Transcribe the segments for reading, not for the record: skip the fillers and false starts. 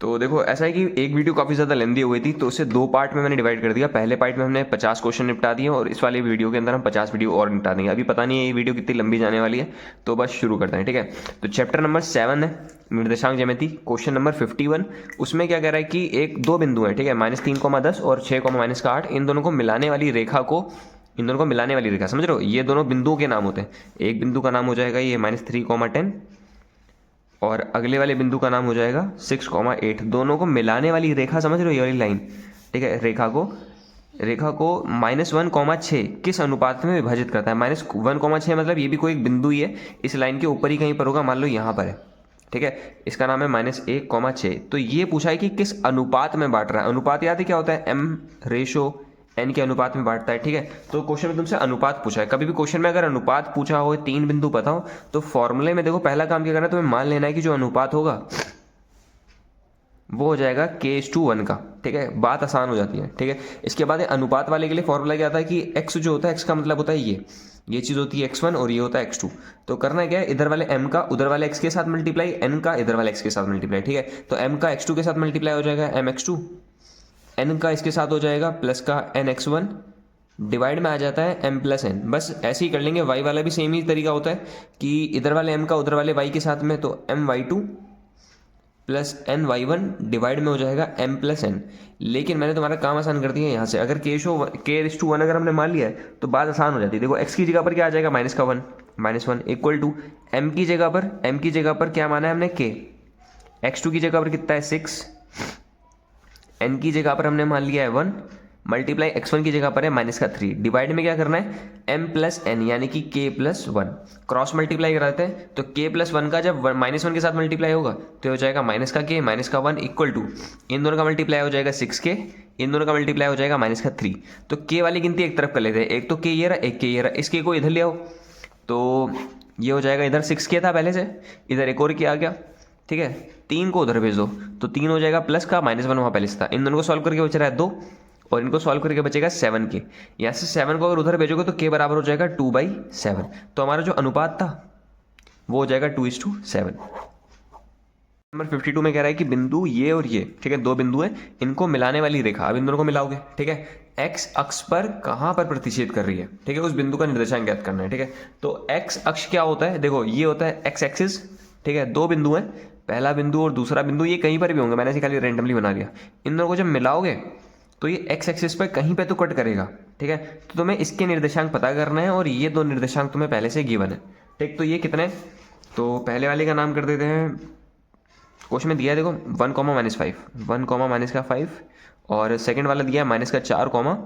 तो देखो ऐसा है कि एक वीडियो काफ़ी ज़्यादा लेंदी हो गई थी, तो उसे दो पार्ट में मैंने डिवाइड कर दिया। पहले पार्ट में हमने 50 क्वेश्चन निपटा दिए और इस वाले वीडियो के अंदर हम 50 वीडियो और निपटा देंगे। अभी पता नहीं है ये वीडियो कितनी लंबी जाने वाली है, तो बस शुरू करते हैं। ठीक है, तो चैप्टर नंबर 7 है निर्देशांक ज्यामिति, क्वेश्चन नंबर 51। उसमें क्या कह रहा है कि एक दो बिंदु है, ठीक है, -3,10 और 6,-8, इन दोनों को मिलाने वाली रेखा समझ रहे हो, ये दोनों बिंदुओं के नाम होते हैं। एक बिंदु का नाम हो जाएगा ये -3,10 और अगले वाले बिंदु का नाम हो जाएगा 6,8। दोनों को मिलाने वाली रेखा समझ रहे हो, ये वाली लाइन, ठीक है, रेखा को -1,6 किस अनुपात में विभाजित करता है। -1,6 मतलब ये भी कोई एक बिंदु ही है, इस लाइन के ऊपर ही कहीं पर होगा, मान लो यहाँ पर है, ठीक है, इसका नाम है -1,6। तो ये पूछा है कि किस अनुपात में बांट रहा है। अनुपात याद है क्या होता है, m/n के अनुपात में बांटता है। ठीक है, तो क्वेश्चन में तुमसे अनुपात पूछा है। कभी भी क्वेश्चन में अगर अनुपात पूछा हो, तीन बिंदु पता हो, तो फॉर्मूले में देखो पहला काम क्या करना है, तुम्हें मान लेना है कि जो अनुपात होगा वो हो जाएगा k/1 का। ठीक है, बात आसान हो जाती है। ठीक है, इसके बाद अनुपात वाले के लिए फॉर्मूला क्या आता है कि x जो होता है, x का मतलब होता है ये चीज़ होती है x1 और ये होता है x2। तो करना क्या है, इधर वाले m का उधर वाले x के साथ मल्टीप्लाई, n का इधर वाले x के साथ मल्टीप्लाई। ठीक है, तो m का x2 के साथ मल्टीप्लाई हो जाएगा mx2, n का इसके साथ हो जाएगा प्लस का nx1, डिवाइड में आ जाता है m+n। बस ऐसे ही कर लेंगे। y वाला भी सेम ही तरीका होता है कि इधर वाले m का उधर वाले y के साथ में, तो my2 प्लस ny1 डिवाइड में हो जाएगा m+n। लेकिन मैंने तुम्हारा काम आसान कर दिया यहाँ से। अगर k/1 अगर हमने मान लिया है तो बात आसान हो जाती है। देखो x की जगह पर क्या आ जाएगा, -1 इक्वल टू m की जगह पर क्या माना है हमने, k, x2 की जगह पर कितना है 6, n की जगह पर हमने मान लिया है 1, मल्टीप्लाई x1 की जगह पर है -3, डिवाइड में क्या करना है m+n यानी कि k+1। क्रॉस मल्टीप्लाई कराते हैं तो k+1 का जब -1 के साथ मल्टीप्लाई होगा तो हो जाएगा -1 इक्वल टू इन दोनों का मल्टीप्लाई हो जाएगा 6k, इन दोनों का मल्टीप्लाई हो जाएगा -3। तो k वाली गिनती एक तरफ कर लेते हैं, एक तो k ये रहा, एक k ये रहा, इस k को इधर ले आओ तो ये हो जाएगा, इधर 6k था पहले से, इधर एक और k आ गया। ठीक है, 3 को उधर भेज दो तो 3 हो जाएगा प्लस का, -1 वहाँ पहले से था। इन दोनों को सॉल्व करके बच रहा है 2 और इनको सॉल्व करके बचेगा 7k। यहाँ से 7 को अगर उधर भेजोगे तो k बराबर हो जाएगा 2/7। तो हमारा जो अनुपात था वो हो जाएगा 2:7। नंबर 52 में कह रहा है कि बिंदु ये और ये, ठीक है, दो बिंदु हैं, इनको मिलाने वाली रेखा, अब इन दोनों को मिलाओगे, ठीक है, x अक्ष पर कहाँ पर प्रतिच्छेद कर रही है, ठीक है, उस बिंदु का निर्देशांक ज्ञात करना है। ठीक है, तो x अक्ष क्या होता है, देखो ये होता है x एक्सिस। ठीक है, दो बिंदु हैं, पहला बिंदु और दूसरा बिंदु, ये कहीं पर भी होंगे, मैंने इसे खाली रैंडमली बना लिया। इन दोनों को जब मिलाओगे तो ये x एक्सिस पर कहीं पे तो कट करेगा। ठीक है, तो तुम्हें इसके निर्देशांक पता करना है और ये दो निर्देशांक तुम्हें पहले से गिवन है। ठीक, तो ये कितने, तो पहले वाले का नाम कर देते हैं, क्वेश्चन में दिया है देखो 1,-5 और सेकंड वाला दिया है -4,5।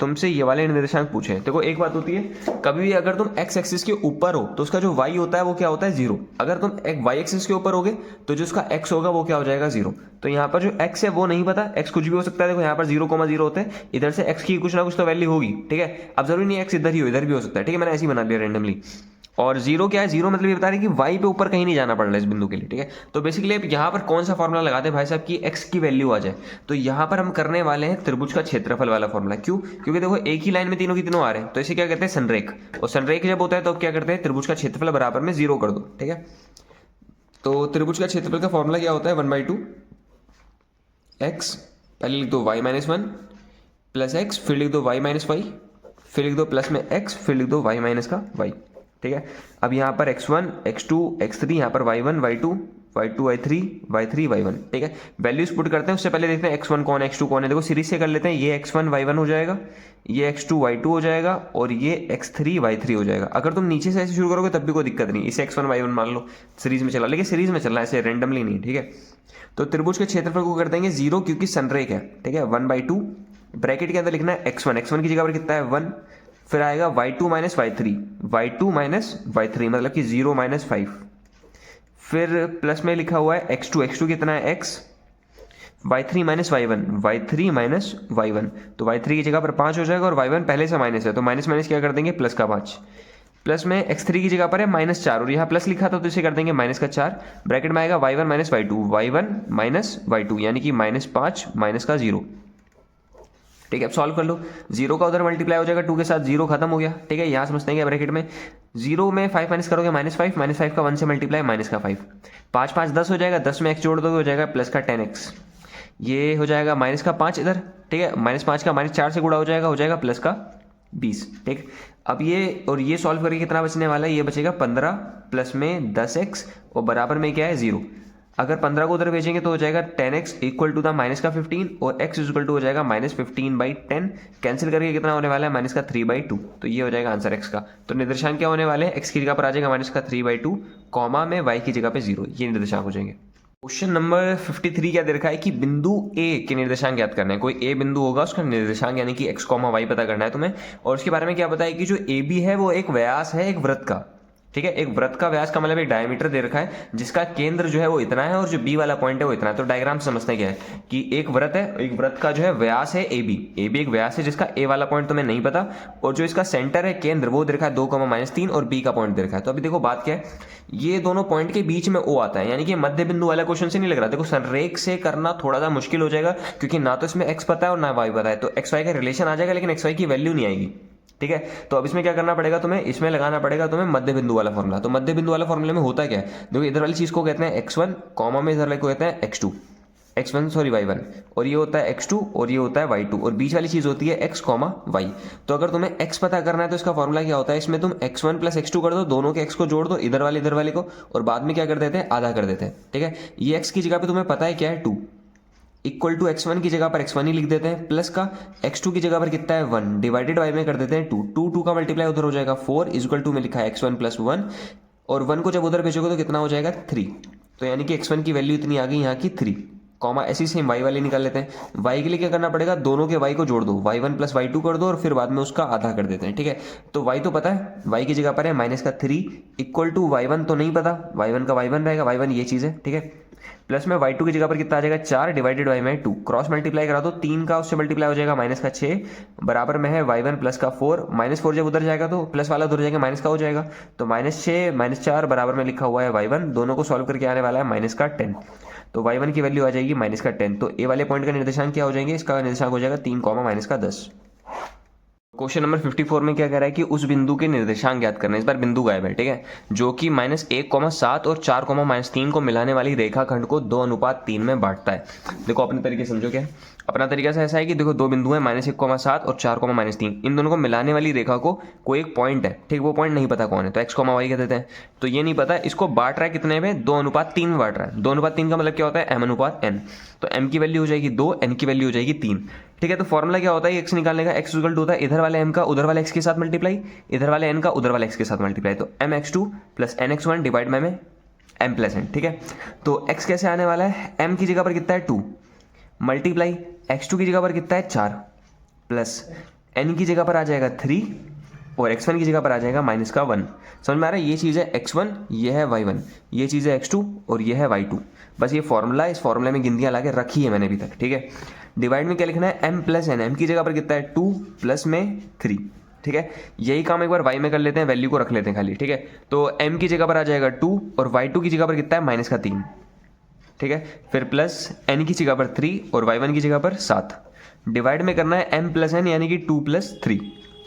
तुमसे ये वाले निर्देशांक पूछे। देखो एक बात होती है, कभी भी अगर तुम x एक्सिस के ऊपर हो तो उसका जो y होता है वो क्या होता है 0। अगर तुम y एक्सिस के ऊपर होगे तो जो उसका x होगा वो क्या हो जाएगा 0। तो यहाँ पर जो x है वो नहीं पता, x कुछ भी हो सकता है। देखो यहाँ पर 0,0 होते हैं, इधर से x की कुछ ना कुछ तो वैल्यू होगी। ठीक है, अब जरूरी नहीं x इधर ही हो, इधर भी हो सकता है। ठीक है, मैंने ऐसे ही बना दिया रैंडमली। और 0 क्या है, 0 मतलब ये बता रहे हैं कि y पे ऊपर कहीं नहीं जाना पड़ रहा है इस बिंदु के लिए। ठीक है, तो बेसिकली अब यहाँ पर कौन सा फॉर्मूला लगाते हैं भाई साहब की x की वैल्यू आ जाए, तो यहाँ पर हम करने वाले हैं त्रिभुज का क्षेत्रफल वाला फॉर्मूला। क्यों, क्योंकि देखो एक ही लाइन में तीनों की तीनों आ रहे हैं, तो इसे क्या कहते हैं संरेख। और संरेख जब होता है तो क्या करते हैं, त्रिभुज का क्षेत्रफल बराबर में 0 कर दो। ठीक है, तो त्रिभुज का क्षेत्रफल का फॉर्मूला क्या होता है, 1/2 x, पहले लिख दो y-1 प्लस x, फिर लिख दो y-y, फिर लिख दो प्लस में x, फिर लिख दो y-y। ठीक है, अब यहाँ पर x1 x2 x3, यहाँ पर y1 y2 y2 y3 y3 y1। ठीक है, वैल्यूज पुट करते हैं, उससे पहले देखते हैं x1 कौन है x2 कौन है। देखो सीरीज से कर लेते हैं, ये x1 y1 हो जाएगा, ये x2 y2 हो जाएगा और ये x3 y3 हो जाएगा। अगर तुम नीचे से ऐसे शुरू करोगे तब भी कोई दिक्कत नहीं, इसे x1 y1 मान लो, सीरीज में चला, लेकिन सीरीज में चलना है, ऐसे रैंडमली नहीं। ठीक है, तो त्रिभुज के क्षेत्रफल को कर देंगे 0 क्योंकि संरेख है। ठीक है, 1/2 ब्रैकेट के अंदर लिखना है x1 की जगह पर कितना है 1, फिर आएगा y2 - y3 मतलब कि 0 - 5, फिर प्लस में लिखा हुआ है x2 कितना है x, y3 - y1 तो y3 की जगह पर 5 हो जाएगा और y1 पहले से माइनस है तो माइनस माइनस क्या कर देंगे प्लस का 5, प्लस में x3 की जगह पर है -4 और यहाँ प्लस लिखा था तो इसे कर देंगे -4, ब्रैकेट में आएगा y1 - y2 यानी कि -5 - का 0। ठीक है, अब सॉल्व कर लो। 0 का उधर मल्टीप्लाई हो जाएगा 2 के साथ, 0 खत्म हो गया। ठीक है, यहाँ समझते हैं कि ब्रैकेट में 0 में 5 माइनस करोगे -5, -5 का 1 से मल्टीप्लाई माइनस का 5, 5 5 10 हो जाएगा, 10 में x जोड़ दोगे हो जाएगा प्लस का 10x, ये हो जाएगा माइनस का 5 इधर। ठीक है, -5 का -4 से गुणा हो जाएगा प्लस का 20। ठीक, अब ये और ये सॉल्व करके कितना बचने वाला है, ये बचेगा 15 प्लस में 10x और बराबर में क्या है 0। अगर 15 को उधर भेजेंगे तो हो जाएगा 10x equal to the minus का 15 और x इक्वल टू हो जाएगा -15/10। कैंसिल करके कितना होने वाला है माइनस का 3/2। तो ये हो जाएगा आंसर x का। तो निर्देशांक क्या होने वाले हैं, x की जगह पर आ जाएगा माइनस का 3/2 कॉमा में y की जगह पे 0, ये निर्देशांक हो जाएंगे। क्वेश्चन नंबर 53 क्या दे रखा है कि बिंदु A के निर्देशांक ज्ञात करना है। कोई A बिंदु होगा, उसका निर्देशांक यानी कि x, y पता करना है तुम्हें। और उसके बारे में क्या पता है कि जो AB है वो एक व्यास है एक वृत्त का। ठीक है, एक वृत्त का व्यास का मतलब एक डायमीटर दे रखा है जिसका केंद्र जो है वो इतना है और जो बी वाला पॉइंट है वो इतना है। तो डायग्राम समझते हैं क्या है कि एक वृत्त है, एक वृत्त का जो है व्यास है AB एक व्यास है जिसका A वाला पॉइंट तुम्हें नहीं पता और जो इसका सेंटर है केंद्र वो दे रखा है 2, -3 और B का पॉइंट दे रखा है। तो अभी देखो बात क्या है, ये दोनों पॉइंट के बीच में O आता है, यानी कि मध्य बिंदु वाला क्वेश्चन से नहीं लग रहा। देखो संरेख से करना थोड़ा सा मुश्किल हो जाएगा क्योंकि ना तो इसमें x पता है और ना y पता है, तो xy का रिलेशन आ जाएगा लेकिन xy की वैल्यू नहीं आएगी। ठीक है, तो अब इसमें क्या करना पड़ेगा तुम्हें, इसमें लगाना पड़ेगा तुम्हें मध्य बिंदु वाला फॉर्मूला। तो मध्य बिंदु वाला फॉर्मूले में होता क्या है, देखो इधर वाली चीज को कहते हैं x1 कॉमा में इधर वाले को कहते हैं y1 और ये होता है x2 और ये होता है y2 और बीच वाली चीज होती है x, y। तो अगर तुम्हें x पता करना है तो इसका फॉर्मूला क्या होता है, इसमें तुम x1 + x2 कर दो, दोनों के x को जोड़ दो इधर वाले को और बाद में क्या कर देते हैं आधा कर देते हैं। ठीक है, ये x की जगह पे तुम्हें पता है क्या है 2 इक्वल टू x1 की जगह पर x1 ही लिख देते हैं प्लस का x2 की जगह पर कितना है 1 डिवाइडेड बाय में कर देते हैं 2 का मल्टीप्लाई उधर हो जाएगा 4 इक्वल टू में लिखा है x1 + 1 और 1 को जब उधर भेजोगे तो कितना हो जाएगा 3। तो यानी कि x1 की वैल्यू इतनी आ गई यहाँ की 3 कॉमा ऐसी सेम y वाले निकाल लेते हैं। y के लिए क्या करना पड़ेगा, दोनों के y को जोड़ दो, y1 + y2 कर दो और फिर बाद में उसका आधा कर देते हैं। ठीक है, तो y तो पता है, y की जगह पर है -3 इक्वल टू y1 तो नहीं पता, y1 का y1 रहेगा, y1 ये चीज़ है। ठीक है, प्लस में y2 की जगह पर कितना आ जाएगा 4 डिवाइडेड बाय में 2 क्रॉस मल्टीप्लाई करा दो, 3 का उससे मल्टीप्लाई हो जाएगा -6 बराबर में है y1 + का 4 -4 जब उधर जाएगा तो प्लस वाला उधर जाएगा माइनस का हो जाएगा। तो -6 -4 बराबर में लिखा हुआ है y1, दोनों को सॉल्व करके आने वाला है -10। तो y1 की वैल्यू आ जाएगी -10। तो ए वाले पॉइंट का निर्देशांक क्या हो जाएंगे, इसका निर्देशांक हो जाएगा 3, -10। क्वेश्चन नंबर 54 में क्या कह रहा है कि उस बिंदु के निर्देशांक ज्ञात करना है। इस बार बिंदु गायब है, ठीक है, जो कि -1,7 और 4,-3 को मिलाने वाली रेखाखंड को 2:3 में बांटता है। देखो अपने तरीके समझो क्या है, अपना तरीका से ऐसा है कि देखो दो बिंदु हैं -1,7 और 4,-3, इन दोनों को मिलाने वाली रेखा को कोई एक पॉइंट है, ठीक, वो पॉइंट नहीं पता कौन है तो x, y कह देते हैं। तो ये नहीं पता, इसको बांट रहा है कितने में, 2:3 में बांट रहा है। 2:3 का मतलब क्या होता है, m/n। तो m की वैल्यू हो जाएगी 2, n की वैल्यू हो जाएगी 3। ठीक है, तो फॉर्मूला क्या होता है x निकालने का, x इक्वल टू होता है इधर वाले m का उधर वाले x के साथ मल्टीप्लाई, इधर वाले n का उधर वाले x के साथ मल्टीप्लाई। तो mx2 + nx1 डिवाइड में m + n। ठीक है, तो x कैसे आने वाला है, m की जगह पर कितना है 2 मल्टीप्लाई x2 की जगह पर कितना है 4 प्लस n की जगह पर आ जाएगा 3 और x1 की जगह पर आ जाएगा -1। समझ में आ रहा है, ये चीज़ है x1, ये है y1, ये चीज़ है x2 और ये है y2। बस ये फॉर्मूला, इस फॉर्मूले में गिनतियाँ ला के रखी है मैंने अभी तक। ठीक है, डिवाइड में क्या लिखना है, m + n, m की जगह पर कितना है 2 प्लस में 3। ठीक है, यही काम एक बार y में कर लेते हैं, वैल्यू को रख लेते हैं खाली। ठीक है, तो m की जगह पर आ जाएगा 2 और y2 की जगह पर कितना है -3। ठीक है, फिर प्लस n की जगह पर 3 और y1 की जगह पर 7। डिवाइड में करना है m + n यानी कि 2 + 3।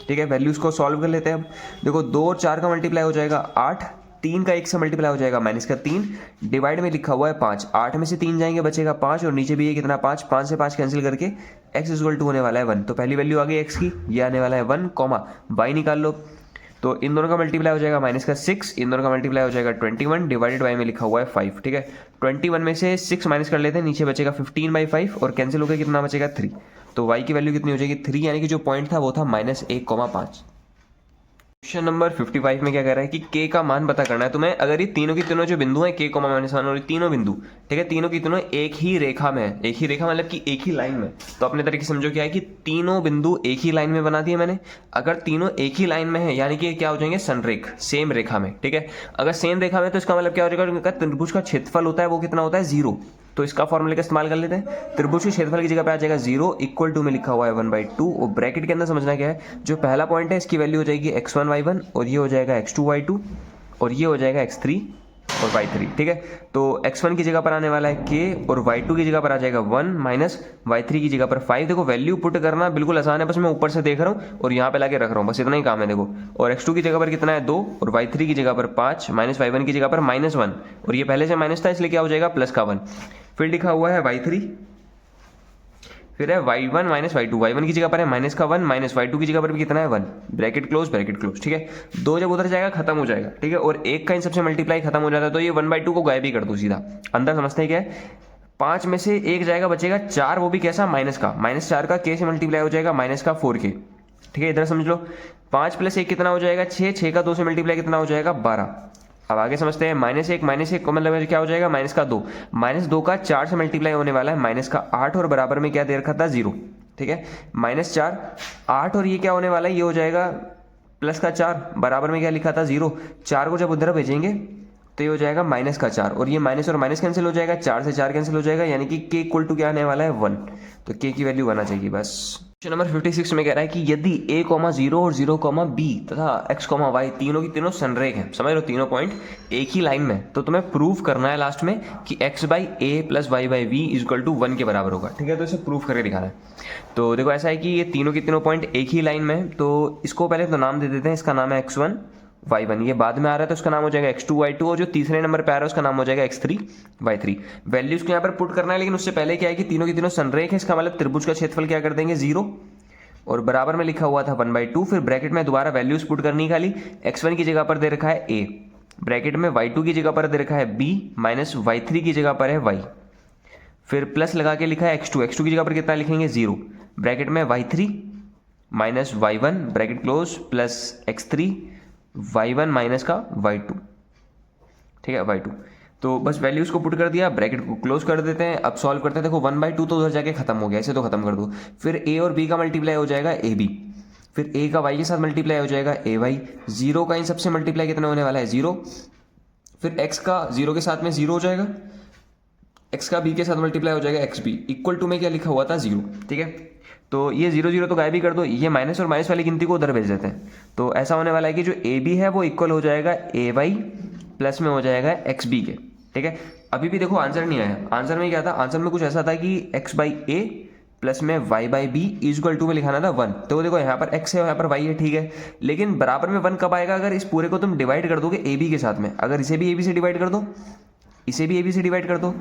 ठीक है, वैल्यूज को सॉल्व कर लेते हैं। अब देखो 2 और 4 का मल्टीप्लाई हो जाएगा 8, 3 का 1 से मल्टीप्लाई हो जाएगा -3, डिवाइड में लिखा हुआ है 5, 8 में से 3 जाएंगे बचेगा 5 और नीचे भी ये कितना 5 से 5 कैंसिल करके x = होने वाला है 1। तो पहली वैल्यू आ गई x की, ये आने वाला है 1, y निकाल लो। तो इन दोनों का मल्टीप्लाई हो जाएगा -6, इन दोनों का मल्टीप्लाई हो जाएगा 21 डिवाइडेड बाय में लिखा हुआ है 5। ठीक है, 21 में से 6 माइनस कर लेते हैं, नीचे बचेगा 15/5 और कैंसिल होकर कितना बचेगा 3। तो y की वैल्यू कितनी हो जाएगी 3, यानी कि जो पॉइंट था वो था -1,5। क्वेश्चन नंबर 55 में क्या कह रहा है कि k का मान पता करना है तुम्हें। अगर ये तीनों की तीनों जो बिंदु हैं k, -1 और ये तीनों बिंदु, ठीक है, तीनों की तीनों एक ही रेखा में है, एक ही रेखा मतलब कि एक ही लाइन में। तो अपने तरीके से समझो क्या है कि तीनों बिंदु एक ही लाइन में बना दिए मैंने। अगर तीनों एक ही लाइन में है यानी कि क्या हो जाएंगे, संरेख, सेम रेखा में। ठीक है, अगर सेम रेखा में तो इसका मतलब क्या हो जाएगा, त्रिभुज का क्षेत्रफल होता है वो कितना होता है 0। तो इसका फॉर्मूले का इस्तेमाल कर लेते हैं। त्रिभुज के क्षेत्रफल की जगह पे आ जाएगा 0 इक्वल टू में लिखा हुआ है 1/2 और ब्रैकेट के अंदर समझना क्या है, जो पहला पॉइंट है इसकी वैल्यू हो जाएगी x1 y1 और ये हो जाएगा x2 y2 और ये हो जाएगा x3 और y3, ठीक है। तो x1 की जगह पर आने वाला है k और y2 की जगह पर आ जाएगा 1 माइनस y3 की जगह पर 5। देखो वैल्यू पुट करना बिल्कुल आसान है, बस मैं ऊपर से देख रहा हूँ और यहाँ पे लाके रख रहा हूँ, बस इतना ही काम है। देखो, और x2 की जगह पर कितना है 2 और y3 की जगह पर 5 माइनस y1 की जगह पर -1, और ये पहले से माइनस था इसलिए क्या हो जाएगा प्लस का 1। फिर लिखा हुआ है y3, फिर है y1 माइनस y2, y1 की जगह पर है माइनस का 1 माइनस y2 की जगह पर भी कितना है 1, ब्रैकेट क्लोज, ठीक है। 2 जब उधर जाएगा खत्म हो जाएगा, ठीक है, और 1 का इन सबसे मल्टीप्लाई खत्म हो जाता है, तो ये 1/2 को गायब ही कर दो सीधा। अंदर समझते हैं क्या है, 5 में से 1 जाएगा, बचेगा 4, वो भी कैसा माइनस का, -4 का k से मल्टीप्लाई हो जाएगा माइनस का 4k, ठीक है। इधर समझ लो 5 + 1 कितना हो जाएगा 6, 6 का 2 से मल्टीप्लाई कितना हो जाएगा 12। अब आगे समझते हैं, -1 को मतलब क्या हो जाएगा माइनस का 2, -2 का 4 से मल्टीप्लाई होने वाला है माइनस का 8, और बराबर में क्या दे रखा था 0, ठीक है। -4 8 और ये क्या होने वाला है, ये हो जाएगा प्लस का 4, बराबर में क्या लिखा था 0। 4 को जब उधर भेजेंगे तो ये हो जाएगा माइनस का 4, और ये माइनस और माइनस कैंसिल हो जाएगा, 4 से 4 कैंसिल हो जाएगा, यानी कि k इक्वल टू क्या आने वाला है 1। तो k की वैल्यू 1 आ जाएगी बस। क्वेश्चन नंबर 56 में कह रहा है कि यदि a, 0 और 0, b तथा x, y तीनों की तीनों संरेख हैं, समझ लो तीनों पॉइंट एक ही लाइन में, तो तुम्हें प्रूफ करना है लास्ट में कि x/a + y/v = 1 के बराबर होगा, ठीक है। तो इसे प्रूफ करके दिखाना है। तो देखो ऐसा है कि ये तीनों के तीनों पॉइंट एक ही लाइन में है, तो इसको पहले तो नाम दे देते हैं, इसका नाम है x1 y1, ये बाद में आ रहा है तो इसका नाम हो जाएगा x2 y2, और जो तीसरे नंबर पे आ रहा है उसका नाम हो जाएगा x3 y3। वैल्यूज को यहाँ पर पुट करना है, लेकिन उससे पहले क्या है कि तीनों की तीनों संरेख है, इसका मतलब त्रिभुज का क्षेत्रफल क्या कर देंगे 0, और बराबर में लिखा हुआ था 1/2, फिर ब्रैकेट में दोबारा वैल्यूज पुट करनी खाली। x1 की जगह पर दे रखा है a, ब्रैकेट में y2 की जगह पर दे रखा है b माइनस y3 की जगह पर है y, फिर प्लस लगा के लिखा है x2 की जगह पर कितना लिखेंगे 0, ब्रैकेट में y3 minus y1 bracket close plus x3 y1 minus का y2, ठीक है y2। तो बस वैल्यूज को पुट कर दिया, ब्रैकेट को क्लोज कर देते हैं। अब सॉल्व करते हैं। देखो 1/2 तो उधर जाके खत्म हो गया, इसे तो खत्म कर दो। फिर a और b का मल्टीप्लाई हो जाएगा ab, फिर a का y के साथ मल्टीप्लाई हो जाएगा ay, 0 का इन सबसे मल्टीप्लाई कितना होने वाला है 0, फिर x का 0 के साथ में 0 हो जाएगा, x का b के साथ मल्टीप्लाई हो जाएगा xb, इक्वल टू में क्या लिखा हुआ था 0, ठीक है। तो ये 0 0 तो गायब ही कर दो, ये माइनस और माइनस वाली गिनती को उधर भेज देते हैं। तो ऐसा होने वाला है कि जो ए बी है वो इक्वल हो जाएगा ए वाई प्लस में हो जाएगा एक्स बी के, ठीक है। अभी भी देखो आंसर नहीं आया, आंसर में क्या था, आंसर में कुछ ऐसा था कि x/a प्लस में y/b इक्वल टू में लिखाना था 1। तो देखो यहाँ पर x है और यहाँ पर y है, ठीक है, लेकिन बराबर में 1 कब आएगा, अगर इस पूरे को तुम डिवाइड कर दोगे ए बी के साथ में। अगर इसे भी ए बी से डिवाइड कर दो, इसे भी ए बी से डिवाइड कर दो,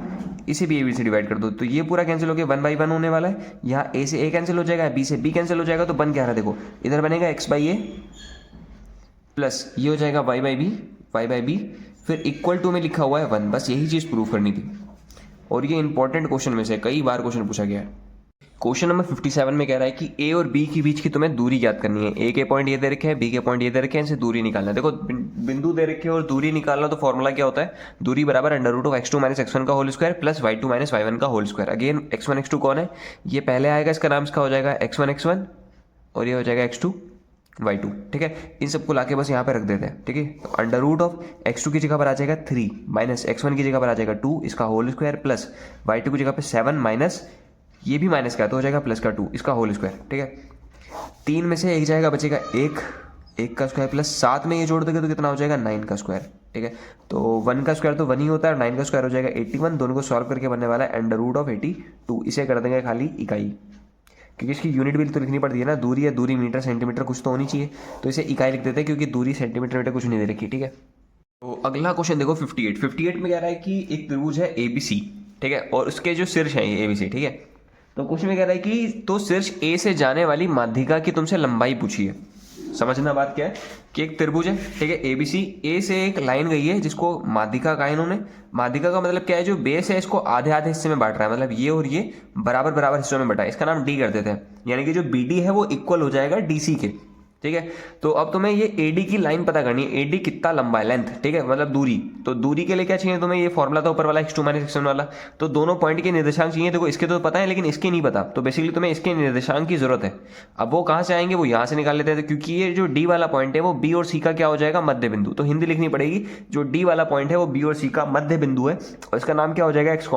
इसे भी ए बी से डिवाइड कर दो, तो ये पूरा कैंसिल हो गया, 1/1 होने वाला है। यहाँ ए से ए कैंसिल हो जाएगा, बी से बी कैंसिल हो जाएगा, तो बन क्या रहा है देखो, इधर बनेगा x/a प्लस ये हो जाएगा y/b, फिर इक्वल टू में लिखा हुआ है 1। बस यही चीज़ प्रूव करनी थी, और ये इंपॉर्टेंट क्वेश्चन में से कई बार क्वेश्चन पूछा गया है। क्वेश्चन नंबर 57 में कह रहा है कि ए और बी के बीच की तुम्हें दूरी याद करनी है। ए के पॉइंट ये दे रखे हैं, बी के पॉइंट ये दे रखे हैं, इनसे दूरी निकालना है। देखो बिंदु दे रखे हैं और दूरी निकालना, तो फॉर्मूला क्या होता है, दूरी बराबर √(x2 - x1) का whole square plus y2 - y1 का whole square. Again x1 x2 कौन है, ये पहले आएगा, इसका नाम इसका हो जाएगा x1 x1 और ये हो जाएगा x2 y2, ठीक है। इन सबको लाके बस यहाँ पे रख देते हैं, ठीक है। तो √(x2 की जगह पर आ जाएगा 3 माइनस x1 की जगह पर आ जाएगा 2 इसका होल स्क्वायर प्लस y2 की जगह पे 7 माइनस ये भी माइनस का तो हो जाएगा प्लस का 2 इसका होल स्क्वायर, ठीक है। 3 में से एक जाएगा, बचेगा 1 का स्क्वायर प्लस 7 में ये जोड़ दोगे तो कितना हो जाएगा 9 का स्क्वायर, ठीक है। तो 1 का स्क्वायर तो 1 ही होता है, 9 का स्क्वायर हो जाएगा 81। दोनों को सॉल्व करके बनने वाला है √(82), इसे कर देंगे खाली इकाई, क्योंकि इसकी यूनिट भी तो लिखनी पड़ती है ना, दूरी है, दूरी मीटर सेंटीमीटर कुछ तो होनी चाहिए, तो इसे इकाई लिख देते हैं क्योंकि दूरी सेंटीमीटर मीटर कुछ नहीं दे रखी, ठीक है। तो अगला क्वेश्चन देखो 58 में कह रहा है कि एक त्रिभुज है ABC, ठीक है, और उसके जो शीर्ष है ये ABC, ठीक है। तो क्वेश्चन में कह रहा है कि तो शीर्ष A से जाने वाली माध्यिका की तुमसे लंबाई पूछी है। समझना बात क्या है कि एक त्रिभुज है, ठीक है, ABC, A से एक लाइन गई है जिसको माध्यिका कहा इन्होंने। माध्यिका का मतलब क्या है, जो बेस है इसको आधे आधे हिस्से में बांट रहा है, मतलब ये और ये बराबर बराबर हिस्सों में बटा है, इसका नाम D कर देते हैं, यानी कि जो BD है वो इक्वल हो जाएगा DC के, ठीक है। तो अब तुम्हें ये AD की लाइन पता करनी है, AD कितना लंबा है, लेंथ, ठीक है, मतलब दूरी। तो दूरी के लिए क्या चाहिए तुम्हें, ये फॉर्मूला था ऊपर वाला x2 - x1 वाला, तो दोनों पॉइंट के निर्देशांक चाहिए। देखो इसके तो पता है लेकिन इसके नहीं पता, तो बेसिकली तुम्हें इसके निर्देशांक की जरूरत है। अब वो कहाँ से आएंगे, वो यहाँ से निकाल लेते हैं, तो क्योंकि ये जो D वाला पॉइंट है वो B और C का क्या हो जाएगा, मध्य बिंदु। तो हिंदी लिखनी पड़ेगी, जो D वाला पॉइंट है वो B और C का मध्य बिंदु है, और इसका नाम क्या हो जाएगा x,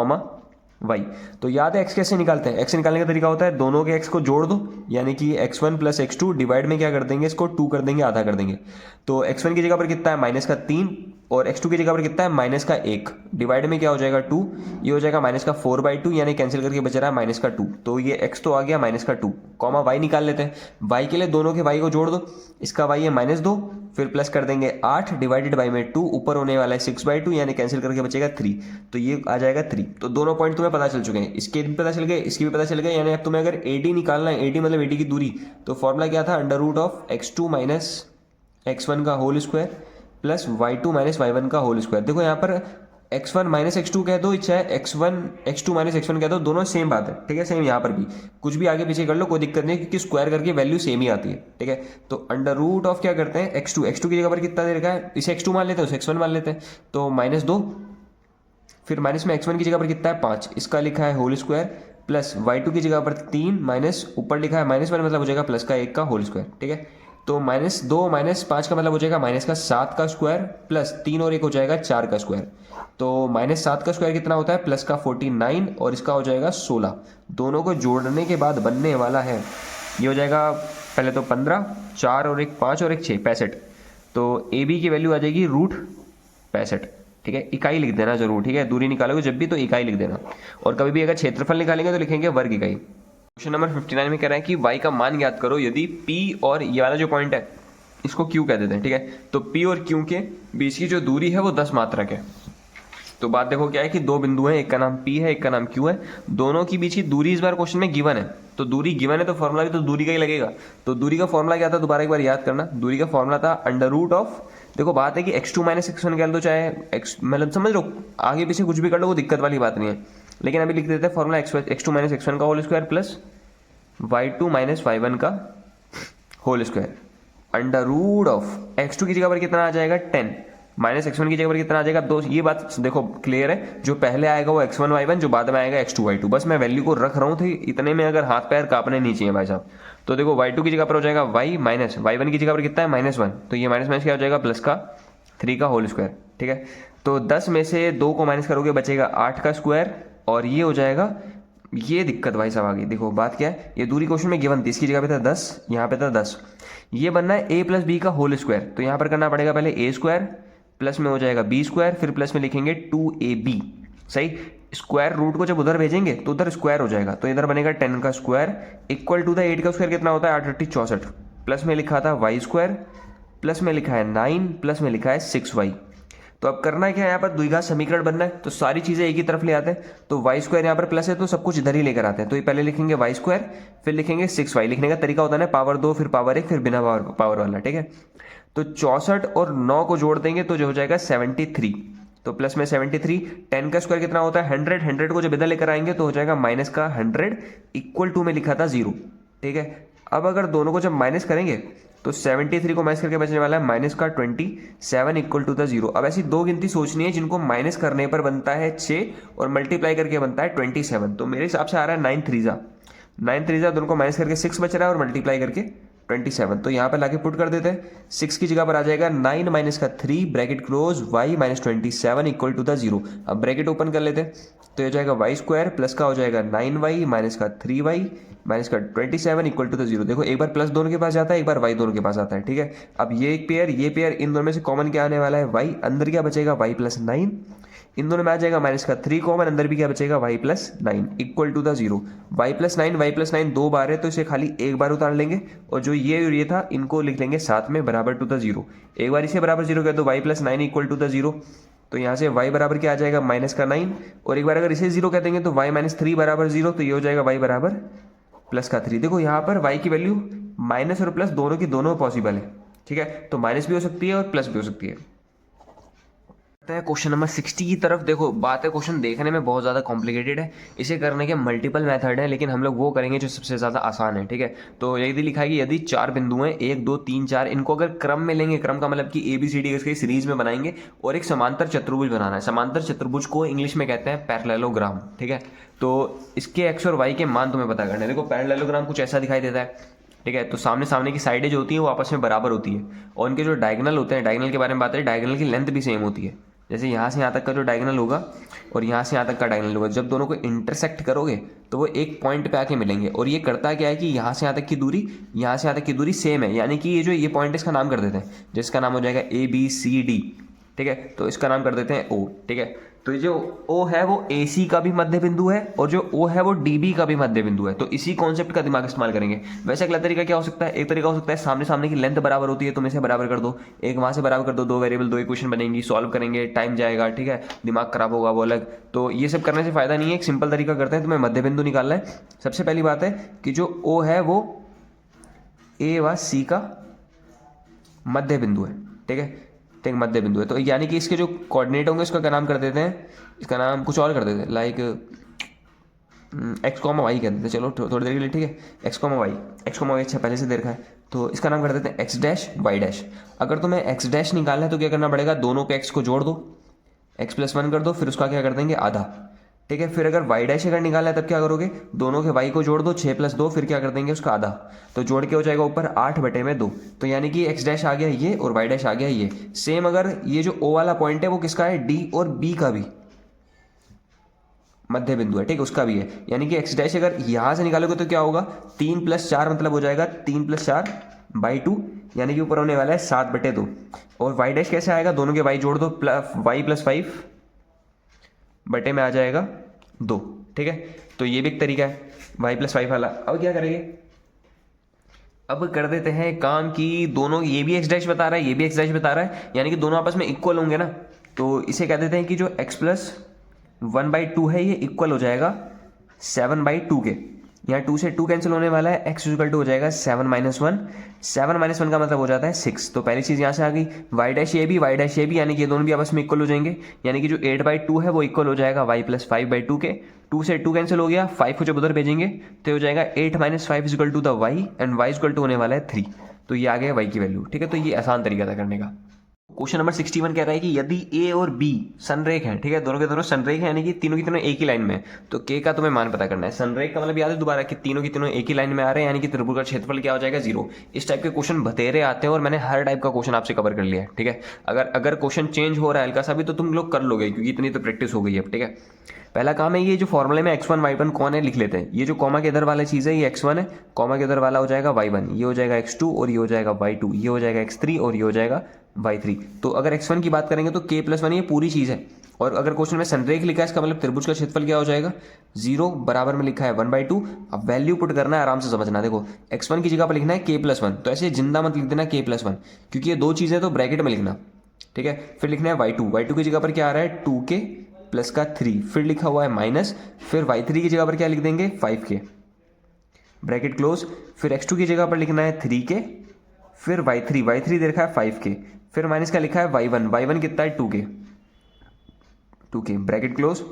y। तो याद है x कैसे निकालते हैं, x निकालने का तरीका होता है दोनों के x को जोड़ दो, यानी कि x1 + x2 डिवाइड में क्या कर देंगे, इसको 2 कर देंगे, आधा कर देंगे। तो x1 की जगह पर कितना है -3 और x2 की जगह पर कितना है माइनस का 1, डिवाइड में क्या हो जाएगा 2, ये हो जाएगा माइनस का 4/2, यानी कैंसिल करके बच रहा है माइनस का 2, तो ये x तो आ गया माइनस का 2, कॉमा y निकाल लेते हैं। y के लिए दोनों के y को जोड़ दो, इसका y है -2, फिर प्लस कर देंगे 8 डिवाइडेड बाई में 2, ऊपर होने वाला है 6/2, यानी कैंसिल करके बचेगा 3, तो ये आ जाएगा 3। तो दोनों पॉइंट तुम्हें पता चल चुके हैं, इसके भी पता चल गए, इसकी भी पता चल गए, यानी अब तुम्हें अगर AD निकालना है, AD मतलब AD की दूरी, तो फॉर्मूला क्या था, under root of x2 minus x1 का whole square plus y2 minus y1 का होल स्क्वायर। देखो यहाँ पर x1 माइनस x2 कह दो, चाहे x2 माइनस x1 कह दो, दोनों सेम बात है, ठीक है। सेम यहाँ पर भी कुछ भी आगे पीछे कर लो, कोई दिक्कत नहीं, क्योंकि स्क्वायर करके वैल्यू सेम ही आती है, ठीक है। तो अंडर रूट ऑफ क्या करते हैं x2 की जगह पर कितना दे रखा है, इसे x2 मान लेते हैं, उसे x1 मान लेते हैं, तो -2, फिर माइनस में x1 की जगह पर कितना है 5, इसका लिखा है होल स्क्वायर, प्लस y2 की जगह पर 3 माइनस ऊपर लिखा है -1, मतलब हो जाएगा प्लस का 1 का होल स्क्वायर, ठीक है। तो -2 माइनस 5 का मतलब हो जाएगा माइनस का 7 का स्क्वायर, प्लस 3 और 1 हो जाएगा 4 का स्क्वायर। तो -7 का स्क्वायर कितना होता है, प्लस का 49, और इसका हो जाएगा 16। दोनों को जोड़ने के बाद बनने वाला है, ये हो जाएगा पहले तो 15, 4 और 1 5 और 1 6, 65। तो AB की वैल्यू आ जाएगी √65, ठीक है। इकाई लिख देना जरूर, ठीक है, दूरी निकालोगे जब भी तो इकाई लिख देना, और कभी भी अगर क्षेत्रफल निकालेंगे तो लिखेंगे वर्ग इकाई। क्वेश्चन नंबर 59 में कह रहा है कि y का मान ज्ञात करो यदि p और ये वाला जो पॉइंट है इसको q कह देते हैं, ठीक है। तो p और q के बीच की जो दूरी है वो 10 मात्रक है। तो बात देखो क्या है कि दो बिंदु हैं, एक का नाम p है, एक का नाम q है, दोनों की बीच की दूरी इस बार क्वेश्चन में गिवन है। तो दूरी गिवन है तो फॉर्मूला भी तो दूरी का ही लगेगा। तो दूरी का फॉर्मूला क्या था, दोबारा एक बार याद करना। दूरी का फॉर्मूला था अंडर रूट ऑफ, देखो बात है कि x2 माइनस x1 कह दो, चाहे x मतलब समझ लो, आगे पीछे कुछ भी कर लो, वो दिक्कत वाली बात नहीं है, लेकिन अभी लिख देते हैं फॉर्मूला x2 माइनस x1 का whole square plus y2 minus y1 का whole square under root of x2 की जगह पर कितना आ जाएगा 10, माइनस x1 की जगह पर कितना आ जाएगा 2। ये बात देखो क्लियर है, जो पहले आएगा वो x1 y1, जो बाद में आएगा x2 y2। बस मैं वैल्यू को रख रहा हूँ, तो इतने में अगर हाथ पैर कांपने नहीं चाहिए भाई साहब। तो देखो y2 की जगह पर हो जाएगा y माइनस y1 की जगह पर कितना है -1, तो ये माइनस क्या हो जाएगा प्लस का 3 का होल स्क्वायर, ठीक है। तो 10 में से 2 को माइनस करोगे बचेगा 8 का स्क्वायर, और ये हो जाएगा, ये दिक्कत भाई साहब आ गई। देखो बात क्या है, ये दूरी क्वेश्चन में गिवन थी, इसकी जगह पे था 10, यहाँ पे था 10, ये बनना है a प्लस बी का होल स्क्वायर। तो यहाँ पर करना पड़ेगा पहले a स्क्वायर, प्लस में हो जाएगा b स्क्वायर, फिर प्लस में लिखेंगे 2ab, सही। स्क्वायर रूट को जब उधर भेजेंगे तो उधर स्क्वायर हो जाएगा, तो इधर बनेगा 10 का स्क्वायर इक्वल टू द 8 का स्क्वायर कितना होता है 8 64, प्लस में लिखा था y स्क्वायर, प्लस में लिखा है 9, प्लस में लिखा है 6y। तो अब करना क्या है, यहाँ पर द्विघात समीकरण बनना है, तो सारी चीजें एक ही तरफ ले आते हैं। तो y स्क्वायर यहाँ पर प्लस है तो सब कुछ इधर ही लेकर आते हैं। तो ये पहले लिखेंगे y स्क्वायर, फिर लिखेंगे 6y। लिखने का तरीका होता है ना पावर 2 फिर पावर 1 फिर बिना पावर वाला, ठीक है। तो 64 और 9 को जोड़ देंगे तो जो हो जाएगा 73, तो प्लस में 73, 10 का स्क्वायर कितना होता है 100, 100 को जब इधर लेकर आएंगे तो हो जाएगा माइनस का 100 इक्वल टू में लिखा था 0, ठीक है। अब अगर दोनों को जब माइनस करेंगे तो 73 को माइनस करके बचने वाला है माइनस का 27 इक्वल टू द 0। अब ऐसी दो गिनती सोचनी है जिनको माइनस करने पर बनता है 6 और मल्टीप्लाई करके बनता है 27। तो मेरे हिसाब से आ रहा है 9 3 दोनों को माइनस करके 6 बच रहा है और मल्टीप्लाई करके 27। तो यहाँ पर लाके पुट कर देते हैं, 6 की जगह पर आ जाएगा 9 माइनस का 3 bracket close y minus 27 equal to the 0। अब ब्रैकेट ओपन कर लेते हैं, तो ये जाएगा y स्क्वायर प्लस का हो जाएगा 9y माइनस का 3y माइनस का 27 इक्वल टू द 0। देखो एक बार प्लस दोनों के पास जाता है, एक बार y दोनों के पास आता है, ठीक है। अब ये एक पेयर ये पेयर, इन दोनों में से कॉमन क्या आने वाला है y, अंदर क्या बचेगा y प्लस 9, इन दोनों में आ जाएगा माइनस का 3 कॉमन, अंदर भी क्या बचेगा y plus 9 equal to the 0। y plus 9 दो बार है तो इसे खाली एक बार उतार लेंगे, और जो ये और ये था इनको लिख लेंगे साथ में बराबर टू द 0। एक बार इसे बराबर 0 कर दो y plus 9 equal to the 0, तो यहाँ से y बराबर क्या आ जाएगा माइनस का 9, और एक बार अगर इसे 0 कर देंगे तो y माइनस 3 बराबर 0, तो ये हो जाएगा y बराबर प्लस का 3। देखो यहाँ पर y की वैल्यू माइनस और प्लस दोनों की दोनों पॉसिबल है, ठीक है। तो माइनस भी हो सकती है और प्लस भी हो सकती है। क्वेश्चन नंबर 60 की तरफ। देखो बात है, क्वेश्चन देखने में बहुत ज़्यादा कॉम्प्लिकेटेड है, इसे करने के मल्टीपल मेथड हैं, लेकिन हम लोग वो करेंगे जो सबसे ज़्यादा आसान है, ठीक है। तो यदि लिखा है कि यदि 4 बिंदु हैं 1 2 3 4, इनको अगर क्रम में लेंगे, क्रम का मतलब कि ABCD इसके सीरीज में बनाएंगे और एक समांतर चतुर्भुज बनाना है। समांतर चतुर्भुज को इंग्लिश में कहते हैं पैरेललोग्राम, ठीक है। तो इसके x और y के मान तुम्हें पता करना है। देखो पैरेललोग्राम कुछ ऐसा दिखाई देता है, ठीक है। तो सामने सामने की साइडें जो होती हैं वो आपस में बराबर होती है, और उनके जो डायगोनल होते हैं, डायगोनल के बारे में बात है, डायगोनल की लेंथ भी सेम होती है। जैसे यहाँ से यहाँ तक का जो डायगोनल होगा और यहाँ से यहाँ तक का डायगोनल होगा, जब दोनों को इंटरसेक्ट करोगे तो वो एक पॉइंट पे आके मिलेंगे। और ये करता क्या है कि यहाँ से यहाँ तक की दूरी, यहाँ से यहाँ तक की दूरी सेम है, यानी कि ये जो ये पॉइंट इसका नाम कर देते हैं, जिसका नाम हो जाएगा ABCD, ठीक है। तो इसका नाम कर देते हैं O, ठीक है। तो जो O है वो AC का भी मध्य बिंदु है और जो O है वो DB का भी मध्य बिंदु है। तो इसी कॉन्सेप्ट का दिमाग इस्तेमाल करेंगे। वैसे अगला तरीका क्या हो सकता है, एक तरीका हो सकता है सामने सामने की लेंथ बराबर होती है, तुम इसे बराबर कर दो, एक वहां से बराबर कर दो, दो वेरिएबल दो इक्वेशन बनेंगी, सॉल्व करेंगे, टाइम जाएगा, ठीक है, दिमाग खराब होगा वो अलग। तो ये सब करने से फायदा नहीं है, एक सिंपल तरीका करते हैं, तुम्हें मध्य बिंदु निकालना है। सबसे पहली बात है कि जो O है वो A व C का मध्य बिंदु है, ठीक है, ठीक, मध्य बिंदु है। तो यानी कि इसके जो कोऑर्डिनेट होंगे उसका क्या नाम कर देते हैं, इसका नाम कुछ और कर देते हैं, लाइक एक्स कॉमा वाई कर देते हैं। चलो थोड़ी देर के लिए, ठीक है, एक्स कॉमा वाई अच्छा पहले से देखा है, तो इसका नाम कर देते हैं एक्स डैश वाई डैश। अगर तुम्हें एक्स डैश निकालना है तो क्या करना पड़ेगा, दोनों के एक्स को जोड़ दो, एक्स प्लस वन कर दो, फिर उसका क्या कर देंगे आधा, ठीक है। फिर अगर वाई डैश अगर निकालना है तब क्या करोगे, दोनों के वाई को जोड़ दो, 6 + 2, फिर क्या कर देंगे उसका आधा, तो जोड़ के हो जाएगा ऊपर 8/2। तो यानी कि एक्स डैश आ गया ये और वाई डैश आ गया ये। सेम अगर ये जो O वाला पॉइंट है वो किसका है, D और B का भी मध्य बिंदु है, ठीक, उसका भी है। यानी कि एक्स डैश अगर यहां से निकालोगे तो क्या होगा, 3 + 4 मतलब हो जाएगा 3 + 4/2, यानी कि ऊपर होने वाला है 7/2। और वाई डैश कैसे आएगा, दोनों के वाई जोड़ दो, y + 5 बटे में आ जाएगा 2, ठीक है। तो ये भी एक तरीका है y + 5 वाला। अब क्या करेंगे, अब कर देते हैं काम कि दोनों, ये भी एक्स डैश बता रहा है, ये भी एक्स डैश बता रहा है, यानी कि दोनों आपस में इक्वल होंगे ना। तो इसे कह देते हैं कि जो x + 1/2 है ये इक्वल हो जाएगा 7/2 के। यहाँ 2 से 2 कैंसिल होने वाला है, x = हो जाएगा 7 - 1, 7 - 1 का मतलब हो जाता है 6। तो पहली चीज़ यहाँ से आ गई, y डैश ये भी, यानी कि ये दोनों भी आपस में इक्वल हो जाएंगे, यानी कि जो 8/2 है वो इक्वल हो जाएगा y + 5/2 के। 2 से 2 कैंसिल हो गया, 5 को जब उधर भेजेंगे तो हो जाएगा 8 - 5 = द y, एंड y = होने वाला है 3। तो ये आ गया y की वैल्यू, ठीक है। तो ये आसान तरीका था करने का। क्वेश्चन नंबर 61 कह रहा है कि यदि A और B सनरेख हैं, ठीक है, दोनों के दोनों सनरेख हैं, यानी कि तीनों की तीनों एक ही लाइन में, तो K का तुम्हें मान पता करना है। सनरेख का मतलब याद है दोबारा कि तीनों की तीनों एक ही लाइन में आ रहे हैं, यानी कि त्रिभुज का क्षेत्रफल क्या हो जाएगा 0। इस टाइप के क्वेश्चन बतेरे आते हैं और मैंने हर टाइप का क्वेश्चन आपसे कवर कर लिया है, ठीक है। अगर क्वेश्चन चेंज हो रहा है हल्का सा भी तो तुम लोग कर लोगे, क्योंकि इतनी तो प्रैक्टिस हो गई है, ठीक है। पहला काम है ये जो फॉर्मूले में x1 y1 कौन है लिख लेते हैं। ये जो कॉमा के इधर वाला चीज़ है ये x1 है, कॉमा के इधर वाला हो जाएगा y1, ये हो जाएगा x2 और ये हो जाएगा y2, ये हो जाएगा x3 और ये हो जाएगा y3। तो अगर x1 की बात करेंगे तो k + 1 ये पूरी चीज़ है। और अगर क्वेश्चन में संरेख लिखा है इसका मतलब त्रिभुज का क्षेत्रफल क्या हो जाएगा 0, बराबर में लिखा है 1/2। अब वैल्यू पुट करना है, आराम से समझना। देखो x1 की जगह पर लिखना है k + 1, तो ऐसे जिंदा मत लिख देना k + 1, क्योंकि ये दो चीज़ें तो ब्रैकेट में लिखना, ठीक है। फिर लिखना है y2 की जगह पर क्या आ रहा है 2k + का 3, फिर लिखा हुआ है माइनस, फिर y3 की जगह पर क्या लिख देंगे 5k, ब्रैकेट क्लोज। फिर x2 की जगह पर लिखना है 3k, फिर y3 दे रखा है 5k, फिर माइनस का लिखा है y1 कितना है 2k, ब्रैकेट क्लोज।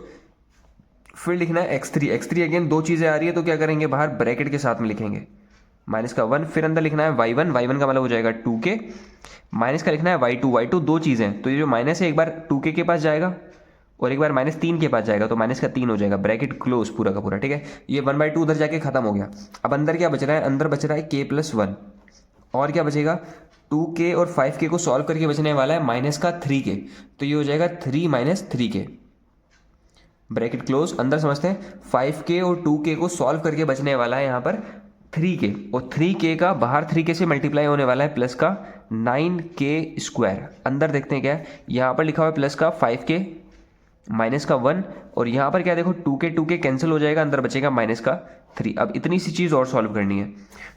फिर लिखना है x3 अगेन दो चीज़ें आ रही है तो क्या करेंगे बाहर ब्रैकेट के साथ में लिखेंगे माइनस का 1, फिर अंदर लिखना है y1 का मतलब हो जाएगा 2k, माइनस का लिखना है y2 दो चीज़ें, तो ये जो माइनस है एक बार 2k के पास जाएगा और एक बार -3 के पास जाएगा, तो -3 हो जाएगा, ब्रैकेट क्लोज पूरा का पूरा, ठीक है। ये 1/2 उधर जाके खत्म हो गया। अब अंदर क्या बच रहा है, अंदर बच रहा है k + 1, और क्या बचेगा 2k और 5k को सॉल्व करके बचने वाला है -3k, तो ये हो जाएगा 3 - 3k, ब्रैकेट क्लोज। अंदर समझते हैं 5k और 2k को सॉल्व करके बचने वाला है यहाँ पर 3k, और 3k का बाहर 3k से मल्टीप्लाई होने वाला है प्लस का 9k²। अंदर देखते हैं क्या है, यहाँ पर लिखा हुआ है प्लस का 5k माइनस का 1, और यहाँ पर क्या देखो 2k कैंसिल हो जाएगा, अंदर बचेगा -3। अब इतनी सी चीज़ और सॉल्व करनी है,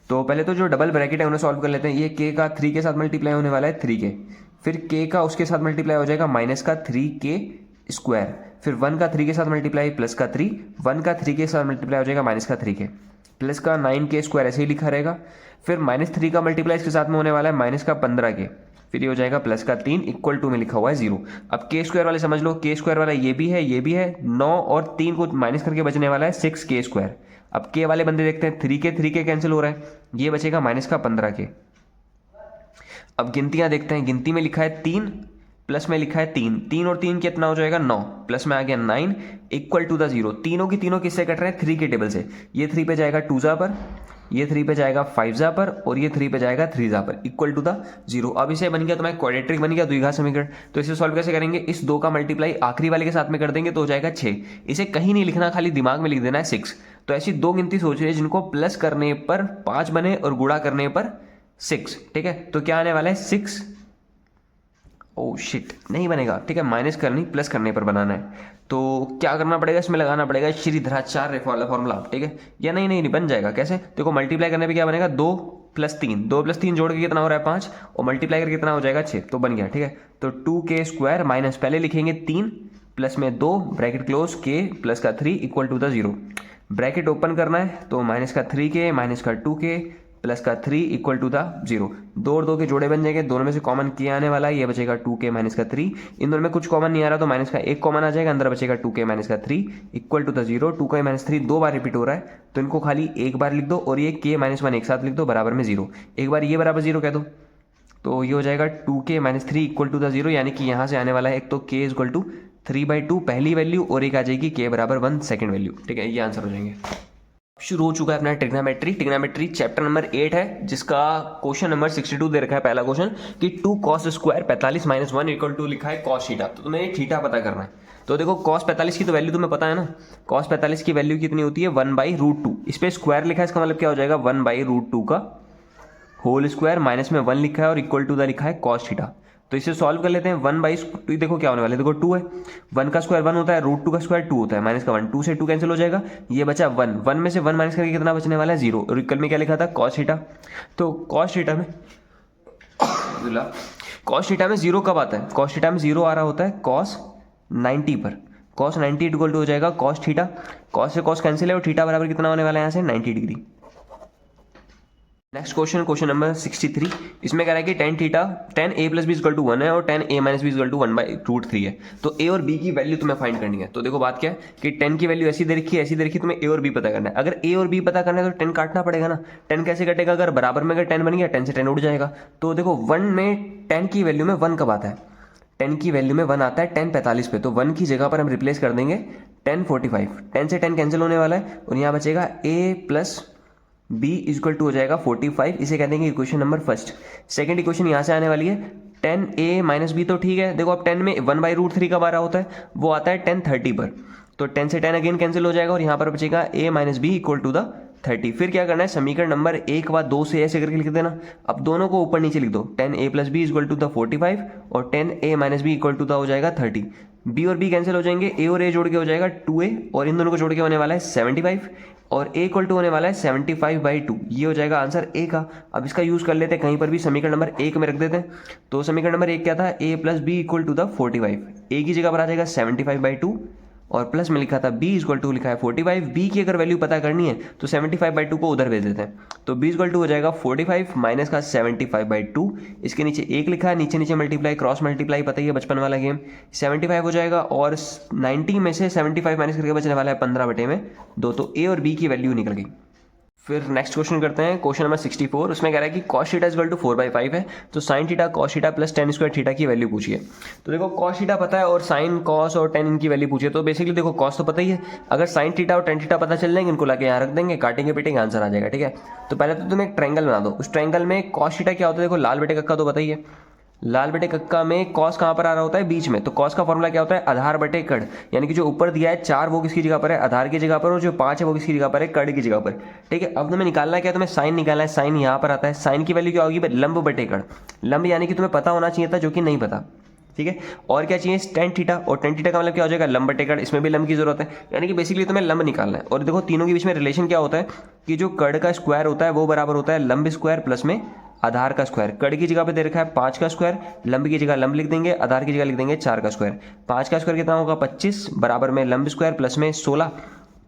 तो पहले तो जो डबल ब्रैकेट है उन्हें सॉल्व कर लेते हैं। ये k का 3 के साथ मल्टीप्लाई होने वाला है 3k, फिर k का उसके साथ मल्टीप्लाई हो जाएगा -3k², फिर 1 का 3 के साथ मल्टीप्लाई प्लस का 3, 1 का 3 के साथ मल्टीप्लाई हो जाएगा -3k, प्लस का 9k² ऐसे ही लिखा रहेगा। फिर -3 का मल्टीप्लाई इसके साथ में होने वाला है -15k, फिर ये हो जाएगा प्लस का 3 = में लिखा हुआ है 0। अब k² वाले समझ लो, k² वाला ये भी है 9 और 3 को माइनस करके बचने वाला है 6k²। अब k वाले बंदे देखते हैं 3k कैंसिल हो रहा है, ये बचेगा -15k। अब गिनतियां देखते हैं, गिनती में लिखा है 3, प्लस में लिखा है 3 और 3 कितना हो जाएगा 9, प्लस में आ गया 9 = 0। तीनों की तीनों किससे कट रहे हैं 3 के टेबल से। ये 3 पे जाएगा 2 जा पर, ये 3 पे जाएगा 5 जा पर, और ये 3 पे जाएगा 3 जा पर, = 0। अब इसे बन गया तुम्हारा क्वाड्रेटिक बन गया द्विघात समीकरण। तो इसे सॉल्व कैसे करेंगे, इस 2 का मल्टीप्लाई आखिरी वाले के साथ में कर देंगे तो हो जाएगा 6। इसे कहीं नहीं लिखना, खाली दिमाग में लिख देना है 6। तो ऐसी दो गिनती सोच रही जिनको प्लस करने पर 5 बने और गुणा करने पर 6, ठीक है। तो क्या आने वाला है 6 ओ शिट, नहीं बनेगा। ठीक है, माइनस करनी प्लस करने पर बनाना है। तो क्या करना पड़ेगा, इसमें लगाना पड़ेगा श्रीधराचार्य वाला फॉर्मूला। ठीक है, या नहीं नहीं नहीं बन जाएगा। कैसे, देखो मल्टीप्लाई करने पे क्या बनेगा, 2 + 3, 2 + 3 जोड़ के कितना हो रहा है 5, और मल्टीप्लाई करके कितना हो जाएगा 6, तो बन गया। ठीक है, तो 2k² माइनस पहले लिखेंगे 3 प्लस में 2 ब्रैकेट क्लोज k प्लस का 3 equal to the 0। Bracket open करना है तो माइनस का 3k माइनस का 2k प्लस का 3 इक्वल टू द 0। 2 और 2 के जोड़े बन जाएंगे, दोनों में से कॉमन किया आने वाला है, ये बचेगा 2k माइनस का 3। इन दोनों में कुछ कॉमन नहीं आ रहा तो माइनस का 1 कॉमन आ जाएगा, अंदर बचेगा 2k माइनस का 3 equal to the 0। 2k minus 3 2 बार रिपीट हो रहा है तो इनको खाली एक बार लिख दो, और ये k माइनस 1 एक साथ लिख दो बराबर में 0। एक बार ये बराबर 0 कह दो तो ये हो जाएगा 2k minus 3 equal to the 0, यानी कि यहाँ से आने वाला है एक तो k इक्वल टू 3/2 पहली वैल्यू, और एक आ जाएगी k बराबर 1 सेकेंड वैल्यू। ठीक है, ये आंसर हो जाएंगे। शुरू हो चुका है अपना ट्रिग्नोमेट्री। ट्रिग्नोमेट्री चैप्टर नंबर 8 है, जिसका क्वेश्चन नंबर 62 दे रखा है। पहला क्वेश्चन कि 2 cos² 45 - 1 इक्वल टू लिखा है cos थीटा। तो तुम्हें थीटा पता करना है। तो देखो cos 45 की तो वैल्यू तुम्हें पता है ना, cos 45 की वैल्यू कितनी होती है 1/√2। इस पे स्क्वायर लिखा है, इसका मतलब क्या हो जाएगा 1/√2 का होल स्क्वायर, माइनस में 1 लिखा है और इक्वल टू द लिखा है cos थीटा। तो इसे सॉल्व कर लेते हैं। 1/2 देखो क्या होने वाला है, देखो 2 है, 1 का स्क्वायर 1 होता है, √2 का स्क्वायर 2 होता है, माइनस का 1, 2 से 2 कैंसिल हो जाएगा, ये बचा 1, 1 में से 1 माइनस करके कितना बचने वाला है 0, और इक्वल में क्या लिखा था cos थीटा। तो cos थीटा में cos थीटा में 0 कब आता है, cos थीटा में 0 आ रहा होता है cos 90 पर। cos 90 इक्वल टू हो जाएगा cos थीटा, cos से cos कैंसिल है और थीटा बराबर कितना होने वाला है यहाँ से 90 degree. Next question, question number 63। इसमें कह रहा है कि tan theta tan a + b = 1 है और tan a - b = 1/√3 है। तो a और b की वैल्यू तुम्हें फाइंड करनी है। तो देखो बात क्या है कि tan की वैल्यू ऐसी दे रखी है, ऐसी दे रखी है, तुम्हें a और b पता करना है। अगर a और b पता करना है तो tan काटना पड़ेगा ना। tan कैसे कटेगा, अगर बराबर में अगर tan बन गया, tan से tan उड़ जाएगा। तो देखो 1 में tan की वैल्यू में 1 कब आता है, tan की वैल्यू में 1 आता है tan 45 पे। तो 1 की जगह पर हम रिप्लेस कर देंगे tan 45। tan से tan कैंसिल होने वाला है और यहाँ बचेगा a + b इक्वल टू हो जाएगा 45। इसे कह देंगे equation number first. Second equation यहाँ से आने वाली है tan a - b। तो ठीक है, देखो अब 10 में 1/√3 कब आ रहा होता है, वो आता है tan 30 पर। तो 10 से 10 अगेन कैंसिल हो जाएगा और यहाँ पर बचेगा a - b equal to the 30। फिर क्या करना है, समीकरण नंबर 1 व 2 से ऐसे करके लिख देना। अब दोनों को ऊपर नीचे लिख दो, tan a + b equal to the 45 और tan a - b equal to the हो जाएगा 30। b और b कैंसिल हो जाएंगे, a और a जोड़ के हो जाएगा 2a, और इन दोनों को जोड़ के होने वाला है 75, और a इक्वल टू होने वाला है 75/2। ये हो जाएगा आंसर a का। अब इसका यूज कर लेते हैं कहीं पर भी, समीकरण नंबर 1 में रख देते हैं। तो समीकरण नंबर 1 क्या था, a + b equal to the 45। a की जगह पर आ जाएगा 75/2 और प्लस में लिखा था b इक्वल टू लिखा है 45। b की अगर वैल्यू पता करनी है तो 75/2 को उधर भेज देते हैं। तो b इक्वल टू हो जाएगा 45 माइनस का 75/2। इसके नीचे 1 लिखा है, नीचे नीचे मल्टीप्लाई क्रॉस मल्टीप्लाई, पता ही है बचपन वाला गेम। 75 हो जाएगा और 90 में से 75 माइनस करके बचने वाला है 15/2। तो a और b की वैल्यू निकल गई। फिर नेक्स्ट क्वेश्चन करते हैं, क्वेश्चन नंबर 64। उसमें कह रहा है कि cos थीटा इक्वल टू 4/5 है। तो sin theta cos theta plus tan square theta की वैल्यू पूछिए। तो देखो cos थीटा पता है और sin cos और tan इनकी वैल्यू पूछिए। तो बेसिकली देखो cos तो पता ही है, अगर sin थीटा और tan थीटा पता चल जाएंगे, इनको लाके यहाँ रख देंगे, काटेंगे पीटेंगे, आंसर आ जाएगा। ठीक है, तो पहले तो तुम एक ट्रायंगल बना दो। उस ट्रायंगल में cos थीटा क्या होता है, देखो लाल बेटे कक्का तो पता ही है। लाल बटे कक्का में कॉस कहाँ पर आ रहा होता है, बीच में। तो कॉस का फॉर्मूला क्या होता है, आधार बटे कड़, यानी कि जो ऊपर दिया है 4 वो किसकी जगह पर है, आधार की जगह पर, और जो 5 है वो किसकी जगह पर है, कड़ की जगह पर। ठीक है, अब तुम्हें निकालना है क्या, तुम्हें साइन निकालना है। साइन यहाँ पर आता है, साइन की वैल्यू क्या होगी, लंब बटे कड़। लंब यानी कि तुम्हें पता होना चाहिए था, जो कि नहीं पता। ठीक है, और क्या चाहिए, tan थीटा, और tan थीटा का मतलब क्या हो जाएगा, लंब बटे कड़। इसमें भी लंब की जरूरत है, यानी कि बेसिकली तुम्हें लंब निकालना है। और देखो तीनों के बीच में रिलेशन क्या होता है कि जो कड़ का स्क्वायर होता है वो बराबर होता है लंब स्क्वायर प्लस में आधार का स्क्वायर। कड़ की जगह पे दे रखा है 5 का स्क्वायर, लंब की जगह लंब लिख देंगे, आधार की जगह लिख देंगे 4 का स्क्वायर। 5 का स्क्वायर कितना होगा 25, बराबर में लंब स्क्वायर प्लस में 16।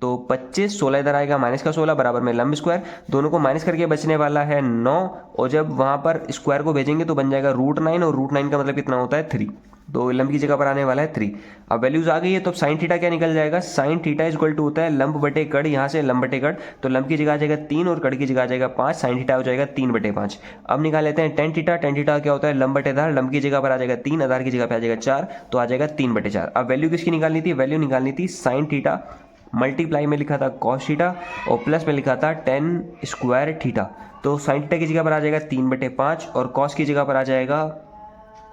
तो 25, 16 इधर आएगा माइनस का 16, बराबर में लंब स्क्वायर। दोनों को माइनस करके बचने वाला है 9, और जब वहां पर स्क्वायर को भेजेंगे तो बन जाएगा √9, और √9 का मतलब कितना होता है 3। तो लंब की जगह पर आने वाला है 3। अब वैल्यूज आ गई है, तो साइन थीटा क्या निकल जाएगा, साइन थीटा इक्वल टू होता है लंब बटे कड़, यहाँ से लंब बटे कड़। तो लंब की जगह आ जाएगा 3 और कड़ की जगह आ जाएगा 5, साइन थीटा हो जाएगा 3/5। अब निकाल लेते हैं tan थीटा। tan थीटा क्या होता है, लंब बटे आधार, लंब की जगह पर आ जाएगा 3, आधार की जगह पर आ जाएगा 4, तो आ जाएगा 3/4। अब वैल्यू किसकी निकालनी थी, वैल्यू निकालनी थी साइन थीटा, मल्टीप्लाई में लिखा था cos थीटा और प्लस में लिखा था tan स्क्वायर थीटा। तो साइन थीटा की जगह पर आ जाएगा 3/5 और cos की जगह पर आ जाएगा,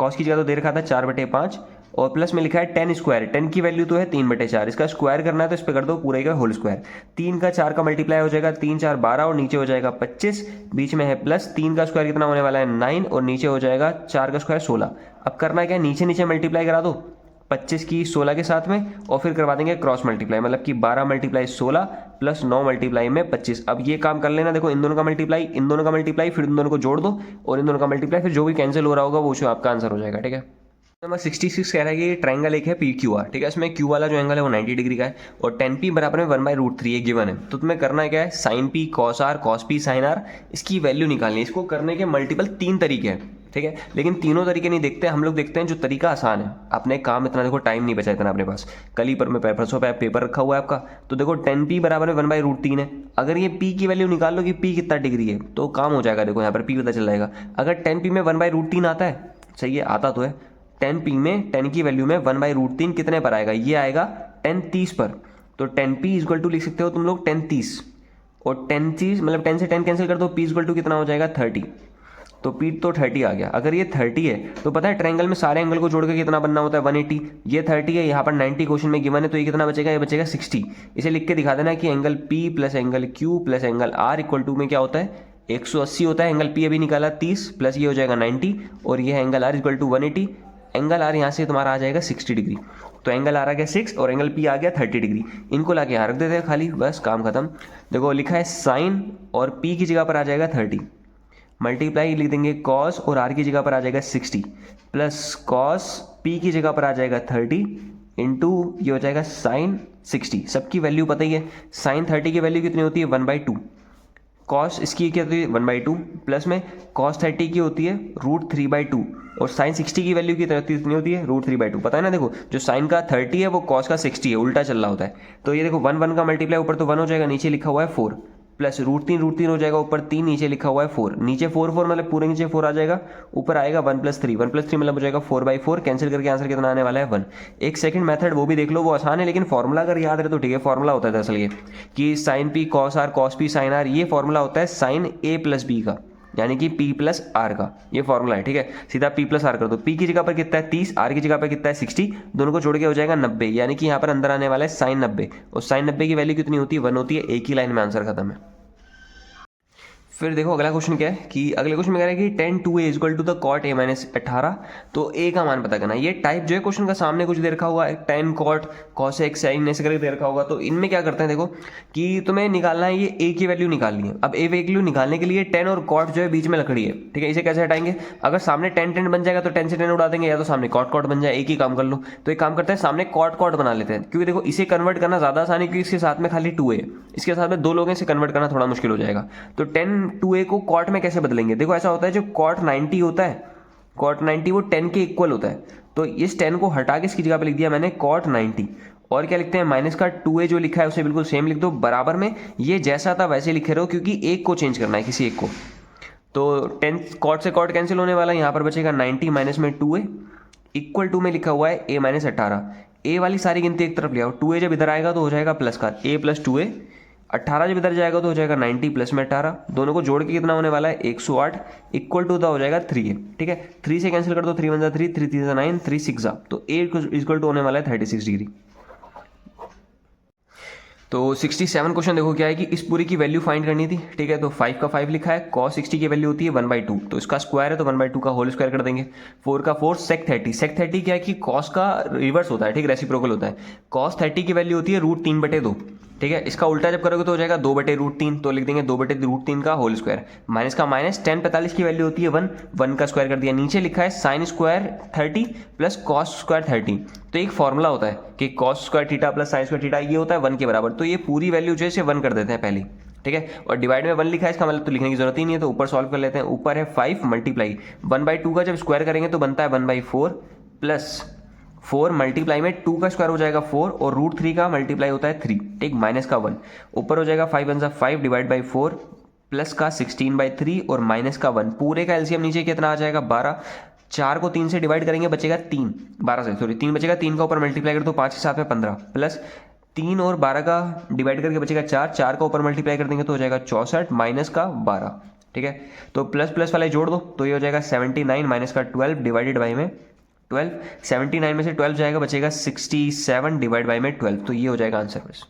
cos की जगह तो दे रखा था 4/5, और प्लस में लिखा है tan स्क्वायर। tan की वैल्यू तो है 3/4, इसका स्क्वायर करना है तो इस पर कर दो पूरे का होल स्क्वायर। 3 का 4 का मल्टीप्लाई हो जाएगा, 3 4 12 और नीचे हो जाएगा 25, बीच में है प्लस। 3 का स्क्वायर कितना होने वाला है 9 और नीचे हो जाएगा 4 का स्क्वायर 16। अब करना क्या है, नीचे नीचे मल्टीप्लाई करा दो 25 की 16 के साथ में, और फिर करवा देंगे क्रॉस मल्टीप्लाई, मतलब कि 12 मल्टीप्लाई 16 प्लस 9 मल्टीप्लाई में 25। अब ये काम कर लेना, देखो इन दोनों का मल्टीप्लाई, इन दोनों का मल्टीप्लाई, फिर इन दोनों को जोड़ दो और इन दोनों का मल्टीप्लाई, फिर जो भी कैंसिल हो रहा होगा वो आपका आंसर हो जाएगा। ठीक है, नंबर 66 कह रहा है कि ट्रायंगल एक है पी क्यू आर। ठीक है, इसमें क्यू वाला जो एंगल है वो 90 डिग्री का है और tan p बराबर में 1/√3 ये गिवन है। तो तुम्हें करना है क्या है, sine p cos r cos p sin r इसकी वैल्यू निकालनी है। इसको करने के मल्टीपल 3 तरीके हैं। ठीक है, लेकिन तीनों तरीके नहीं देखते हम लोग, देखते हैं जो तरीका आसान है। अपने काम इतना देखो टाइम नहीं बचा इतना अपने पास, कल ही पर में परसों पे पेपर रखा हुआ है आपका। तो देखो tan p बराबर में 1/√3 है। अगर ये p की वैल्यू निकाल लो कि p कितना डिग्री है तो काम हो जाएगा। देखो यहाँ पर p पता चल जाएगा। अगर tan p में 1/√3 आता है, सही है आता तो है, tan p में tan की वैल्यू में 1/√3 कितने पर आएगा, ये आएगा tan 30 पर। तो tan p इक्वल टू लिख सकते हो तुम लोग tan 30, और tan 30 मतलब 10 से 10 कैंसिल कर दो, p इक्वल टू कितना हो जाएगा 30। तो p तो 30 आ गया। अगर ये 30 है तो पता है ट्रायंगल में सारे एंगल को जोड़ के कितना बनना होता है 180। ये 30 है, यहाँ पर 90 क्वेश्चन में गिवन है, तो ये कितना बचेगा, ये बचेगा 60। इसे लिख के दिखा देना कि angle p plus angle q plus angle r equal to में क्या होता है 180 होता है। एंगल p अभी निकाला 30 प्लस ये हो जाएगा 90 और ये angle r equal to 180। Angle R यहाँ से तुम्हारा आ जाएगा 60 डिग्री। तो एंगल आर आ गया 6 और एंगल पी आ गया 30 डिग्री। इनको लाके यहाँ रख देते हैं खाली, बस काम खत्म। देखो लिखा है साइन और पी की जगह पर आ जाएगा 30, मल्टीप्लाई लिख देंगे कॉस और आर की जगह पर आ जाएगा 60 प्लस कॉस पी की जगह पर आ जाएगा 30 इंटू ये हो जाएगा साइन 60। सबकी वैल्यू पता ही है, साइन 30 की वैल्यू कितनी होती है 1/2, कॉस इसकी क्या होती है 1/2, प्लस में कॉस 30 की होती है √3/2 और साइन 60 की वैल्यू कितनी होती है √3/2। पता है ना, देखो जो साइन का 30 है वो कॉस का 60 है, उल्टा चल रहा होता है। तो ये देखो 1 1 का मल्टीप्लाई ऊपर तो 1 हो जाएगा, नीचे लिखा हुआ है 4 प्लस √3 हो जाएगा, ऊपर 3 नीचे लिखा हुआ है 4, नीचे 4 4 मतलब पूरे नीचे 4 आ जाएगा, ऊपर आएगा 1 + 3 मतलब हो जाएगा 4/4। कैंसिल करके आंसर कितना आने वाला है 1। एक सेकंड मेथड वो भी देख लो, वो आसान है, लेकिन फॉर्मूला अगर याद रहे तो ठीक है। फॉर्मूला होता है दरअसल ये कि sine p cos p sin r, ये फॉर्मूला होता है साइन a + b का, यानी कि p + r का, ये फॉर्मूला है। ठीक है, सीधा p + r कर दो। p की जगह पर कितना है 30, r की जगह पर कितना है 60, दोनों को जोड़ के हो जाएगा 90, यानी कि यहाँ पर अंदर आने वाला है साइन 90 और साइन 90 की वैल्यू कितनी होती है 1 होती है। एक ही लाइन में आंसर खत्म है। फिर देखो अगला क्वेश्चन क्या है कि अगले क्वेश्चन में कह रहा है कि tan 2a equal to the cot a - 18। तो a का मान पता करना है। ये टाइप जो है क्वेश्चन का सामने कुछ दे रखा हुआ है, tan cot cos x sin ऐसे करके दे रखा होगा। तो इनमें क्या करते हैं देखो कि तुम्हें निकालना है, ये a की वैल्यू निकालनी है। अब a की वैल्यू निकालने के लिए tan और cot जो है बीच में लकड़ी है, ठीक है, इसे कैसे हटाएंगे। अगर सामने tan बन जाएगा तो tan से tan उड़ा देंगे, या तो सामने cot बन जाए, एक ही काम कर लो। तो एक काम करते हैं सामने cot बना लेते हैं, क्योंकि देखो इसे कन्वर्ट करना ज्यादा आसान है, क्योंकि इसके साथ में खाली 2a, इसके साथ में 2 लोग हैं, इसे कन्वर्ट करना थोड़ा मुश्किल हो जाएगा। तो tan 2a को cot में कैसे बदलेंगे, देखो ऐसा होता है जो cot 90 होता है, cot 90 वो tan के इक्वल होता है। तो इस tan को हटा के इसकी जगह पे लिख दिया मैंने cot 90, और क्या लिखते हैं माइनस का 2a जो लिखा है उसे बिल्कुल सेम लिख दो, बराबर में ये जैसा था वैसे लिखे रहो, क्योंकि एक को चेंज करना है, किसी एक को। तो 10 cot से cot कैंसिल होने वाला है, यहाँ पर बचेगा 90 माइनस में 2a इक्वल टू में लिखा हुआ है a - 18। a वाली सारी गिनती एक तरफ ले आओ, 2a जब इधर आएगा तो हो जाएगा प्लस का a + 2a, 18 जब इधर जाएगा तो हो जाएगा 90 प्लस में 18, दोनों को जोड़ के कितना होने वाला है 108 इक्वल टू हो जाएगा 3a। ठीक है, 3 से कैंसिल कर दो, 3 × 1 = 3, 3 × 3 = 9, 3 × 6 = तो a इक्वल टू होने वाला है 36 डिग्री। तो 67 क्वेश्चन देखो क्या है कि इस पूरी की वैल्यू फाइंड करनी थी। ठीक है, तो 5 का 5 लिखा है, cos 60 की वैल्यू होती है 1/2, तो इसका स्क्वायर है तो 1/2 का होल स्क्वायर कर देंगे। 4 का 4 sec 30, sec 30 क्या है कि cos का रिवर्स होता है, ठीक, रेसिप्रोकल होता है। cos 30 की वैल्यू होती है √3/2। ठीक है, इसका उल्टा जब करोगे तो हो जाएगा 2/√3, तो लिख देंगे 2/√3 का होल स्क्वायर, माइनस का माइनस। tan 45 की वैल्यू होती है 1, 1 का स्क्वायर कर दिया। नीचे लिखा है sin square 30 plus cos square 30। तो एक फॉर्मूला होता है कि cos square theta plus sin square theta, ये होता है 1 के बराबर। तो ये पूरी वैल्यू जो है इसे 1 कर देते हैं पहले, ठीक है, और डिवाइड में 1 लिखा है, इसका मतलब तो लिखने की जरूरत ही नहीं है, तो ऊपर सॉल्व कर लेते हैं। ऊपर है 5 मल्टीप्लाई 1/2 का जब स्क्वायर करेंगे तो बनता है 1/4 प्लस 4 मल्टीप्लाई में 2 का स्क्वायर हो जाएगा 4 और √3 का मल्टीप्लाई होता है 3, ठीक, माइनस का 1, ऊपर हो जाएगा 5 × 5 डिवाइड बाई 4 प्लस का 16/3 और माइनस का 1, पूरे का एलसीएम नीचे कितना आ जाएगा 12। 4 को 3 से डिवाइड करेंगे बचेगा 3, 12 से सॉरी 3 बचेगा, 3 का ऊपर मल्टीप्लाई कर दो 5 के साथ में 15 प्लस 3 और 12 का डिवाइड करके बचेगा 4, 4 का ऊपर मल्टीप्लाई कर देंगे तो हो जाएगा 64 माइनस का 12। ठीक है, तो प्लस प्लस वाले जोड़ दो तो ये हो जाएगा 79 माइनस का 12 डिवाइडेड बाई में 12, 79 में से 12 जाएगा बचेगा 67 डिवाइड बाई में 12, तो ये हो जाएगा आंसर बस।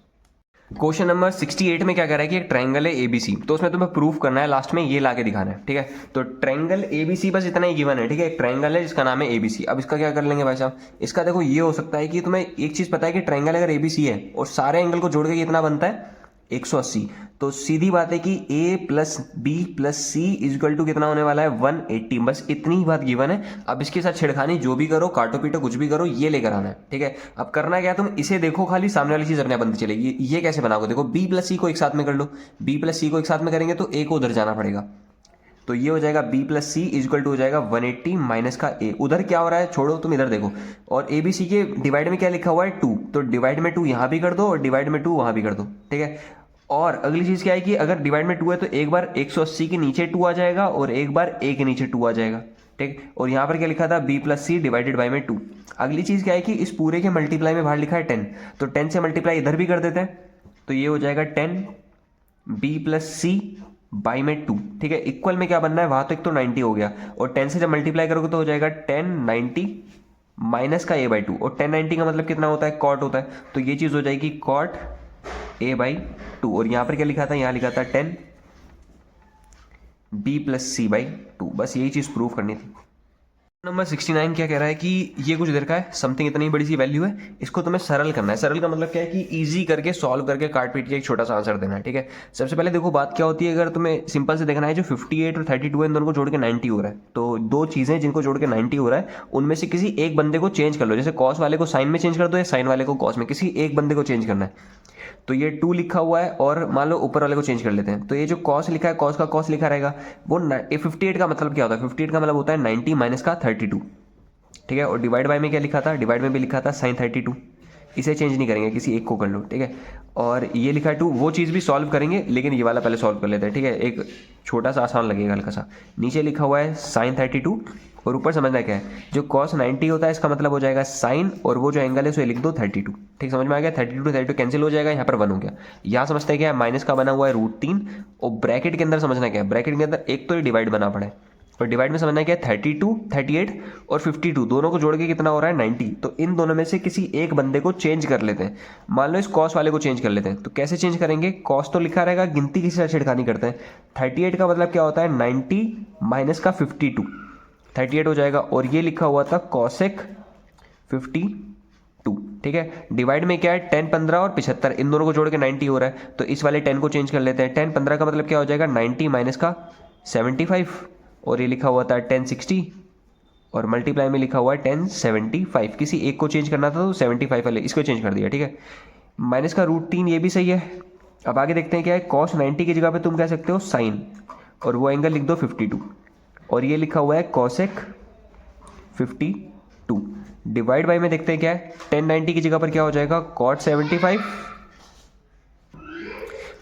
क्वेश्चन नंबर 68 में क्या कह रहा है कि एक ट्रायंगल है एबीसी, तो उसमें तुम्हें प्रूफ करना है, लास्ट में ये लाके दिखाना है, ठीक है। तो ट्रायंगल एबीसी बस इतना ही गिवन है, ठीक है। एक ट्रायंगल है जिसका नाम है एबीसी। अब इसका क्या कर लेंगे भाई साहब, इसका देखो ये हो सकता है कि तुम्हें एक चीज पता है कि ट्रायंगल अगर एबीसी है और सारे एंगल को जोड़ के कितना बनता है 180, तो सीधी बात है कि a plus B plus C equal to कितना होने वाला है 180। बस इतनी ही बात गिवन है। अब इसके साथ छेड़खानी जो भी करो, काटो पीटो कुछ भी करो, ये लेकर आना है, ठीक है। अब करना क्या है, तुम इसे देखो खाली, सामने वाली चीज अपने आप बनती चलेगी। ये कैसे बनाओगे, देखो b प्लस सी को एक साथ में कर लो। b प्लस सी को एक साथ में करेंगे तो a को उधर जाना पड़ेगा, तो ये हो जाएगा b plus C equal to हो जाएगा 180 माइनस का a। उधर क्या हो रहा है छोड़ो, तुम इधर देखो। और ए बी सी के डिवाइड में क्या लिखा हुआ है 2, तो डिवाइड में 2 यहां भी कर दो और डिवाइड में 2 वहां भी कर दो, ठीक है। और अगली चीज क्या है कि अगर डिवाइड में 2 है तो एक बार 180 के नीचे 2 आ जाएगा और एक बार a के नीचे 2 आ जाएगा, ठीक। और यहां पर क्या लिखा था b plus C divided by में 2। अगली चीज क्या है कि इस पूरे के मल्टीप्लाई में बाहर लिखा है 10, तो 10 से मल्टीप्लाई इधर भी कर देते हैं, तो ये हो जाएगा 10 b प्लस सी बाई में 2, ठीक है। इक्वल में क्या बनना है, वहां तो एक तो 90 हो गया, और 10 से जब मल्टीप्लाई करोगे तो हो जाएगा 10 90 माइनस का a बाई 2। और 10 90 का मतलब कितना होता है, कॉट होता है, तो ये चीज हो जाएगी कॉट a बाई 2। और यहां पर क्या लिखा था, यहां लिखा था 10 b प्लस सी बाई 2। बस यही चीज प्रूव करनी थी। नंबर 69 क्या कह रहा है कि ये कुछ देर का है, समथिंग इतनी बड़ी सी वैल्यू है, इसको तुम्हें सरल करना है। सरल का मतलब क्या है कि इजी करके सॉल्व करके काट पीट के एक छोटा सा आंसर देना है, ठीक है। सबसे पहले देखो बात क्या होती है, अगर तुम्हें सिंपल से देखना है जो 58 और 32 है, इन दोनों को जोड़ के 90 हो रहा है, तो दो चीजें जिनको जोड़ के 90 हो रहा है उनमें से किसी एक बंदे को चेंज कर लो। जैसे कॉस वाले को साइन में चेंज कर दो या साइन वाले को कॉस में, किसी एक बंदे को चेंज करना है। तो ये 2 लिखा हुआ है और मान लो ऊपर वाले को चेंज कर लेते हैं, तो ये जो कॉस लिखा है कॉस का कॉस लिखा रहेगा वो 58 का मतलब क्या होता है, 58 का मतलब होता है 90 माइनस का 32, ठीक है। और डिवाइड बाय में क्या लिखा था, डिवाइड में भी लिखा था साइन 32। इसे चेंज नहीं करेंगे, किसी एक को कर लो, ठीक है। और ये लिखा है 2, वो चीज़ भी सॉल्व करेंगे लेकिन ये वाला पहले सॉल्व कर लेते हैं, ठीक है। एक छोटा सा आसान लगेगा हल्का सा। नीचे लिखा हुआ है साइन 32 और ऊपर समझना क्या है, जो कॉस 90 होता है इसका मतलब हो जाएगा साइन, और वो जो एंगल है उसे लिख दो 32, ठीक। समझ में आ गया, 32 32 कैंसिल हो जाएगा, यहाँ पर 1 हो गया। यहाँ समझते हैं क्या है, माइनस का बना हुआ है √3, और ब्रैकेट के अंदर समझना क्या है, ब्रैकेट के अंदर एक तो ये डिवाइड बना पड़ा है, और डिवाइड में समझना क्या है 32 38 और 52 दोनों को जोड़ के कितना हो रहा है 90। तो इन दोनों में से किसी एक बंदे को चेंज कर लेते हैं। मान लो इस कॉस वाले को चेंज कर लेते हैं, तो कैसे चेंज करेंगे, कॉस तो लिखा रहेगा, गिनती किसी से छेड़खानी करते हैं। 38 का मतलब क्या होता है 90 माइनस का 52, 38 हो जाएगा। और ये लिखा हुआ था कॉसेक 52, ठीक है। डिवाइड में क्या है 10 15 और 75, इन दोनों को जोड़ के 90 हो रहा है, तो इस वाले 10 को चेंज कर लेते हैं। 10 15 का मतलब क्या हो जाएगा 90 माइनस का 75, और ये लिखा हुआ था 1060, और मल्टीप्लाई में लिखा हुआ है 1075। किसी एक को चेंज करना था तो 75 वाले इसको चेंज कर दिया, ठीक है। माइनस का √3 ये भी सही है। अब आगे देखते हैं क्या है, कॉस 90 की जगह पे तुम कह सकते हो साइन, और वो एंगल लिख दो 52, और ये लिखा हुआ है कॉसेक 52। डिवाइड बाई में देखते हैं क्या है, 1090 की जगह पर क्या हो जाएगा कॉट 75,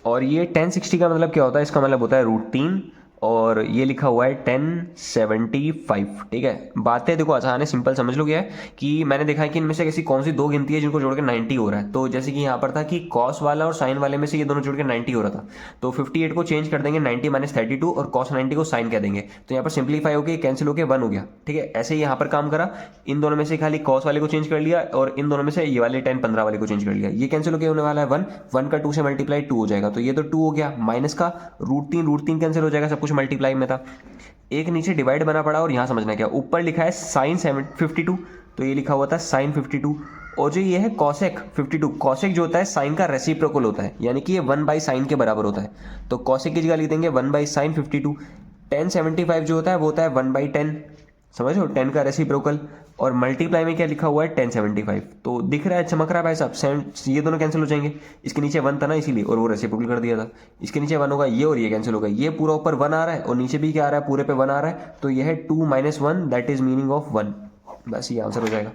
और ये 1060 का मतलब क्या होता है, इसका मतलब होता है √3, और ये लिखा हुआ है 1075, ठीक है। बातें देखो आसान है, सिंपल समझ लो क्या है कि मैंने देखा है कि इनमें से ऐसी कौन सी दो गिनती है जिनको जोड़ के 90 हो रहा है। तो जैसे कि यहाँ पर था कि कॉस वाला और साइन वाले में से ये दोनों जोड़ के 90 हो रहा था, तो 58 को चेंज कर देंगे 90 माइनस 32 और कॉस 90 को साइन कह देंगे, तो यहाँ पर सिंप्लीफाई होकर कैंसिल होकर 1 हो गया, ठीक है। ऐसे ही यहाँ पर काम करा, इन दोनों में से खाली कॉस वाले को चेंज कर लिया और इन दोनों में से ये वाले 10 15 वाले को चेंज कर लिया। ये कैंसिल होकर होने वाला है 1, 1 का 2 से मल्टीप्लाई 2 हो जाएगा, तो ये तो 2 हो गया, माइनस का √3 कैंसिल हो जाएगा, सब कुछ मल्टीप्लाई में था। एक नीचे डिवाइड बना पड़ा, और यहां समझना क्या, ऊपर लिखा है साइन 52, तो ये लिखा हुआ था साइन 52, और जो ये है कॉसेक 52, कॉसेक जो होता है साइन का रेसिप्रोकल होता है, यानी कि ये 1 बाई साइन के बराबर होता है, तो कॉसेक की जगह लिख देंगे 1 बाई साइन 52। 1075 जो होता है वो होता है 1 बाई 10, समझो 10 का रेसिप्रोकल, और मल्टीप्लाई में क्या लिखा हुआ है 1075, तो दिख रहा है चमक रहा है भाई साहब, ये दोनों कैंसिल हो जाएंगे। इसके नीचे 1 था ना इसीलिए, और वो रेसिप्रोकल कर दिया था, इसके नीचे 1 होगा, ये और ये कैंसिल होगा, ये पूरा ऊपर 1 आ रहा है और नीचे भी क्या आ रहा है, पूरे पे 1 आ रहा है, तो यह है 2 - 1 दैट इज मीनिंग ऑफ 1। बस ये आंसर हो जाएगा।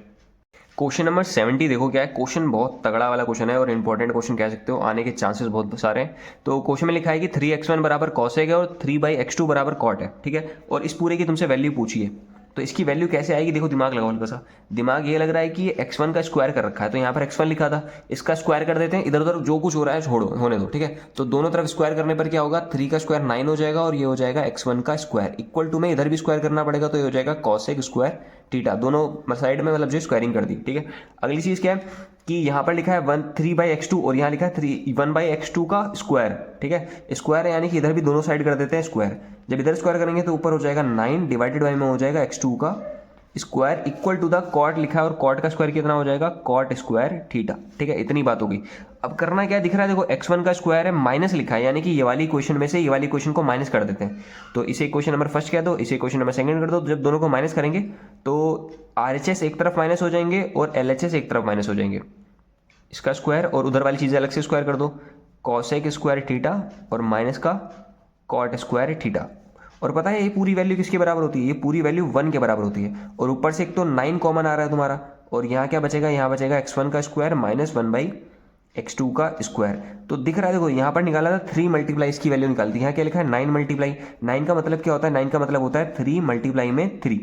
क्वेश्चन नंबर 70 देखो क्या है, क्वेश्चन बहुत तगड़ा वाला क्वेश्चन है और इंपॉर्टेंट क्वेश्चन कह सकते हो, आने के चांसेस बहुत सारे हैं। तो क्वेश्चन में लिखा है कि 3x1 बराबर कॉसेक है और 3/x2 बराबर कॉट है, ठीक है। और इस पूरे की तुमसे वैल्यू पूछी है, तो इसकी वैल्यू कैसे आएगी, देखो दिमाग लगाओ हल्का सा। दिमाग ये लग रहा है कि ये x1 का स्क्वायर कर रखा है, तो यहाँ पर x1 लिखा था, इसका स्क्वायर कर देते हैं, इधर उधर जो कुछ हो रहा है छोड़ो होने दो, ठीक है। तो दोनों तरफ स्क्वायर करने पर क्या होगा, 3 का स्क्वायर 9 हो जाएगा, और ये हो जाएगा x1 का स्क्वायर इक्वल टू में इधर भी स्क्वायर करना पड़ेगा, तो ये हो जाएगा कॉसेक स्क्वायर थीटा, दोनों साइड में मतलब जो स्क्वायरिंग कर दी, ठीक है। अगली चीज क्या है, कि यहाँ पर लिखा है 3/x2 और यहाँ लिखा है 1/x2 का स्क्वायर, ठीक है। स्क्वायर है यानी कि इधर भी दोनों साइड कर देते हैं स्क्वायर। जब इधर स्क्वायर करेंगे तो ऊपर हो जाएगा 9 डिवाइडेड बाई में हो जाएगा x2 का square equal to the cot लिखा है और कॉट का स्क्वायर कितना हो जाएगा कॉट स्क्वायर थीटा, ठीक है। इतनी बात होगी। अब करना क्या दिख रहा है, देखो x1 का स्क्वायर है माइनस लिखा है यानी कि ये वाली क्वेश्चन में से ये वाली क्वेश्चन को माइनस कर देते हैं। तो इसे क्वेश्चन नंबर फर्स्ट कह दो, इसे क्वेश्चन नंबर सेकंड कर दो। जब दोनों को माइनस करेंगे तो RHS एक तरफ माइनस हो जाएंगे और LHS एक तरफ माइनस हो जाएंगे। इसका स्क्वायर और उधर वाली चीज़ें अलग से स्क्वायर कर दो, कॉसेक स्क्वायर थीटा और माइनस का कॉट स्क्वायर थीटा। और पता है ये पूरी वैल्यू किसके बराबर होती है, ये पूरी वैल्यू 1 के बराबर होती है। और ऊपर से एक तो 9 कॉमन आ रहा है तुम्हारा और यहाँ क्या बचेगा, यहाँ बचेगा x1 का स्क्वायर माइनस 1/x2 का स्क्वायर। तो दिख रहा है देखो यहाँ पर निकाला था 3 मल्टीप्लाई, इसकी वैल्यू निकालती है। यहाँ क्या लिखा है 9 मल्टीप्लाई। 9 का मतलब क्या होता है, 9 का मतलब होता है 3 मल्टीप्लाई में 3,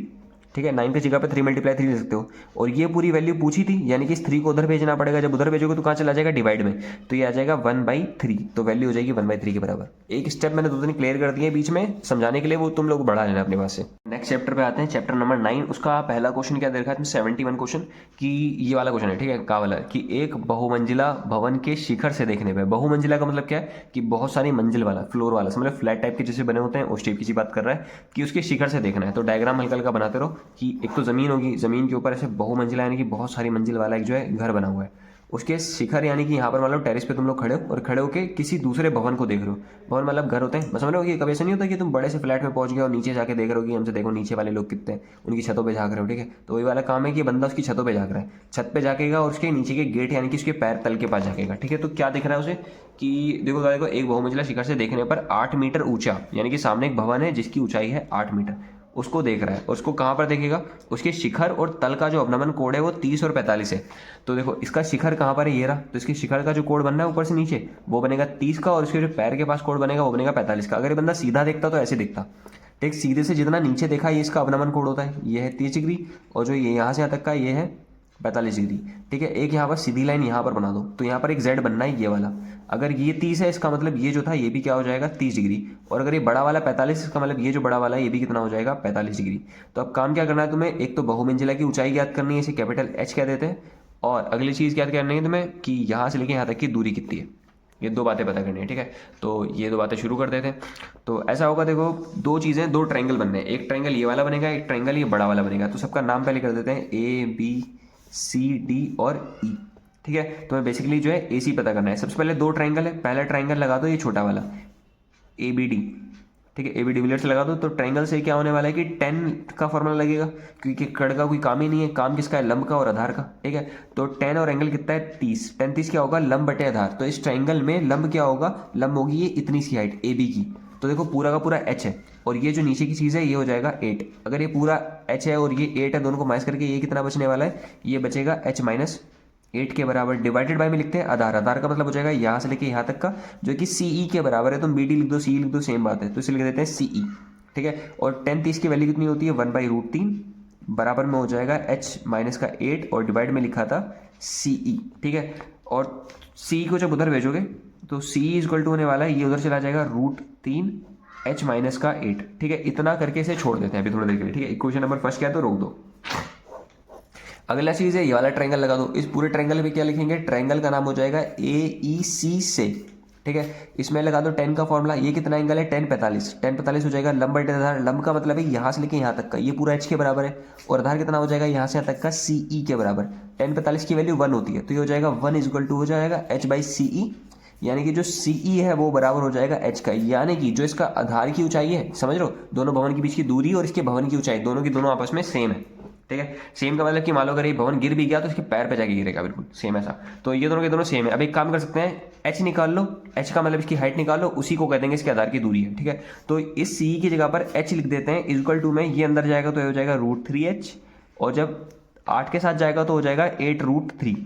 ठीक है। 9 की जगह पे 3 मल्टीप्लाई 3 लिख सकते हो। और ये पूरी वैल्यू पूछी थी यानी कि इस 3 को उधर भेजना पड़ेगा। जब उधर भेजोगे तो कहाँ चला जाएगा डिवाइड में, तो ये आ जाएगा 1/3। तो वैल्यू हो जाएगी 1/3 के बराबर। एक स्टेप मैंने 2 दिन क्लियर कर दिए बीच में समझाने के लिए, वो तुम लोग बढ़ा लेना अपने पास से। नेक्स्ट चैप्टर पे आते हैं, चैप्टर नंबर 9। उसका पहला क्वेश्चन क्या दे रखा है 71 क्वेश्चन कि ये वाला क्वेश्चन है, ठीक है। का वाला कि एक बहुमंजिला भवन के शिखर से देखने पे, बहुमंजिला का मतलब क्या है कि बहुत सारी मंजिल वाला, फ्लोर वाला, मतलब फ्लैट टाइप के जैसे बने होते हैं उस टाइप की बात कर रहा है कि उसके शिखर से देखना है। तो डायग्राम हल्का हल्का बनाते रहो कि एक तो जमीन होगी, जमीन के ऊपर ऐसे बहुमंजिला यानी कि बहुत सारी मंजिल वाला एक जो है घर बना हुआ है। उसके शिखर यानी कि यहाँ पर मान लो टेरिस पे तुम लोग खड़े हो और खड़े होकर किसी दूसरे भवन को देख रहे हो। भवन मतलब घर होते हैं, समझ रहे हो कि कभी ऐसा नहीं होता कि तुम बड़े से फ्लैट में पहुंच गए और नीचे जाके देख रहे हो कि हमसे देखो नीचे वाले लोग कितने हैं, उनकी छतों पे झाँक रहे हो, ठीक है। तो वही वाला काम है कि बंदा उसकी छतों पे झाँक रहा है, छत पे झाँकेगा और उसके नीचे के गेट यानी कि उसके पैर तल के पास झाँकेगा, ठीक है। तो क्या दिख रहा है उसे कि देखो एक बहुमंजिला शिखर से देखने पर 8 मीटर ऊंचा यानी कि सामने एक भवन है जिसकी ऊंचाई है 8 मीटर, उसको देख रहा है। और उसको कहाँ पर देखेगा, उसके शिखर और तल का जो अवनमन कोण है वो 30 और 45 है। तो देखो इसका शिखर कहाँ पर है, ये रहा। तो इसके शिखर का जो कोण बनना है ऊपर से नीचे वो बनेगा 30 का और उसके जो पैर के पास कोण बनेगा वो बनेगा 45 का। अगर ये बंदा सीधा देखता तो ऐसे दिखता, ठीक। सीधे से जितना नीचे देखा ये इसका अवनमन कोण होता है, ये है 30 डिग्री और जो ये यहाँ से यहाँ तक का ये है 45 डिग्री, ठीक है। एक यहाँ पर सीधी लाइन यहाँ पर बना दो, तो यहाँ पर एक Z बनना है ये वाला। अगर ये 30 है इसका मतलब ये जो था ये भी क्या हो जाएगा 30 डिग्री। और अगर ये बड़ा वाला 45 इसका मतलब ये जो बड़ा वाला है ये भी कितना हो जाएगा 45 डिग्री। तो अब काम क्या करना है तुम्हें, एक तो बहुमंजिला की ऊंचाई ज्ञात करनी है, इसे कैपिटल H कह देते हैं। और अगली चीज़ क्या करनी है तुम्हें कि यहाँ से लेके यहाँ तक की दूरी कितनी है, ये 2 बातें पता करनी है, ठीक है। तो ये 2 बातें शुरू कर देते हैं। तो ऐसा होगा, देखो 2 चीज़ें, 2 ट्रायंगल बनने हैं। एक ट्रायंगल ये वाला बनेगा, एक ट्रायंगल ये बड़ा वाला बनेगा। तो सबका नाम पहले कर देते हैं ABCD और E, ठीक है। तो मैं बेसिकली जो है AC पता करना है। सबसे पहले 2 ट्रायंगल है, पहला ट्रायंगल लगा दो ये छोटा वाला ABD, ठीक है। AB डिविलियर्स लगा दो। तो ट्रायंगल से क्या होने वाला है कि 10 का फॉर्मूला लगेगा क्योंकि कड़ का कोई काम ही नहीं है, काम किसका है लंब का और आधार का, ठीक है। तो 10 और एंगल कितना है 30, 30 क्या होगा लंब बटे आधार। तो इस ट्रायंगल में लंब क्या होगा, लंब होगी ये इतनी सी हाइट AB की। तो देखो पूरा का पूरा H है और ये जो नीचे की चीज़ है ये हो जाएगा 8। अगर ये पूरा H है और ये 8 है, दोनों को माइनस करके ये कितना बचने वाला है, ये बचेगा H-8 के बराबर। डिवाइडेड बाय में लिखते हैं आधार, आधार का मतलब हो जाएगा यहाँ से लेके यहाँ तक का जो कि CE के बराबर है। तुम BD लिख दो CE लिख दो सेम बात है, तो इसे लिख देते हैं CE, ठीक है। और 10-30 की वैल्यू कितनी होती है 1/√3 बराबर में हो जाएगा H-8 और डिवाइड में लिखा था CE, ठीक है। और CE को जब उधर भेजोगे तो CE इक्वल टू होने वाला है ये उधर चला जाएगा √3 H-8, ठीक है। इतना करके इसे छोड़ देते हैं अभी थोड़ी देर के लिए, ठीक है। इक्वेशन नंबर फर्स्ट क्या है तो रोक दो। अगला चीज़ है ये वाला ट्रायंगल लगा दो। इस पूरे ट्रायंगल में क्या लिखेंगे, ट्रायंगल का नाम हो जाएगा AEC से, ठीक है। इसमें लगा दो 10 का फॉर्मूला, ये कितना एंगल है 10-45 हो जाएगा लंब बटे आधार। लंब का मतलब है यहाँ से लेके यहाँ तक का, ये पूरा H के बराबर है। और आधार कितना हो जाएगा यहाँ से यहाँ तक का CE के बराबर। 10-45 की वैल्यू 1 होती है, तो ये हो जाएगा 1 इक्वल टू हो जाएगा H/CE, यानी कि जो CE है वो बराबर हो जाएगा H का। यानी कि जो इसका आधार की ऊंचाई है, समझ लो दोनों भवन के बीच की दूरी और इसके भवन की ऊंचाई दोनों की दोनों आपस में सेम है, ठीक है। सेम का मतलब कि मान लो अगर ये भवन गिर भी गया तो इसके पैर पे जाके गिरेगा, बिल्कुल सेम ऐसा। तो ये दोनों के दोनों सेम है। अब एक काम कर सकते हैं, H निकाल लो, H का मतलब इसकी हाइट निकाल लो, उसी को कह देंगे इसके आधार की दूरी है, ठीक है। तो इस CE की जगह पर H लिख देते हैं इक्वल टू में, ये अंदर जाएगा तो ये हो जाएगा √3H और जब 8 के साथ जाएगा तो हो जाएगा 8√3,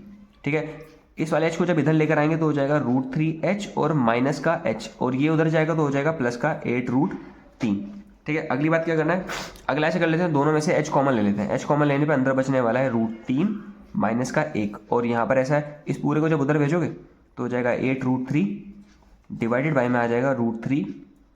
ठीक है। इस वाले H को जब इधर लेकर आएंगे तो हो जाएगा √3H और माइनस का H और ये उधर जाएगा तो हो जाएगा प्लस का 8√3, ठीक है। अगली बात क्या करना है, अगला ऐसे कर लेते हैं, दोनों में से H कॉमन ले लेते हैं। H कॉमन लेने पे अंदर बचने वाला है √3 माइनस का 1 और यहाँ पर ऐसा है, इस पूरे को जब उधर भेजोगे तो हो जाएगा 8√3 डिवाइडेड बाय में आ जाएगा √3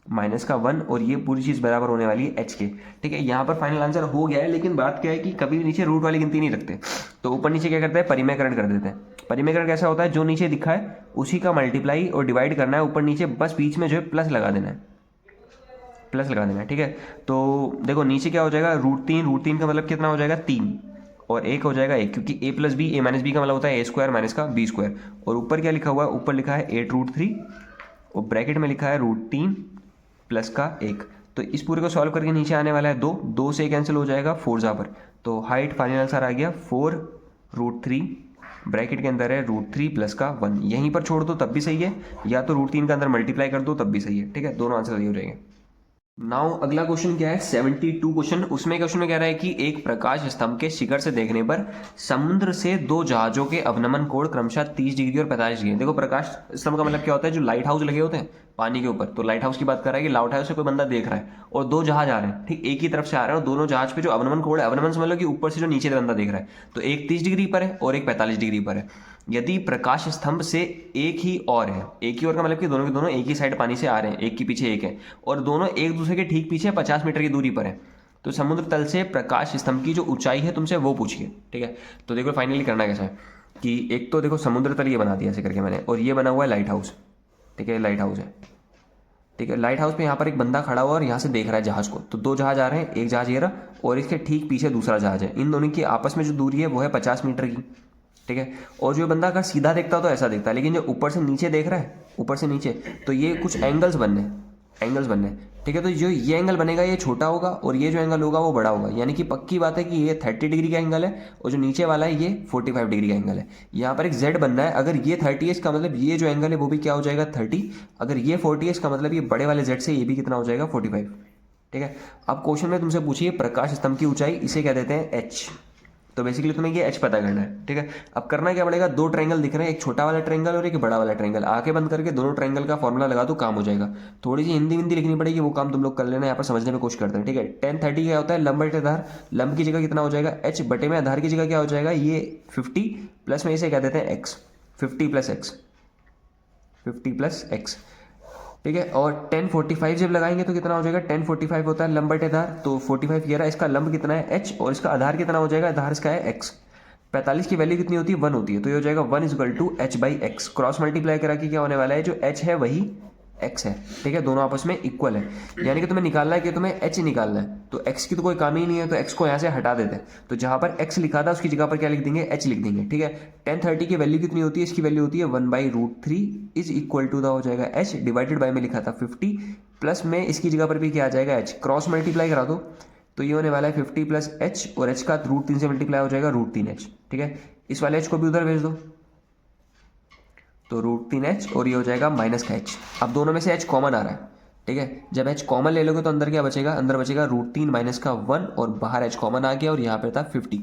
माइनस का 1 और ये पूरी चीज़ बराबर होने वाली है h के। ठीक है, यहाँ पर फाइनल आंसर हो गया है, लेकिन बात क्या है कि कभी भी नीचे रूट वाली गिनती नहीं रखते, तो ऊपर नीचे क्या करते हैं, परिमेयकरण कर देते हैं। परिमेयकरण कैसा होता है, जो नीचे दिखा है उसी का मल्टीप्लाई और डिवाइड करना है ऊपर नीचे, बस बीच में जो है प्लस लगा देना है, प्लस लगा देना है। ठीक है, तो देखो नीचे क्या हो जाएगा, रूट तीन का मतलब कितना हो जाएगा 3, और एक हो जाएगा 1, क्योंकि a plus B, A minus B का मतलब होता है a स्क्वायर माइनस का b स्क्वायर। और ऊपर क्या लिखा हुआ है, ऊपर लिखा है 8√3 और ब्रैकेट में लिखा है √3 प्लस का 1। तो इस पूरे को सॉल्व करके नीचे आने वाला है 2 से कैंसिल हो जाएगा 4 जा पर, तो हाइट फाइनल आंसर आ गया 4√3, ब्रैकेट के अंदर है √3 प्लस का 1। यहीं पर छोड़ दो तब भी सही है, या तो √3 का अंदर मल्टीप्लाई कर दो तब भी सही है। ठीक है, दोनों आंसर सही हो जाएंगे। नाउ अगला क्वेश्चन क्या है, 72 क्वेश्चन। उसमें क्वेश्चन में कह रहा है कि एक प्रकाश स्तंभ के शिखर से देखने पर समुद्र से 2 जहाजों के अवनमन कोण क्रमशः 30 डिग्री और 45 डिग्री। देखो प्रकाश स्तंभ का मतलब क्या होता है, जो लाइट हाउस लगे होते हैं पानी के ऊपर, तो लाइट हाउस की बात कर रहा है कि लाइट हाउस से कोई बंदा देख रहा है और 2 जहाज आ रहे हैं, ठीक एक ही तरफ से आ रहे हैं, और दोनों जहाज पे जो अवनमन कोण है, अवनमन समझ लो कि ऊपर से जो नीचे बंदा देख रहा है, तो एक 30 डिग्री पर है और एक 45 डिग्री पर है। यदि प्रकाश स्तंभ से एक ही और है, एक ही और का मतलब कि दोनों के दोनों एक ही साइड पानी से आ रहे हैं, एक के पीछे एक है, और दोनों एक दूसरे के ठीक पीछे 50 मीटर की दूरी पर है, तो समुद्र तल से प्रकाश स्तंभ की जो ऊंचाई है तुमसे वो पूछिए। ठीक है, तो देखो फाइनली करना कैसा है कि एक तो देखो समुद्र तल ये बना दिया ऐसे करके मैंने, और ये बना हुआ है लाइट हाउस। ठीक है, लाइट हाउस है। ठीक है, लाइट हाउस पे यहाँ पर एक बंदा खड़ा हुआ और यहाँ से देख रहा है जहाज को, तो 2 जहाज आ रहे हैं, एक जहाज ये रहा और इसके ठीक पीछे दूसरा जहाज है। इन दोनों की आपस में जो दूरी है वो है 50 मीटर की। ठीक है, और जो बंदा अगर सीधा देखता तो ऐसा दिखता है, लेकिन जो ऊपर से नीचे देख रहा है, ऊपर से नीचे, तो ये कुछ एंगल्स बनने। ठीक है, तो जो ये एंगल बनेगा ये छोटा होगा और ये जो एंगल होगा वो बड़ा होगा, यानी कि पक्की बात है कि ये 30 डिग्री का एंगल है और जो नीचे वाला है ये 45 डिग्री का एंगल है। यहाँ पर एक z बनना है, अगर ये 30 है इसका मतलब ये जो एंगल है वो भी क्या हो जाएगा 30, अगर ये 40 है इसका मतलब ये बड़े वाले z से ये भी कितना हो जाएगा 45। ठीक है, अब क्वेश्चन में तुमसे पूछिए प्रकाश स्तंभ की ऊंचाई, इसे क्या देते हैं h, तो बेसिकली तुम्हें ये h पता करना है। ठीक है, अब करना क्या पड़ेगा, 2 ट्रायंगल दिख रहे हैं, एक छोटा वाला ट्रायंगल और एक बड़ा वाला ट्रायंगल, आंखें बंद करके दोनों ट्रायंगल का फॉर्मूला लगा दो, काम हो जाएगा। थोड़ी सी हिंदी लिखनी पड़ेगी, वो काम तुम लोग कर लेना, यहाँ पर समझने में कोशिश करते हैं। ठीक है, 10/30 क्या होता है, लंब बटे आधार, लंब की जगह कितना हो जाएगा h, बटे में आधार की जगह क्या हो जाएगा ये 50, प्लस में इसे क्या देते हैं x, 50 प्लस x। ठीक है, और 10/45 जब लगाएंगे तो कितना हो जाएगा, 10/45 होता है लंब बटे आधार, तो 45 ये रहा, इसका लंब कितना है h और इसका आधार कितना हो जाएगा, आधार इसका है x। 45 की वैल्यू कितनी होती है 1 होती है, तो ये हो जाएगा 1 = h/x, क्रॉस मल्टीप्लाई करा के क्या होने वाला है, जो h है वही x है। ठीक है, दोनों आपस में इक्वल है, यानी कि तुम्हें निकालना है कि तुम्हें h निकालना है, तो x की तो कोई काम ही नहीं है, तो x को यहाँ से हटा देते हैं, तो जहाँ पर x लिखा था उसकी जगह पर क्या लिख देंगे, h लिख देंगे। ठीक है, 10/30 की वैल्यू कितनी होती है, इसकी वैल्यू होती है 1/√3 इज इक्वल टू हो जाएगा h, डिवाइडेड बाय में लिखा था 50, प्लस में इसकी जगह पर भी क्या आ जाएगा h, क्रॉस मल्टीप्लाई करा दो तो ये होने वाला है 50 प्लस h, और h का √3 से मल्टीप्लाई हो जाएगा √3h। ठीक है, इस वाले h को भी उधर भेज दो, तो √3h और ये हो जाएगा माइनस का h। अब दोनों में से h कॉमन आ रहा है। ठीक है, जब h कॉमन ले लोगे तो अंदर क्या बचेगा, अंदर बचेगा √3 माइनस का 1 और बाहर h कॉमन आ गया और यहाँ पे था 50।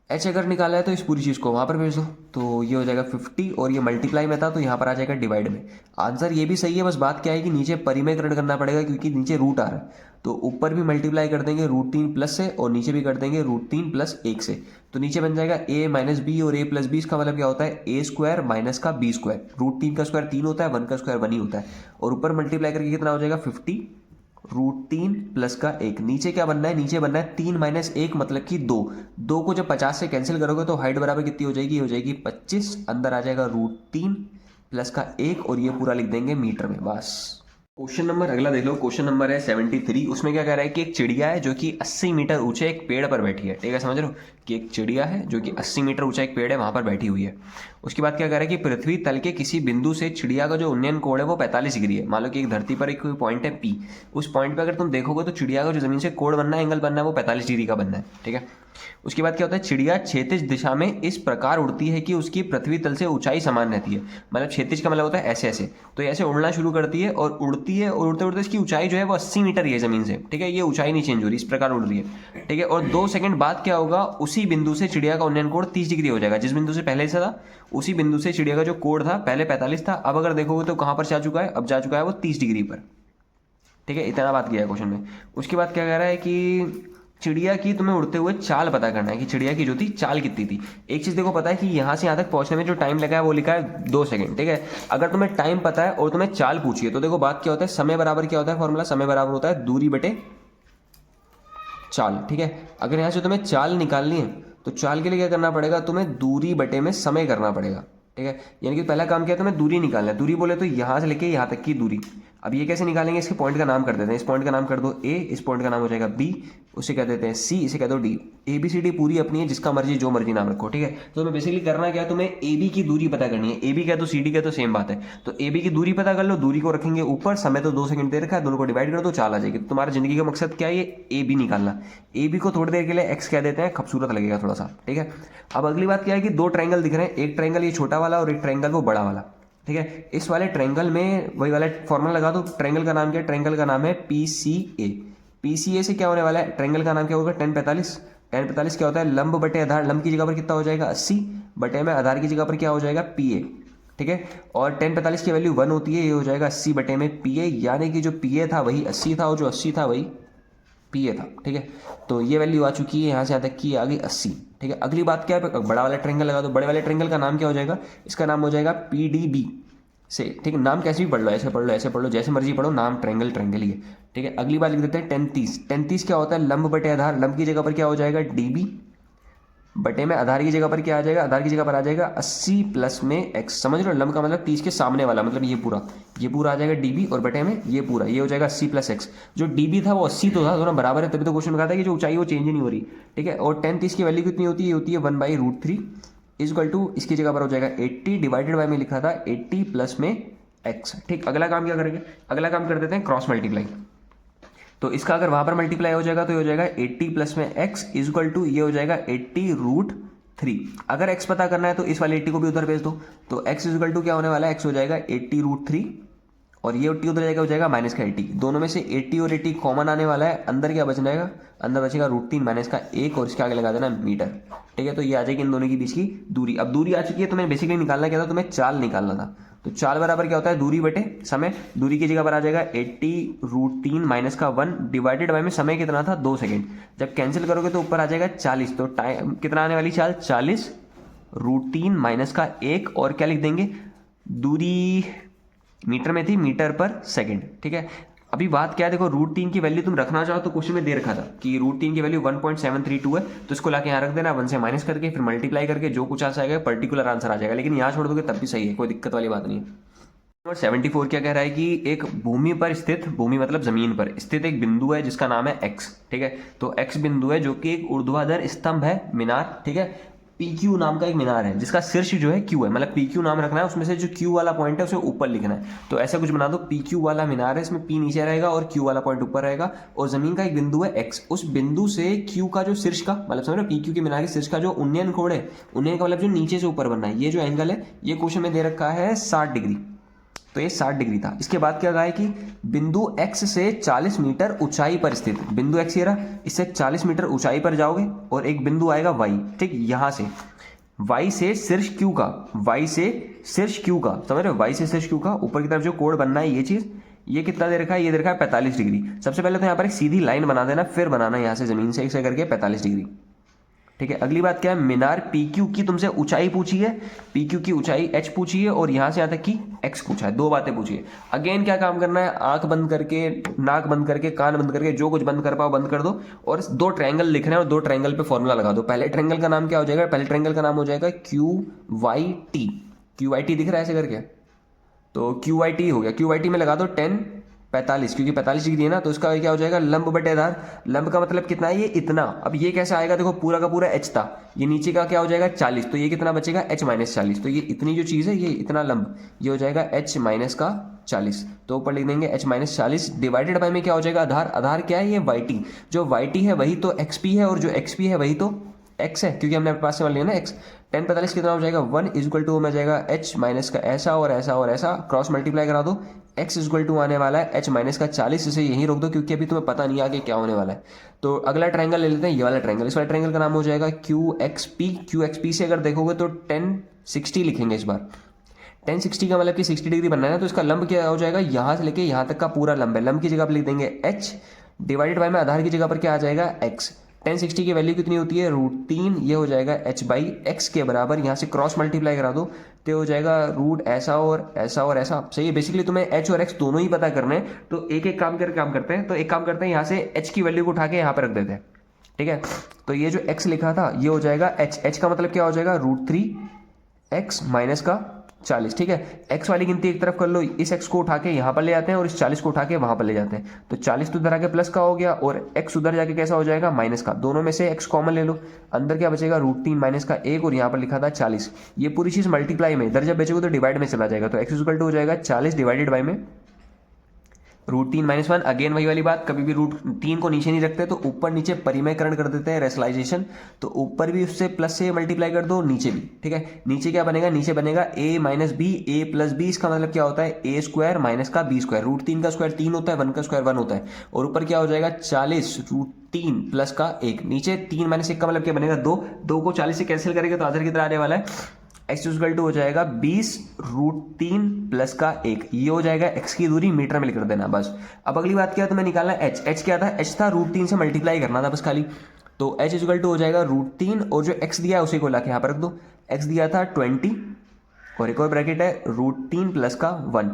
h अगर निकाला है तो इस पूरी चीज़ को वहाँ पर भेज दो, तो ये हो जाएगा 50 और ये मल्टीप्लाई में था तो यहाँ पर आ जाएगा डिवाइड में। आंसर ये भी सही है, बस बात क्या है कि नीचे परिमेयकरण करना पड़ेगा क्योंकि नीचे रूट आ रहा है, तो ऊपर भी मल्टीप्लाई कर देंगे √3 प्लस से और नीचे भी कर देंगे √3 प्लस 1 से, तो नीचे बन जाएगा a माइनस बी और a प्लस बी, इसका मतलब क्या होता है a स्क्वायर माइनस का b स्क्वायर, √3 का स्क्वायर 3 होता है, 1 का स्क्वायर 1 ही होता है, और ऊपर मल्टीप्लाई करके कितना हो जाएगा 50 √3 प्लस का 1। नीचे क्या बनना है, नीचे बनना है 3 - 1 मतलब कि 2 को जब 50 से कैंसिल करोगे तो हाइट बराबर कितनी हो जाएगी, 25, अंदर आ जाएगा √3 प्लस का 1 और ये पूरा लिख देंगे मीटर में। बस क्वेश्चन नंबर अगला देख लो, क्वेश्चन नंबर है 73। उसमें क्या कह रहा है कि एक चिड़िया है जो कि 80 मीटर ऊंचे एक पेड़ पर बैठी है। ठीक है, समझ रहे हो कि एक चिड़िया है जो कि 80 मीटर ऊंचा एक पेड़ है वहां पर बैठी हुई है। उसके बाद क्या कह रहा है कि पृथ्वी तल के किसी बिंदु से चिड़िया का जो उन्नयन कोण है वो 45 डिग्री है। मान लो कि एक धरती पर एक पॉइंट है P, उस पॉइंट पर अगर तुम देखोगे तो चिड़िया का जो जमीन से कोण बनना है, एंगल बनना है, वो 45 डिग्री का बनना है। ठीक है, उसके बाद क्या होता है, चिड़िया क्षैतिज दिशा में इस प्रकार उड़ती है कि उसकी पृथ्वी तल से ऊंचाई समान रहती है। मतलब क्षैतिज का मतलब होता है ऐसे ऐसे, तो ऐसे उड़ना शुरू करती है और उड़ती है और उड़ते उड़ते इसकी ऊंचाई जो है वो 80 मीटर ही है जमीन से। ठीक है, ये ऊंचाई नहीं चेंज हो रही, इस प्रकार उड़ रही है। ठीक है, और 2 सेकंड बाद क्या होगा, उसी बिंदु से चिड़िया का उन्नयन कोण 30 डिग्री हो जाएगा। जिस बिंदु से पहले से था उसी बिंदु से चिड़िया का जो कोण था पहले 45 था, अब अगर देखोगे तो कहां पर जा चुका है, अब जा चुका है वो 30 डिग्री पर। ठीक है, इतना बात किया है क्वेश्चन में। उसके बाद क्या कह रहा है कि चिड़िया की तुम्हें उड़ते हुए चाल पता करना है कि चिड़िया की जो थी चाल कितनी थी। एक चीज़ देखो पता है कि यहाँ से यहाँ तक पहुँचने में जो टाइम लगा है वो लिखा है 2 सेकंड, ठीक है। अगर तुम्हें टाइम पता है और तुम्हें चाल पूछिए तो देखो बात क्या होता है, समय बराबर क्या होता है फॉर्मूला, समय बराबर होता है दूरी बटे चाल, ठीक है। अगर यहाँ से तुम्हें चाल निकालनी है तो चाल के लिए क्या करना पड़ेगा, तुम्हें दूरी बटे में समय करना पड़ेगा, ठीक है। यानी कि पहला काम क्या है, तुम्हें दूरी निकालना है। दूरी बोले तो यहाँ से लेके यहाँ तक की दूरी। अब ये कैसे निकालेंगे, इसके पॉइंट का नाम कर देते हैं। इस पॉइंट का नाम कर दो ए, इस पॉइंट का नाम हो जाएगा बी, उसे कह देते हैं सी, इसे कह दो D. A B C D पूरी अपनी है, जिसका मर्जी जो मर्जी नाम रखो, ठीक है। तो तुम्हें बेसिकली करना क्या है, तुम्हें ए बी की दूरी पता करनी है। ए बी क्या तो सी डी क्या तो सेम बात है। तो ए बी की दूरी पता कर लो, दूरी को रखेंगे ऊपर, समय तो 2 सेकंड दे रखा है, दोनों को डिवाइड कर दो, चाल आ जाएगी। तो तुम्हारा जिंदगी का मकसद क्या है, ये ए बी निकालना। ए बी को थोड़ी देर के लिए एक्स कह देते हैं, खूबसूरत लगेगा थोड़ा सा, ठीक है। अब अगली बात क्या है कि 2 ट्रायंगल दिख रहे हैं, एक ट्रायंगल ये छोटा वाला और एक ट्रायंगल वो बड़ा वाला, ठीक है। इस वाले ट्रायंगल में वही वाला फॉर्मूला लगा दो। ट्रायंगल का नाम क्या है, ट्रायंगल का नाम है PCA। PCA से क्या होने वाला है, ट्रायंगल का नाम क्या होगा, 1045। 1045 क्या होता है, लंब बटे आधार। लंब की जगह पर कितना हो जाएगा 80, बटे में आधार की जगह पर क्या हो जाएगा PA, ठीक है। और 1045 की वैल्यू 1 होती है, ये हो जाएगा 80 बटे में PA, यानी कि जो PA था वही 80 था और जो 80 था वही PA था, ठीक है। तो ये वैल्यू आ चुकी है, यहाँ से यहाँ तक की आ गई 80, ठीक है। अगली बात क्या है, बड़ा वाला ट्रायंगल लगा दो। बड़े वाले ट्रायंगल का नाम क्या हो जाएगा, इसका नाम हो जाएगा PDB से, ठीक है। नाम कैसे भी पढ़ लो, ऐसे पढ़ लो, ऐसे पढ़ लो, जैसे मर्जी पढ़ो, नाम ट्रायंगल ट्रायंगल ही है, ठीक है। अगली बात लिख देते हैं 1030। 1030 क्या होता है, लंब बटे आधार। लंब की जगह पर क्या हो जाएगा DB, बटे में आधार की जगह पर क्या आ जाएगा, आधार की जगह पर आ जाएगा 80 प्लस में x। समझ लो, लंब का मतलब 30 के सामने वाला, मतलब ये पूरा आ जाएगा DB और बटे में ये पूरा, ये हो जाएगा 80 प्लस x। जो DB था वो 80 तो था, दोनों बराबर है, तभी तो क्वेश्चन में कहा था कि जो ऊंचाई वो चेंज नहीं हो रही, ठीक है। और 1030 की वैल्यू कितनी होती है, ये होती है 1/√3 इक्वल टू, इसकी जगह पर हो जाएगा 80 डिवाइडेड बाय में लिखा था 80 प्लस में x, ठीक। अगला काम क्या करेंगे, अगला काम कर देते हैं क्रॉस मल्टीप्लाई। तो इसका अगर वहां पर मल्टीप्लाई हो जाएगा तो ये हो जाएगा 80 प्लस में x इक्वल टू, ये हो जाएगा 80√3। अगर x पता करना है तो इस वाले 80 को भी उधर भेज दो। तो x इक्वल टू क्या होने वाला है, x हो जाएगा 80√3 और ये 80 उधर जाएगा, हो जाएगा माइनस का 80। दोनों में से 80 और 80 कॉमन आने वाला है, अंदर क्या बच जाएगा, अंदर बचेगा √3 माइनस का 1 और इसके आगे लगा देना मीटर, ठीक है। तो ये आ जाएगी इन दोनों के बीच की दूरी। अब दूरी आ चुकी है, तुम्हें बेसिकली निकालना क्या था, तुम्हें चाल निकालना था। तो चाल बराबर क्या होता है, दूरी बटे समय। दूरी की जगह पर आ जाएगा 80√3 माइनस का 1 डिवाइडेड बाय में समय कितना था 2 सेकंड। जब कैंसिल करोगे तो ऊपर आ जाएगा 40। तो टाइम कितना आने वाली चाल, 40√3 माइनस का 1 और क्या लिख देंगे, दूरी मीटर में थी, मीटर पर सेकंड, ठीक है। अभी बात क्या है, देखो √3 की वैल्यू तुम रखना चाहो तो क्वेश्चन में दे रखा था कि √3 की वैल्यू 1.732 है, तो इसको लाके यहाँ रख देना, 1 से माइनस करके फिर मल्टीप्लाई करके जो कुछ आ जाएगा पर्टिकुलर आंसर आ जाएगा। लेकिन यहाँ छोड़ दोगे तब भी सही है, कोई दिक्कत वाली बात नहीं है। नंबर 74 क्या कह रहा है कि एक भूमि पर स्थित, भूमि मतलब जमीन पर स्थित एक बिंदु है जिसका नाम है x, ठीक है। तो x बिंदु है जो कि एक ऊर्ध्वाधर स्तंभ है, मीनार, ठीक है। PQ नाम का एक मीनार है जिसका शीर्ष जो है Q है, मतलब PQ नाम रखना है, उसमें से जो Q वाला पॉइंट है उसे ऊपर लिखना है। तो ऐसा कुछ बना दो, PQ वाला मीनार है, इसमें P नीचे रहेगा और Q वाला पॉइंट ऊपर रहेगा और जमीन का एक बिंदु है x। उस बिंदु से Q का जो शीर्ष का मतलब समझ रहे हो, PQ के मीनार के शीर्ष का जो उन्नयन कोण है, उन्नयन का मतलब जो नीचे से ऊपर बनना है, ये जो एंगल है ये क्वेश्चन में दे रखा है 60 डिग्री। तो ये 60 डिग्री था। इसके बाद क्या कहा है कि बिंदु x से 40 मीटर ऊंचाई पर स्थित, बिंदु x ये रहा, इससे 40 मीटर ऊंचाई पर जाओगे और एक बिंदु आएगा y, ठीक। यहां से y से शीर्ष Q का, y से शीर्ष Q का, समझ रहे हो, y से शीर्ष Q का ऊपर की तरफ जो कोण बनना है, ये चीज, ये कितना दे रखा है, ये दे रखा है 45 डिग्री। सबसे पहले तो यहाँ पर एक सीधी लाइन बना देना, फिर बनाना यहाँ से जमीन से ऐसे करके 45 डिग्री, ठीक है। अगली बात क्या है, मीनार PQ की तुमसे ऊंचाई पूछी है, PQ की ऊंचाई h पूछी है और यहां से यहां तक की x पूछा है, 2 बातें पूछी है। अगेन क्या काम करना है, आंख बंद करके, नाक बंद करके, कान बंद करके, जो कुछ बंद कर पाओ बंद कर दो और 2 ट्रायंगल लिखना है और 2 ट्रायंगल पे फॉर्मूला लगा दो। पहले ट्रायंगल का नाम क्या हो जाएगा, पहले ट्रायंगल का नाम हो जाएगा QYT। QYT दिख रहा है ऐसे करके, तो QYT हो गया। QYT में लगा दो 10 45, क्योंकि 45 डिग्री है ना, तो इसका क्या हो जाएगा, लंब बटे आधार। लंब का मतलब कितना है, ये इतना। अब ये कैसे आएगा, देखो पूरा का पूरा h था, ये नीचे का क्या हो जाएगा 40, तो ये कितना बचेगा h माइनस 40। तो ये इतनी जो चीज़ है, ये इतना लंब, ये हो जाएगा h माइनस का 40। तो ऊपर लिख देंगे h माइनस 40 डिवाइडेड बाय में क्या हो जाएगा, आधार। आधार क्या है, ये YT। जो YT है वही तो XP है और जो XP है वही तो x है, क्योंकि हमने अपने पास से मान लिया ना x। 10 45 कितना हो जाएगा, 1 इक्वल टू में जाएगा h माइनस का ऐसा और ऐसा और ऐसा, क्रॉस मल्टीप्लाई करा दो, x इक्वल टू आने वाला है h माइनस का 40। इसे यहीं रोक दो क्योंकि अभी तुम्हें पता नहीं आगे क्या होने वाला है। तो अगला ट्रायंगल ले लेते हैं, ये वाला ट्रायंगल। इस वाले ट्रायंगल का नाम हो जाएगा QXP। QXP से अगर देखोगे तो 1060 लिखेंगे इस बार। 1060 का मतलब कि 60 डिग्री बनना है ना, तो इसका लंब क्या हो जाएगा, यहाँ से लेके यहाँ तक का पूरा लंब है। लंब की जगह पर लिख देंगे h डिवाइडेड बाय में आधार की जगह पर क्या आ जाएगा x। टेन 60 की वैल्यू कितनी होती है, √3, ये हो जाएगा h/x के बराबर, यहाँ से क्रॉस मल्टीप्लाई करा दो तो हो जाएगा रूट ऐसा और ऐसा और ऐसा। सही है, बेसिकली तुम्हें h और x दोनों ही पता करने हैं, तो एक एक काम करके काम करते हैं। तो एक काम करते हैं, यहाँ से h की वैल्यू को उठा के यहाँ पर रख देते हैं, ठीक है। तो ये जो x लिखा था ये हो जाएगा h का मतलब क्या हो जाएगा, √3x माइनस का 40, ठीक है। x वाली गिनती एक तरफ कर लो, इस x को उठा के यहाँ पर ले जाते हैं और इस 40 को उठा के वहां पर ले जाते हैं। तो 40 तो उधर आके प्लस का हो गया और x उधर जाके कैसा हो जाएगा, माइनस का। दोनों में से x कॉमन ले लो, अंदर क्या बचेगा, √3 माइनस का 1 और यहाँ पर लिखा था 40। ये पूरी चीज मल्टीप्लाई में, इधर जब बचेगा तो डिवाइड में चला जाएगा। तो x इक्वल टू हो जाएगा 40 डिवाइडेड बाई में √3 - 1। अगेन वही वाली बात, कभी भी √3 को नीचे नहीं रखते तो ऊपर नीचे परिमयकरण कर देते हैं, रेशनलाइजेशन। तो ऊपर भी उससे प्लस से मल्टीप्लाई कर दो, नीचे भी, ठीक है। नीचे क्या बनेगा, नीचे बनेगा a minus B, a plus B. इसका मतलब क्या होता है, a स्क्वायर माइनस का b स्क्वायर। √3 का स्क्वायर 3 होता है, 1 का स्क्वायर 1 होता है। और ऊपर क्या हो जाएगा 40 √3 प्लस का 1। नीचे 3 - 1 का मतलब क्या बनेगा, 2। 2 को 40 से कैंसिल करेंगे तो आंसर कितना आने वाला है, x इक्वल टू हो जाएगा 20 √3 प्लस का 1। ये हो जाएगा x की दूरी, मीटर में लिख देना बस। अब अगली बात क्या है, तुम्हें निकालना है h। क्या था, h था √3 से मल्टीप्लाई करना था बस खाली। तो h इक्वल टू हो जाएगा √3 और जो x दिया है उसी को लाके यहाँ पर रख दो। x दिया था 20 और एक और ब्रैकेट है √3 प्लस का 1।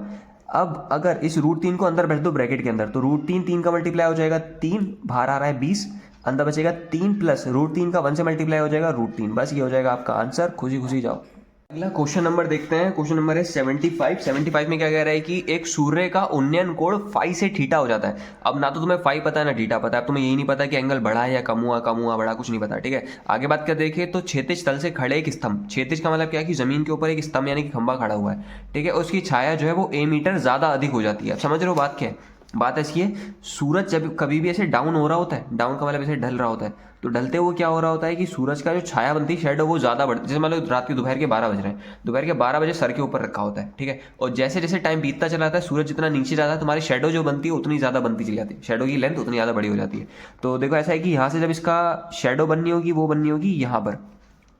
अब अगर इस √3 को अंदर भर दो ब्रैकेट के अंदर, तो √3 3 का मल्टीप्लाई हो जाएगा 3, बाहर आ रहा है 20, अंदर बचेगा 3 प्लस √3 का 1 से मल्टीप्लाई हो जाएगा √3। बस ये हो जाएगा आपका आंसर, खुशी खुशी जाओ। अगला क्वेश्चन नंबर देखते हैं। क्वेश्चन नंबर है 75 में क्या कह रहा है कि एक सूर्य का उन्नयन कोण फाई से थीटा हो जाता है। अब ना तो तुम्हें फाई पता है ना थीटा पता है, अब तुम्हें यही नहीं पता कि एंगल बढ़ा है या कम हुआ बड़ा, कुछ नहीं पता, ठीक है। आगे बात क्या देखे तो क्षैतिज तल से खड़े एक स्तंभ, क्षैतिज का मतलब क्या है कि जमीन के ऊपर एक स्तंभ यानी कि खंभा खड़ा हुआ है, ठीक है। उसकी छाया जो है वो a मीटर ज्यादा अधिक हो जाती है। अब समझ रहे हो बात क्या है, बात ऐसी है, सूरज जब कभी भी ऐसे डाउन हो रहा होता है, डाउन का मतलब ऐसे ढल रहा होता है, तो ढलते हुए क्या हो रहा होता है कि सूरज का जो छाया बनती है, शेडो, वो ज्यादा बढ़ती है। जैसे मान लो रात के दोपहर के 12 बज रहे हैं, दोपहर के 12 बजे सर के ऊपर रखा होता है, ठीक है। और जैसे जैसे टाइम बीतता चला जाता है, सूरज जितना नीचे जाता है, तुम्हारी शेडो जो बनती है उतनी ज्यादा बनती चली जाती है, शेडो की लेंथ उतनी ज्यादा बड़ी हो जाती है। तो देखो ऐसा है कि यहाँ से जब इसका शेडो बननी होगी, वो बननी होगी यहाँ पर,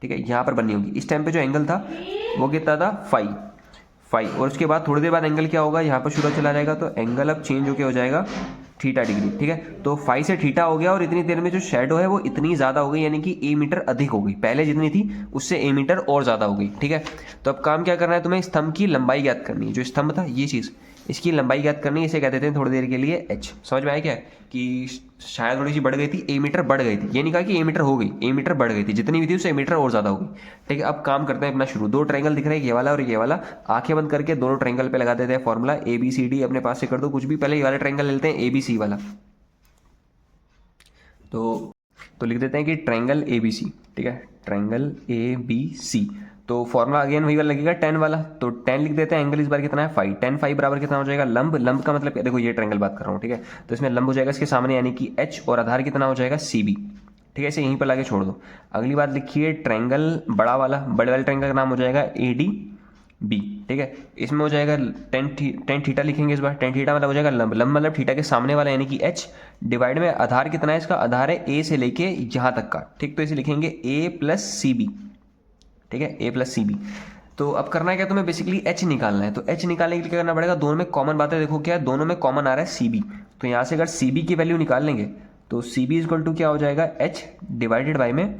ठीक है, यहाँ पर बननी होगी। इस टाइम पे जो एंगल था वो कितना था, फाई। और उसके बाद थोड़ी देर बाद एंगल क्या होगा, यहाँ पर सूरज चला जाएगा, तो एंगल अब चेंज होकर हो जाएगा थीटा डिग्री, ठीक है। तो फाई से थीटा हो गया और इतनी देर में जो शेडो है वो इतनी ज्यादा हो गई, यानी कि a मीटर अधिक हो गई, पहले जितनी थी उससे a मीटर और ज्यादा हो गई, ठीक है। तो अब काम क्या करना है, तुम्हें स्तंभ की लंबाई ज्ञात करनी है। जो स्तंभ था ये चीज, इसकी लंबाई ज्ञात करनी है, इसे कहते थे थोड़ी देर के लिए h। समझ में आया क्या, कि शायद थोड़ी सी बढ़ गई थी, a मीटर बढ़ गई थी, ये नहीं कहा कि a मीटर हो गई, a मीटर बढ़ गई थी, जितनी भी थी उससे a मीटर और ज्यादा हो गई, ठीक है। अब काम करते हैं अपना शुरू। दो ट्रायंगल दिख रहे हैं, ये वाला और ये वाला। आंखें बंद करके दोनों ट्रायंगल पे लगा देते हैं फॉर्मूला ABCD, अपने पास से कर दो कुछ भी। पहले ये वाला ट्रायंगल ले लेते हैं ABC वाला, तो लिख देते हैं कि ट्रायंगल ABC, ठीक है, ट्रायंगल ABC। तो फॉर्मूला अगेन वही वाला लगेगा, tan वाला। तो tan लिख देते हैं, एंगल इस बार कितना है, फाई। tan फाई बराबर कितना हो जाएगा, लंब का मतलब देखो ये ट्रायंगल बात कर रहा हूँ, ठीक है। तो इसमें लंब हो जाएगा इसके सामने यानी कि h, और आधार कितना हो जाएगा CB, ठीक है। इसे यहीं पर लाके छोड़ दो। अगली बात लिखिए ट्रायंगल बड़े वाले ट्रायंगल का नाम हो जाएगा ADB, ठीक है। इसमें हो जाएगा टेन थीटा लिखेंगे इस बार। टेन थीटा मतलब हो जाएगा लंब मतलब थीटा के सामने वाला यानी कि h, डिवाइड में आधार कितना है इसका, आधार है a से लेके यहाँ तक का, ठीक। तो इसे लिखेंगे a प्लस CB, ठीक है, a प्लस CB। तो अब करना है क्या, तुम्हें बेसिकली h निकालना है। तो h निकालने के लिए क्या करना पड़ेगा, दोनों में कॉमन बात है, देखो क्या है, दोनों में कॉमन आ रहा है CB। तो यहाँ से अगर CB की वैल्यू निकाल लेंगे तो CB इक्वल टू क्या हो जाएगा, h डिवाइडेड बाई में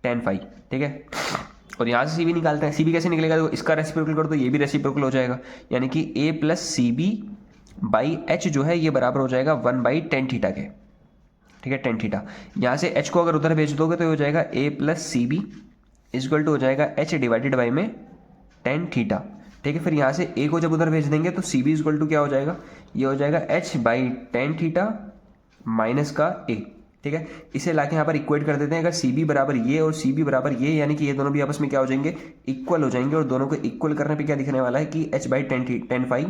tan फाई, ठीक है। और यहाँ से CB निकालते हैं। CB कैसे निकलेगा, देखो इसका रेसिप्रोकल कर दो, ये भी रेसिप्रोकल हो जाएगा, यानी कि a plus CB by h जो है ये बराबर हो जाएगा 1/tan थीटा के, ठीक है, tan थीटा। यहाँ से h को अगर उधर भेज दोगे तो हो जाएगा a plus CB equal to हो जाएगा h डिवाइडेड बाई में tan थीटा, ठीक है। फिर यहाँ से a को जब उधर भेज देंगे तो CB इक्वल टू क्या हो जाएगा, ये हो जाएगा h by tan theta minus का a, ठीक है। इसे लाके यहाँ पर इक्वेट कर देते हैं। अगर CB बराबर ये और CB बराबर ये, यानी कि ये दोनों भी आपस में क्या हो जाएंगे, इक्वल हो जाएंगे। और दोनों को इक्वल करने पे क्या दिखने वाला है कि h by tan phi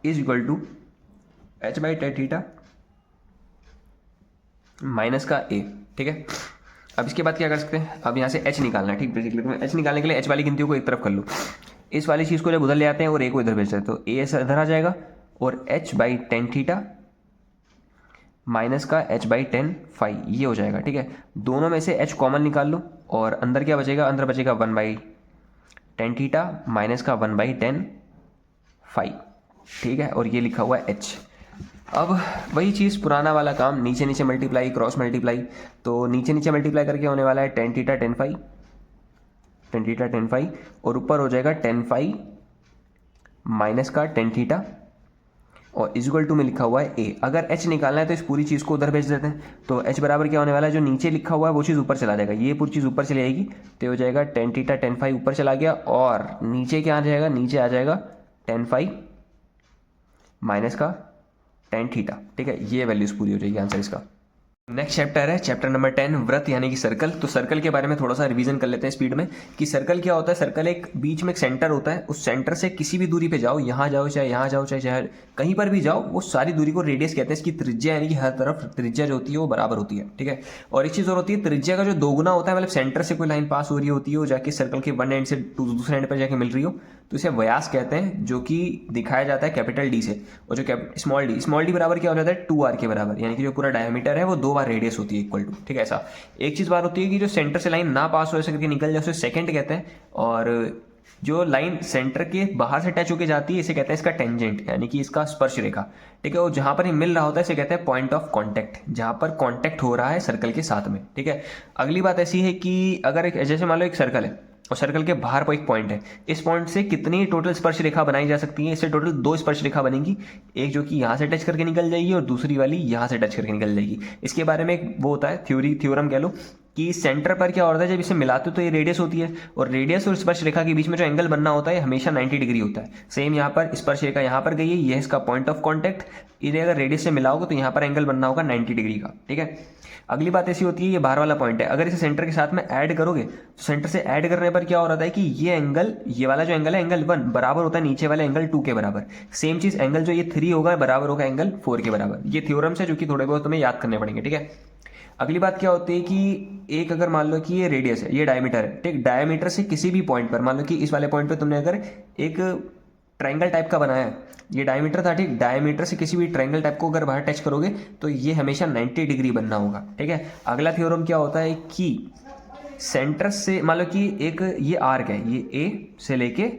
is equal to h by tan theta minus का a, ठीक है। अब इसके बाद क्या कर सकते हैं, अब यहाँ से h निकालना है, ठीक। बेसिकली तुम्हें h निकालने के लिए h वाली गिनतियों को एक तरफ कर लो, इस वाली चीज़ को जब उधर ले आते हैं और a को इधर भेजते हैं तो a ऐसा इधर आ जाएगा और h by tan theta minus का h बाई tan फाई, ये हो जाएगा, ठीक है। दोनों में से h कॉमन निकाल लो और अंदर क्या बचेगा, अंदर बचेगा 1/tan थीटा माइनस का 1/tan फाई, ठीक है। और ये लिखा हुआ है h। अब वही चीज़, पुराना वाला काम, नीचे नीचे मल्टीप्लाई, क्रॉस मल्टीप्लाई। तो नीचे नीचे मल्टीप्लाई करके होने वाला है tan theta tan phi, tan theta tan phi, और ऊपर हो जाएगा टेन फाई माइनस का टेन थीटा, और इक्वल टू में लिखा हुआ है ए। अगर एच निकालना है तो इस पूरी चीज़ को उधर भेज देते हैं। तो एच बराबर क्या होने वाला है, जो नीचे लिखा हुआ है वो चीज़ ऊपर चला जाएगा, ये पूरी चीज़ ऊपर चली जाएगी। तो हो जाएगा टेन थीटा टेन फाई ऊपर चला गया, और नीचे क्या आ जाएगा, नीचे आ जाएगा टेन फाई माइनस का टेन थीटा। ठीक है, ये वैल्यूज पूरी हो जाएगी आंसर इसका। नेक्स्ट चैप्टर है चैप्टर नंबर 10, व्रत यानी कि सर्कल। तो सर्कल के बारे में थोड़ा सा रिवीजन कर लेते हैं स्पीड में, कि सर्कल क्या होता है। सर्कल एक बीच में एक सेंटर होता है, उस सेंटर से किसी भी दूरी पे जाओ, यहाँ जाओ चाहे यहाँ जाओ चाहे कहीं पर भी जाओ, वो सारी दूरी को रेडियस कहते हैं। इसकी त्रिज्या यानी कि हर तरफ त्रिज्या जो होती है वो बराबर होती है। ठीक है, और एक चीज़ और होती है, त्रिज्या का जो दोगुना होता है, मतलब सेंटर से कोई लाइन पास हो रही होती है, वो जाके सर्कल के वन एंड से दूसरे एंड पर जाके मिल रही हो, तो इसे व्यास कहते हैं, जो कि दिखाया जाता है कैपिटल डी से। और जो स्मॉल डी बराबर क्या हो जाता है, 2r के बराबर, यानी कि जो पूरा डायमीटर है वो 2 बार रेडियस होती है इक्वल टू। ठीक है, ऐसा एक चीज़ बात होती है कि जो सेंटर से लाइन ना पास हो सके निकल जाए, उसे सेकंड कहते हैं। और जो लाइन सेंटर के बाहर से टच होकर जाती है इसे कहते हैं इसका टेंजेंट, यानी कि इसका स्पर्श रेखा। ठीक है, और जहां पर ये मिल रहा होता है इसे कहते हैं पॉइंट ऑफ कांटेक्ट, जहां पर कांटेक्ट हो रहा है सर्कल के साथ में। ठीक है, अगली बात ऐसी है कि अगर जैसे मान लो एक सर्कल है और सर्कल के बाहर कोई एक पॉइंट है, इस पॉइंट से कितनी टोटल स्पर्श रेखा बनाई जा सकती है, इससे टोटल 2 स्पर्श रेखा बनेगी, एक जो कि यहाँ से टच करके निकल जाएगी और दूसरी वाली यहाँ से टच करके निकल जाएगी। इसके बारे में एक वो होता है थ्योरम कह लो, कि सेंटर पर क्या होता है, जब इसे मिलाते हो तो ये रेडियस होती है, और रेडियस और स्पर्श रेखा के बीच में जो एंगल बनना होता है हमेशा 90 डिग्री होता है। सेम यहाँ पर स्पर्श रेखा यहाँ पर गई है, ये इसका पॉइंट ऑफ कॉन्टैक्ट, इन्हें अगर रेडियस से मिलाओगे तो यहाँ पर एंगल बनना होगा 90 डिग्री का। ठीक है, अगली बात ऐसी होती है, ये बाहर वाला पॉइंट है, अगर इसे सेंटर के साथ में ऐड करोगे तो सेंटर से ऐड करने पर क्या हो रहा है कि ये एंगल, ये वाला जो एंगल है एंगल 1 बराबर होता है नीचे वाले एंगल 2 के बराबर। सेम चीज एंगल जो ये 3 होगा बराबर होगा एंगल 4 के बराबर। ये थ्योरम्स है जो कि थोड़े बहुत तुम्हें याद करने पड़ेंगे। ठीक है, अगली बात क्या होती है कि एक अगर मान लो कि ये रेडियस है, ये डायमीटर है। ठीक, डायमीटर से किसी भी पॉइंट पर, मान लो कि इस वाले पॉइंट पे तुमने अगर एक ट्रायंगल टाइप का बनाया है, ये डायमीटर था। ठीक, डायमीटर से किसी भी ट्रायंगल टाइप को अगर बाहर टच करोगे तो ये हमेशा 90 डिग्री बनना होगा। ठीक है, अगला थ्योरम क्या होता है कि सेंटर से मान लो कि एक ये आर्क है, ये ए से लेके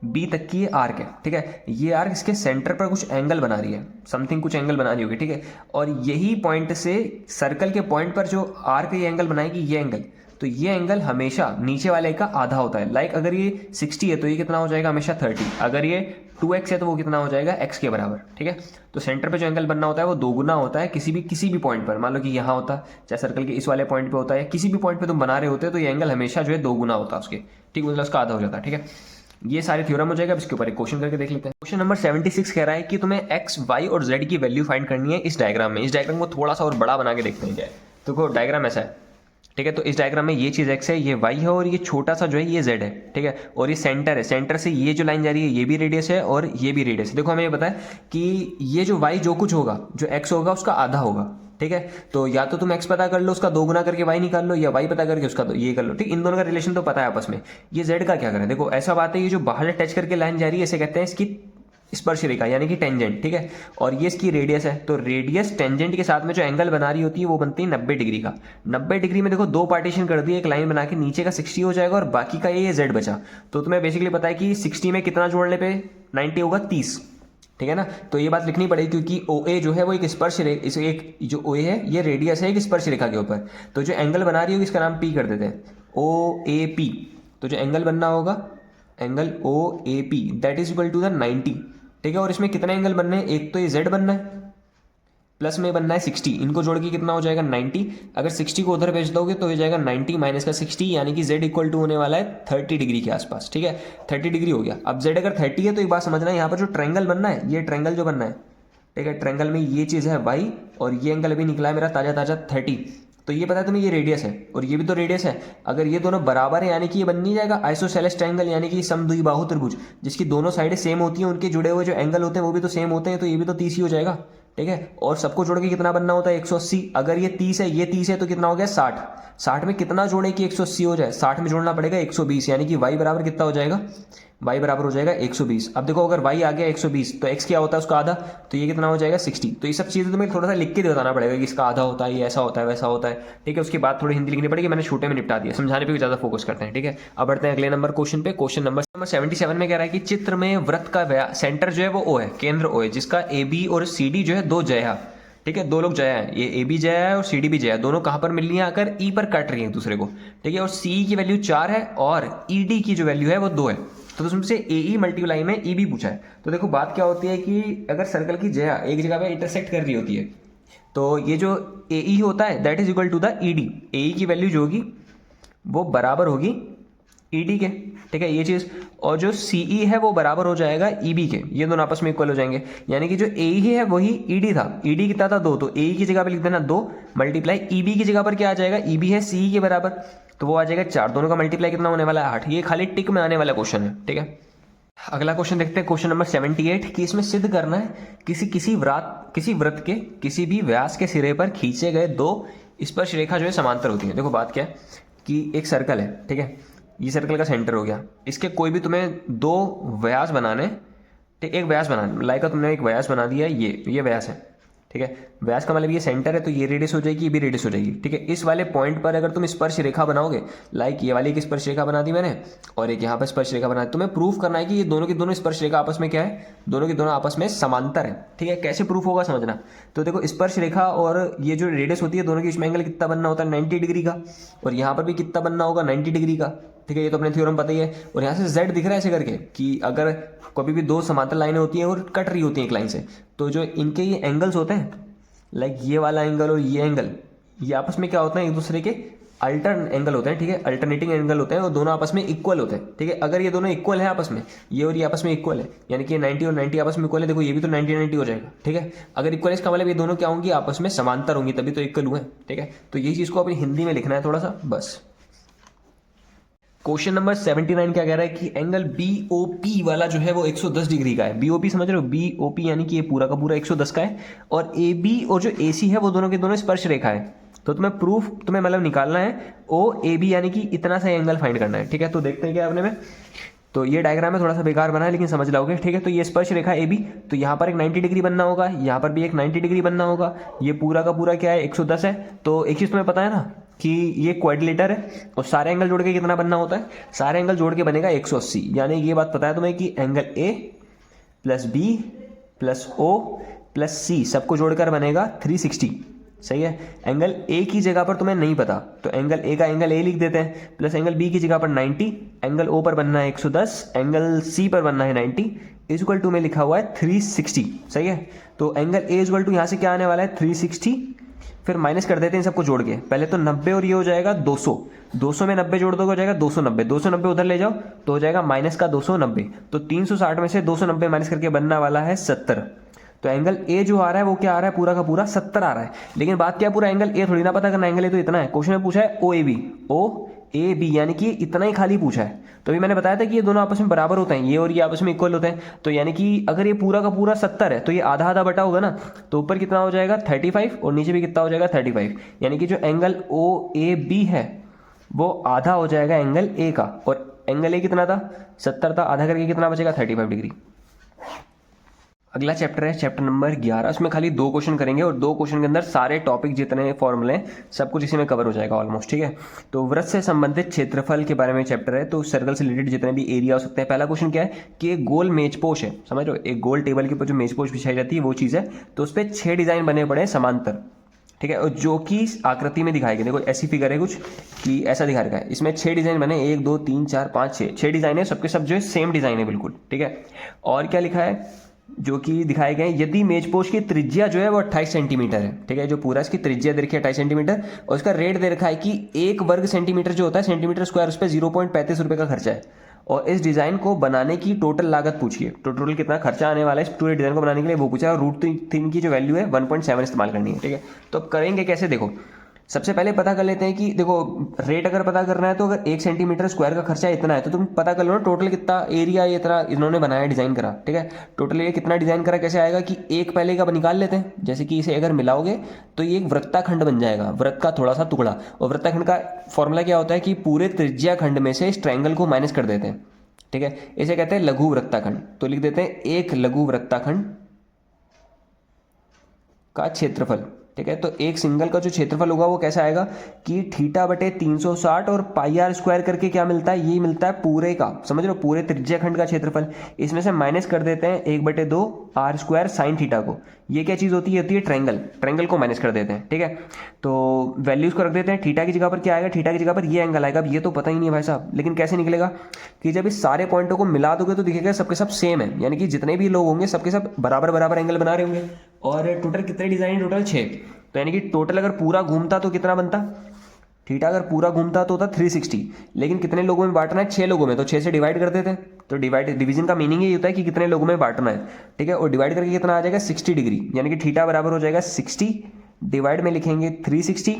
बी तक की ये आर्क है। ठीक है, ये आर्क इसके सेंटर पर कुछ एंगल बना रही है, समथिंग कुछ एंगल बना रही होगी। ठीक है, और यही पॉइंट से सर्कल के पॉइंट पर जो आर्क ये एंगल बनाएगी, ये एंगल, तो ये एंगल हमेशा नीचे वाले का आधा होता है। लाइक अगर ये 60 है तो ये कितना हो जाएगा, हमेशा 30। अगर ये 2x है तो वो कितना हो जाएगा, x के बराबर। ठीक है, तो सेंटर पे जो एंगल बनना होता है वो दोगुना होता है किसी भी पॉइंट पर। मान लो कि यहाँ होता है, चाहे सर्कल के इस वाले पॉइंट पे होता है, किसी भी पॉइंट पे तुम बना रहे होते हो, तो ये एंगल हमेशा जो है दोगुना होता है उसके। ठीक, मतलब उसका आधा हो जाता है। ठीक है, ये सारे थ्योरम हो जाएगा। अब इसके ऊपर एक क्वेश्चन करके देख लेते हैं। क्वेश्चन नंबर 76 कह रहा है कि तुम्हें x, y और z की वैल्यू फाइंड करनी है इस डायग्राम में। इस डायग्राम को थोड़ा सा और बड़ा बना के देखते हैं क्या है। देखो डायग्राम ऐसा है। ठीक है, तो इस डायग्राम में ये चीज़ x है, ये y है, और ये छोटा सा जो है ये z है। ठीक है, और ये सेंटर है, सेंटर से ये जो लाइन जा रही है ये भी रेडियस है और ये भी रेडियस है। देखो हमें ये पता है कि ये जो y जो कुछ होगा, जो x होगा उसका आधा होगा। ठीक है, तो या तो तुम x पता कर लो, उसका 2 गुना करके y निकाल लो, या y पता करके उसका तो ये कर लो। ठीक, इन दोनों का रिलेशन तो पता है आपस में। ये z का क्या करें, देखो ऐसा बात है, ये जो बाहर टच करके लाइन जा रही है इसे कहते हैं इसकी स्पर्श रेखा, यानी कि टेंजेंट। ठीक है, और ये इसकी रेडियस है, तो रेडियस टेंजेंट के साथ में जो एंगल बना रही होती है वो बनती है 90 डिग्री का। 90 डिग्री में देखो 2 पार्टीशन कर दिए, एक लाइन बना के, नीचे का 60 हो जाएगा और बाकी का ये z बचा। तो तुम्हें बेसिकली पता है कि 60 में कितना जोड़ने पे 90 होगा, 30। ठीक है ना, तो ये बात लिखनी पड़ेगी क्योंकि OA जो है वो एक स्पर्श रेखा, इसे एक जो OA है ये रेडियस है एक स्पर्श रेखा के ऊपर। तो जो एंगल बना रही होगी इसका नाम P कर देते हैं, OAP। तो जो एंगल बनना होगा angle OAP that is equal to the 90। ठीक है, और इसमें कितने एंगल बनने हैं, एक तो ये z बनना है, प्लस में बनना है 60, इनको जोड़ के कितना हो जाएगा 90। अगर 60 को उधर भेज दोगे तो हो जाएगा 90 माइनस का 60, यानी कि z इक्वल टू होने वाला है 30 डिग्री के आसपास। ठीक है, 30 डिग्री हो गया। अब z अगर 30 है तो एक बात समझना है, यहाँ पर जो ट्रायंगल बनना है, ये ट्रायंगल जो बनना है, ठीक है, ट्रायंगल में ये चीज़ है y, और ये एंगल अभी निकला है मेरा ताजा ताजा 30। तो ये पता है तुम्हें, ये रेडियस है और ये भी तो रेडियस है। अगर ये दोनों बराबर है यानी कि ये बन नहीं जाएगा आइसोसेलेस ट्रायंगल, यानी कि समद्विबाहु त्रिभुज, जिसकी दोनों साइडें सेम होती हैं, उनके जुड़े हुए जो एंगल होते हैं वो भी तो सेम होते हैं, तो ये भी तो 30 ही हो जाएगा। ठीक है, और सबको जोड़ के कितना बनना होता है 180। अगर ये 30 है ये 30 है तो कितना हो गया 60। 60 में कितना जोड़े कि 180 हो जाए, 60 में जोड़ना पड़ेगा 120, यानी कि y बराबर कितना हो जाएगा y बराबर हो जाएगा 120। अब देखो अगर y आ गया 120 तो x क्या होता है उसका आधा, तो ये कितना हो जाएगा 60। तो ये सब चीज़ें तुम्हें थोड़ा सा लिख के बताना पड़ेगा कि इसका आधा होता है, ये ऐसा होता है, वैसा होता है, ठीक है। उसके बाद थोड़ी हिंदी लिखनी पड़ेगी, मैंने छोटे में निपटा दिया, समझाने पर भी ज़्यादा फोकस करते हैं, ठीक है। अब बढ़ते हैं अगले नंबर क्वेश्चन पे। क्वेश्चन नंबर 77 में कह रहा है कि चित्र में वृत्त का सेंटर जो है वो O है, केंद्र O है, जिसका AB और CD जो है दो जया, ठीक है, दो लोग जया है, ये ए बी जया है और सी डी भी जया है, दोनों कहाँ पर मिल रही हैं आकर ई पर कट रही है एक दूसरे को, ठीक है। और सी की वैल्यू 4 है और ई डी की जो वैल्यू है वो 2 है। तो तुमसे ए ई मल्टीप्लाई में ई बी पूछा है। तो देखो बात क्या होती है कि अगर सर्कल की जया एक जगह पे इंटरसेक्ट कर रही होती है तो ये जो ए ई होता है that is equal to the E D, A E की वैल्यू जो होगी वो बराबर होगी ई डी के, ठीक है, ये चीज़। और जो सी ई है वो बराबर हो जाएगा ई बी के, ये दोनों आपस में इक्वल हो जाएंगे। यानी कि जो ए ई है वही ई डी था, ई डी कितना था 2, तो ए ई की जगह पे लिख देना 2 मल्टीप्लाई ई बी की जगह पर क्या आ जाएगा, ई बी है सी ई के बराबर, तो वो आ जाएगा 4, दोनों का मल्टीप्लाई कितना होने वाला है 8। ये खाली टिक में आने वाला क्वेश्चन है, ठीक है। अगला क्वेश्चन देखते हैं, क्वेश्चन नंबर 78 कि इसमें सिद्ध करना है किसी वृत्त के किसी भी व्यास के सिरे पर खींचे गए दो स्पर्श रेखा जो है समांतर होती है। देखो बात क्या है कि एक सर्कल है, ठीक है, ये सर्कल का सेंटर हो गया, इसके कोई भी तुम्हें दो व्यास बनाने, ठीक, एक व्यास बनाना, लाइक तुमने एक व्यास बना दिया, ये व्यास है, ठीक है। व्यास का मतलब ये सेंटर है तो ये रेडियस हो जाएगी, ये भी रेडियस हो जाएगी, ठीक है। इस वाले पॉइंट पर अगर तुम स्पर्श रेखा बनाओगे, लाइक ये वाली एक स्पर्श रेखा बना दी मैंने और एक यहाँ पर स्पर्श रेखा बना दी, तुम्हें प्रूफ करना है कि ये दोनों की दोनों स्पर्श रेखा आपस में क्या है, दोनों की दोनों आपस में समांतर है, ठीक है। कैसे प्रूफ होगा समझना। तो देखो स्पर्श रेखा और ये जो रेडियस होती है दोनों के बीच में एंगल कितना बनना होता है 90 डिग्री का, और यहाँ पर भी कितना बनना होगा 90 डिग्री का, ठीक है। ये तो अपने थ्योरम पता ही है। और यहाँ से z दिख रहा है ऐसे करके कि अगर कभी भी दो समांतर लाइनें होती हैं और कट रही होती हैं एक लाइन से, तो जो इनके ये एंगल्स होते हैं, लाइक ये वाला एंगल और ये एंगल, ये आपस में क्या होता है एक दूसरे के अल्टर्न एंगल होते हैं, ठीक है, अल्टरनेटिंग एंगल होते हैं और दोनों आपस में इक्वल होते हैं, ठीक है। अगर ये दोनों इक्वल है आपस में, ये और ये आपस में इक्वल है, यानी कि 90 और 90 आपस में इक्वल है, देखो ये भी तो 90 हो जाएगा, ठीक है। अगर इक्वल है इसका मतलब ये दोनों क्या होंगी, आपस में समांतर होंगी, तभी तो इक्वल हुए, ठीक है। तो ये चीज़ को अपनी हिंदी में लिखना है थोड़ा सा बस। क्वेश्चन नंबर 79 क्या कह रहा है कि एंगल BOP वाला जो है वो 110 डिग्री का है। BOP समझ रहे हो, BOP यानी कि ये पूरा का पूरा 110 का है, और AB और जो AC है वो दोनों के दोनों स्पर्श रेखा है। तो तुम्हें मतलब निकालना है OAB यानी कि इतना सा एंगल फाइंड करना है, ठीक है। तो देखते हैं क्या अपने में। तो ये डायग्राम है थोड़ा सा बेकार बना है लेकिन समझ लोगे, ठीक है। तो ये स्पर्श रेखा AB, तो यहाँ पर एक 90 डिग्री बनना होगा, यहाँ पर भी एक 90 डिग्री बनना होगा, ये पूरा का पूरा क्या है 110 है। तो एक चीज़ तुम्हें पता है ना कि ये क्वाड्रिलेटर है और सारे एंगल जोड़ के कितना बनना होता है, सारे एंगल जोड़ के बनेगा 180। यानी ये बात पता है तुम्हें कि angle A plus B plus O plus C सबको जोड़कर बनेगा 360, सही है। एंगल A की जगह पर तुम्हें नहीं पता तो एंगल A का एंगल A लिख देते हैं, प्लस एंगल B की जगह पर 90, एंगल O पर बनना है 110, एंगल C पर बनना है 90, इक्वल टू में लिखा हुआ है 360, सही है। तो एंगल A इक्वल टू यहाँ से क्या आने वाला है 360, फिर माइनस कर देते हैं इन सबको जोड़ के, पहले तो 90 और ये हो जाएगा 200, 200 में 90 जोड़ दो हो जाएगा 290, 290 उधर ले जाओ तो हो जाएगा माइनस का 290, तो 360 में से 290 माइनस करके बनने वाला है 70। तो एंगल ए जो आ रहा है वो क्या आ रहा है, पूरा का पूरा 70 आ रहा है। लेकिन बात क्या है, पूरा एंगल ए थोड़ी ना पता करना, एंगल ए तो इतना है, क्वेश्चन में पूछा है OAB यानी कि इतना ही खाली पूछा है। तो अभी मैंने बताया था कि ये दोनों आपस में बराबर होते हैं, ये और ये आपस में इक्वल होते हैं। तो यानी कि अगर ये पूरा का पूरा 70 है तो ये आधा आधा बटा होगा ना, तो ऊपर कितना हो जाएगा 35 और नीचे भी कितना हो जाएगा 35, यानी कि जो एंगल OAB है वो आधा हो जाएगा एंगल ए का, और एंगल ए कितना था 70 था, आधा करके कितना बचेगा 35 डिग्री। अगला चैप्टर है चैप्टर नंबर 11, उसमें खाली 2 क्वेश्चन करेंगे और 2 क्वेश्चन के अंदर सारे टॉपिक जितने फॉर्मूले हैं सब कुछ इसी में कवर हो जाएगा ऑलमोस्ट, ठीक है। तो वृत्त से संबंधित क्षेत्रफल के बारे में चैप्टर है, तो सर्कल से रिलेटेड जितने भी एरिया हो सकते हैं। पहला क्वेश्चन क्या है कि एक गोल मेजपोश है, समझ रहे हो, एक गोल टेबल के ऊपर जो मेजपोश बिछाई जाती है वो चीज़ है, तो उस पर 6 डिजाइन बने पड़े हैं समांतर, ठीक है, और जो कि आकृति में दिखाई गई, देखो ऐसी फिगर है कुछ कि ऐसा दिखा रखा है, इसमें 6 डिजाइन बने, 1 2 3 4 5 6 डिजाइन है, सबके सब जो है सेम डिजाइन है बिल्कुल, ठीक है। और क्या लिखा है जो कि दिखाए गए, यदि मेजपोश की त्रिज्या जो है वो 28 सेंटीमीटर है, ठीक है, जो पूरा इसकी त्रिज्या दे रखी है 28 सेंटीमीटर, और इसका रेट दे रखा है कि 1 वर्ग सेंटीमीटर जो होता है सेंटीमीटर स्क्वायर, उस पर 0.35 रुपये का खर्चा है, और इस डिज़ाइन को बनाने की टोटल लागत पूछिए, तो टोटल कितना खर्चा आने वाला है इस पूरे डिज़ाइन को बनाने के लिए वो पूछा है, और √3 की जो वैल्यू है 1.7 इस्तेमाल करनी है, ठीक है। तो अब करेंगे कैसे, देखो सबसे पहले पता कर लेते हैं कि देखो रेट अगर पता करना है तो अगर 1 सेंटीमीटर स्क्वायर का खर्चा इतना है तो तुम पता कर लो ना टोटल कितना एरिया ये इतना इन्होंने बनाया डिजाइन करा, ठीक है। टोटल ये कितना डिजाइन करा, कैसे आएगा कि एक पहले का निकाल लेते हैं, जैसे कि इसे अगर मिलाओगे तो ये एक वृत्ताखंड बन जाएगा, वृत्त का थोड़ा सा टुकड़ा, और वृत्ताखंड का फॉर्मूला क्या होता है कि पूरे त्रिज्या खंड में से इस ट्रायंगल को माइनस कर देते हैं, ठीक है, इसे कहते हैं लघु वृत्ताखंड। तो लिख देते हैं एक लघु वृत्ताखंड का क्षेत्रफल। ठीक है, तो एक सिंगल का जो क्षेत्रफल होगा वो कैसा आएगा कि थीटा बटे 360 और पाई आर स्क्वायर करके क्या मिलता है, ये मिलता है पूरे का, समझ लो, पूरे त्रिज्याखंड का क्षेत्रफल। इसमें से माइनस कर देते हैं 1/2 आर स्क्वायर साइन थीटा को। ये क्या चीज़ होती है ट्रायंगल, ट्रायंगल को माइनस कर देते हैं। ठीक है, तो वैल्यूज को रख देते हैं। थीटा की जगह पर क्या आएगा, थीटा की जगह पर ये एंगल आएगा। अब ये तो पता ही नहीं है भाई साहब, लेकिन कैसे निकलेगा कि जब इस सारे पॉइंटों को मिला दोगे तो दिखेगा सबके सब सेम है, यानी कि जितने भी लोग होंगे सबके सब बराबर बराबर एंगल बना रहे होंगे। और टोटल कितने डिजाइन, टोटल 6। तो यानी कि टोटल अगर पूरा घूमता तो कितना बनता, थीटा अगर पूरा घूमता तो होता 360, लेकिन कितने लोगों में बांटना है, 6 लोगों में, तो 6 से डिवाइड कर देते हैं। तो डिवीजन का मीनिंग ये होता है कि कितने लोगों में बांटना है। ठीक है, और डिवाइड करके कितना आ जाएगा 60 डिग्री, यानी कि थीटा बराबर हो जाएगा 60, डिवाइड में लिखेंगे 360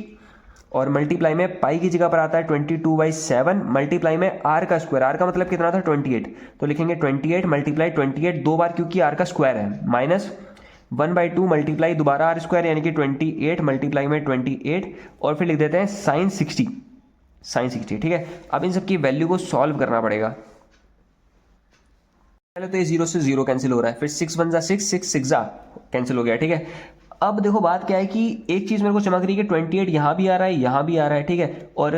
और मल्टीप्लाई में पाई की जगह पर आता है 22/7, मल्टीप्लाई में आर का स्क्वायर, आर का मतलब कितना था 28, तो लिखेंगे 28 मल्टीप्लाई 28 दो बार क्योंकि आर का स्क्वायर है, माइनस 1/2 मल्टीप्लाई दोबारा आर स्क्वायर यानी कि 28 मल्टीप्लाई में 28 और फिर लिख देते हैं साइन 60, साइन 60। ठीक है, अब इन सब की वैल्यू को सॉल्व करना पड़ेगा। पहले तो ये 0 से 0 कैंसिल हो रहा है, फिर 6 1 जा 6, 6 6 जा कैंसिल हो गया। ठीक है, अब देखो बात क्या है कि एक चीज़ मेरे को चमक रही है कि 28 यहाँ भी आ रहा है, यहाँ भी आ रहा है। ठीक है, और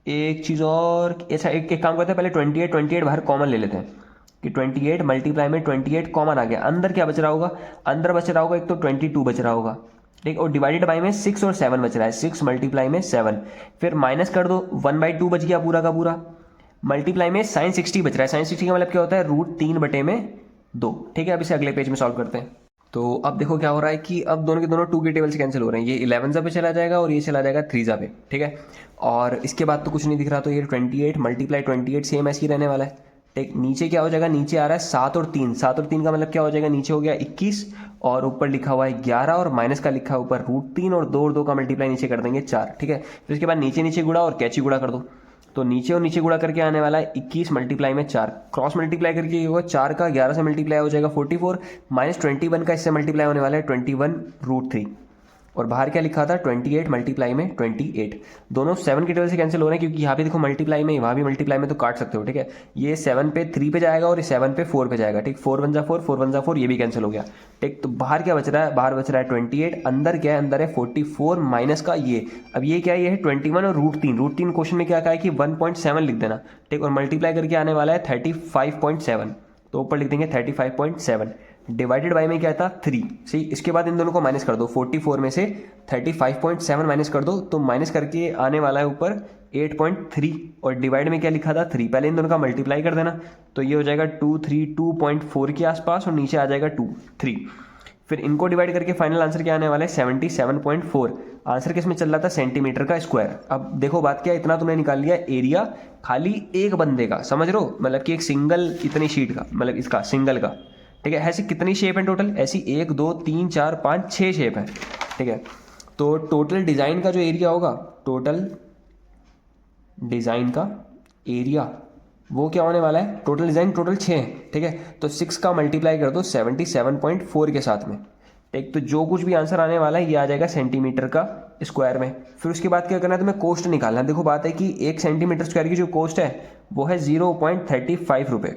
एक चीज़ और, अच्छा एक काम करते हैं, पहले 28 बाहर कॉमन ले लेते हैं कि 28 मल्टीप्लाई में 28 कॉमन आ गया, अंदर क्या बच रहा होगा, अंदर बच रहा होगा एक तो 22 बच रहा होगा। ठीक, और डिवाइडेड बाई में 6 और 7 बच रहा है, 6 मल्टीप्लाई में 7, फिर माइनस कर दो 1/2 बच गया पूरा का पूरा, मल्टीप्लाई में साइन 60 बच रहा है। साइन 60 का मतलब क्या होता है, √3/2। ठीक है, अब इसे अगले पेज में सॉल्व करते हैं। तो अब देखो क्या हो रहा है कि अब दोनों के दोनों 2 के टेबल से कैंसिल हो रहे हैं, ये 11 पे चला जाएगा और ये चला जाएगा 3 पे। ठीक है, और इसके बाद तो कुछ नहीं दिख रहा, तो ये 28 मल्टीप्लाई 28 सेम ऐसे ही रहने वाला है। ठीक, नीचे क्या हो जाएगा, नीचे आ रहा है 7 और 3, 7 और 3 का मतलब क्या हो जाएगा, नीचे हो गया 21 और ऊपर लिखा हुआ है 11 और माइनस का लिखा है ऊपर √3 और 2 और 2 का मल्टीप्लाई नीचे कर देंगे 4। ठीक है, फिर उसके बाद नीचे नीचे गुड़ा और कैची गुड़ा कर दो, तो नीचे और नीचे गुड़ा करके आने वाला है 21 मल्टीप्लाई में 4, क्रॉस मल्टीप्लाई करके ये होगा 4 का 11 से मल्टीप्लाई हो जाएगा 44, माइनस 21 का इससे मल्टीप्लाई होने वाला है 21√3, और बाहर क्या लिखा था 28 मल्टीप्लाई में 28। दोनों 7 के टेबल से कैंसिल हो रहे हैं क्योंकि यहाँ पे देखो मल्टीप्लाई में, वहाँ भी मल्टीप्लाई में, तो काट सकते हो। ठीक है, ये 7 पे 3 पे जाएगा और ये 7 पे 4 पे जाएगा। ठीक, 4 1 जा 4, 4 1 जा 4, ये भी कैंसिल हो गया। ठीक, तो बाहर क्या बच रहा है, बाहर बच रहा है 28, अंदर क्या है, अंदर है 44 माइनस का ये, अब ये क्या है, ये है 21 और √3 क्वेश्चन में क्या कहा है कि 1.7 लिख देना। ठीक, और मल्टीप्लाई करके आने वाला है 35.7, तो ऊपर लिख देंगे 35.7, डिवाइडेड बाई में क्या था 3। सही, इसके बाद इन दोनों को माइनस कर दो, 44 में से 35.7 माइनस कर दो, तो माइनस करके आने वाला है ऊपर 8.3 और डिवाइड में क्या लिखा था 3। पहले इन दोनों का मल्टीप्लाई कर देना, तो ये हो जाएगा 232.4 के आसपास और नीचे आ जाएगा 3। फिर इनको डिवाइड करके फाइनल आंसर क्या आने वाला है 77.4। आंसर किस में चल रहा था, सेंटीमीटर का स्क्वायर। अब देखो बात क्या है, इतना तुमने निकाल लिया एरिया खाली एक बंदे का, समझ रहे हो, मतलब कि एक सिंगल इतनी शीट का, मतलब इसका सिंगल का। ठीक है, ऐसी कितनी शेप है टोटल, ऐसी 1 2 3 4 5 6 शेप है। ठीक है, तो टोटल डिज़ाइन का जो एरिया होगा, टोटल डिज़ाइन का एरिया वो क्या होने वाला है, टोटल डिज़ाइन टोटल 6 है। ठीक है, तो 6 का मल्टीप्लाई कर दो 77.4 के साथ में। ठीक, तो जो कुछ भी आंसर आने वाला है ये आ जाएगा सेंटीमीटर का स्क्वायर में। फिर उसके बाद क्या करना है, तुम्हें कोस्ट निकालना है। देखो बात है कि 1 सेंटीमीटर स्क्वायर की जो कोस्ट है वो है 0.35 रुपये।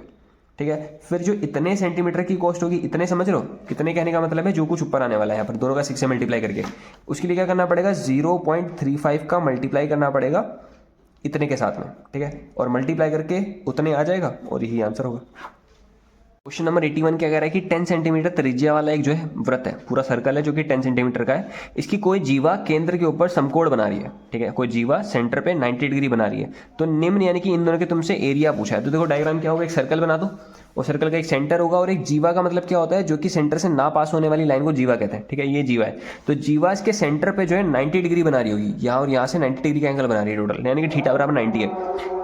ठीक है, फिर जो इतने सेंटीमीटर की कॉस्ट होगी, इतने समझ लो, कितने कहने का मतलब है जो कुछ ऊपर आने वाला है यहाँ पर, दोनों का 6 से मल्टीप्लाई करके, उसके लिए क्या करना पड़ेगा 0.35 का मल्टीप्लाई करना पड़ेगा इतने के साथ में। ठीक है, और मल्टीप्लाई करके उतने आ जाएगा और यही आंसर होगा। क्वेश्चन नंबर 81 क्या कह रहा है कि 10 सेंटीमीटर त्रिज्या वाला एक जो है वृत्त है, पूरा सर्कल है जो कि 10 सेंटीमीटर का है, इसकी कोई जीवा केंद्र के ऊपर समकोण बना रही है। ठीक है, कोई जीवा सेंटर पे 90 डिग्री बना रही है, तो निम्न यानी कि इन दोनों के तुमसे एरिया पूछा है। तो देखो डायग्राम क्या होगा, एक सर्कल बना दो और सर्कल का एक सेंटर होगा और एक जीवा का मतलब क्या होता है, जो कि सेंटर से ना पास होने वाली लाइन को जीवा कहते हैं। ठीक है, ये जीवा है, तो जीवा इसके सेंटर पे जो है 90 डिग्री बना रही होगी, यहाँ और यहाँ से 90 डिग्री का एंगल बना रही है टोटल, यानी कि थीटा बराबर 90 है।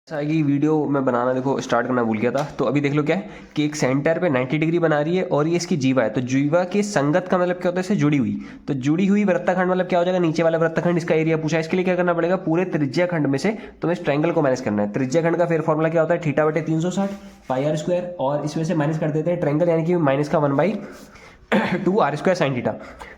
ऐसा कि वीडियो में बनाना देखो स्टार्ट करना भूल गया था, तो अभी देख लो क्या है कि एक सेंटर पे 90 डिग्री बना रही है और ये इसकी जीवा है, तो जीवा के संगत का मतलब क्या होता है, इससे जुड़ी हुई, तो जुड़ी हुई वृत्तखंड मतलब क्या हो जाएगा, नीचे वाला वृत्तखंड, इसका एरिया पूछा है। इसके लिए क्या करना पड़ेगा, पूरे त्रिज्याखंड में से तुम्हें इस ट्रायंगल को माइनस करना है। त्रिज्याखंड का फिर फॉर्मूला क्या होता है, थीटा बटे 360 पाई आर स्क्वायर, और इसमें से माइनस कर देते हैं ट्रायंगल, यानी कि माइनस का 1/2 आर स्क्वायर साइन थीटा।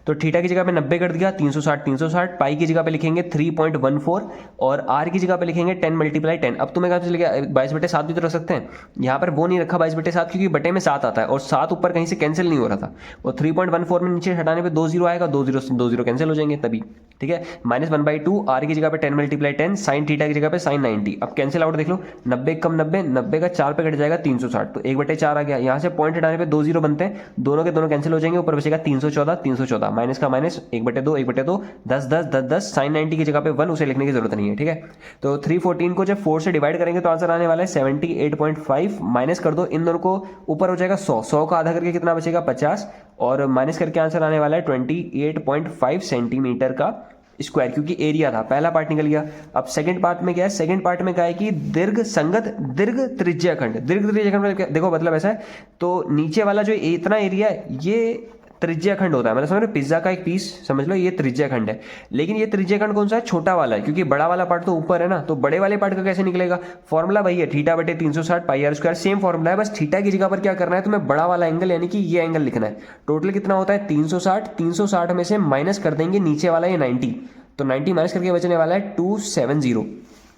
तो थीटा की जगह पे 90 कर दिया, 360, पाई की जगह पे लिखेंगे 3.14 और आर की जगह पे लिखेंगे 10 × 10। अब तुम्हें कहा चल गया 22/7 भी तो रख सकते हैं, यहाँ पर वो नहीं रखा 22/7 क्योंकि बटे में 7 आता है और 7 ऊपर कहीं से कैंसिल नहीं हो रहा था, और 3.14 में नीचे हटाने पे 2 0 आएगा, 2 0 कैंसिल हो जाएंगे तभी, ठीक है। -1/2 आर की जगह पे 10 × 10 साइन थीटा की जगह पे साइन 90। अब कैंसिल आउट देख लो, 90 कम 90, 90 का 4 पे कट जाएगा 360, तो 1/4 आ गया। यहाँ से पॉइंट हटाने पे 2 0 बनते हैं, दोनों के दोनों कैंसिल हो जाएंगे, ऊपर बचेगा 314, माइनस का माइनस 1/2, 10 10 10 10 साइन 90 की जगह पे 1, उसे लिखने की जरूरत नहीं है, ठीक है। तो 314 को जब 4 से डिवाइड करेंगे तो आंसर आने वाला है 78.5, माइनस कर दो इन दोनों को, ऊपर हो जाएगा 100 का आधा करके कितना बचेगा 50, और माइनस करके आंसर आने वाला है 28.5 सेंटीमीटर का स्क्वायर, क्योंकि एरिया था, पहला पार्ट निकल गया। अब सेकंड पार्ट में क्या है, सेकंड पार्ट में क्या है कि दीर्घ संगत दीर्घ त्रिज्याखंड, दीर्घ त्रिज्याखंड देखो मतलब ऐसा है, तो नीचे वाला जो इतना एरिया है ये त्रिज्याखंड होता है, मतलब समझ रहे हो, पिज्जा का एक पीस समझ लो ये त्रिज्याखंड है, लेकिन ये त्रिज्याखंड कौन सा है, छोटा वाला है, क्योंकि बड़ा वाला पार्ट तो ऊपर है ना, तो बड़े वाले पार्ट का कैसे निकलेगा, फॉर्मूला वही है θ/360 πr², सेम फॉर्मूला है, बस थीटा की जगह पर क्या करना है तुम्हें, बड़ा वाला एंगल यानी कि ये एंगल लिखना है। टोटल कितना होता है 360 में से माइनस कर देंगे नीचे वाला ये 90, तो 90 माइनस करके बचने वाला है 270,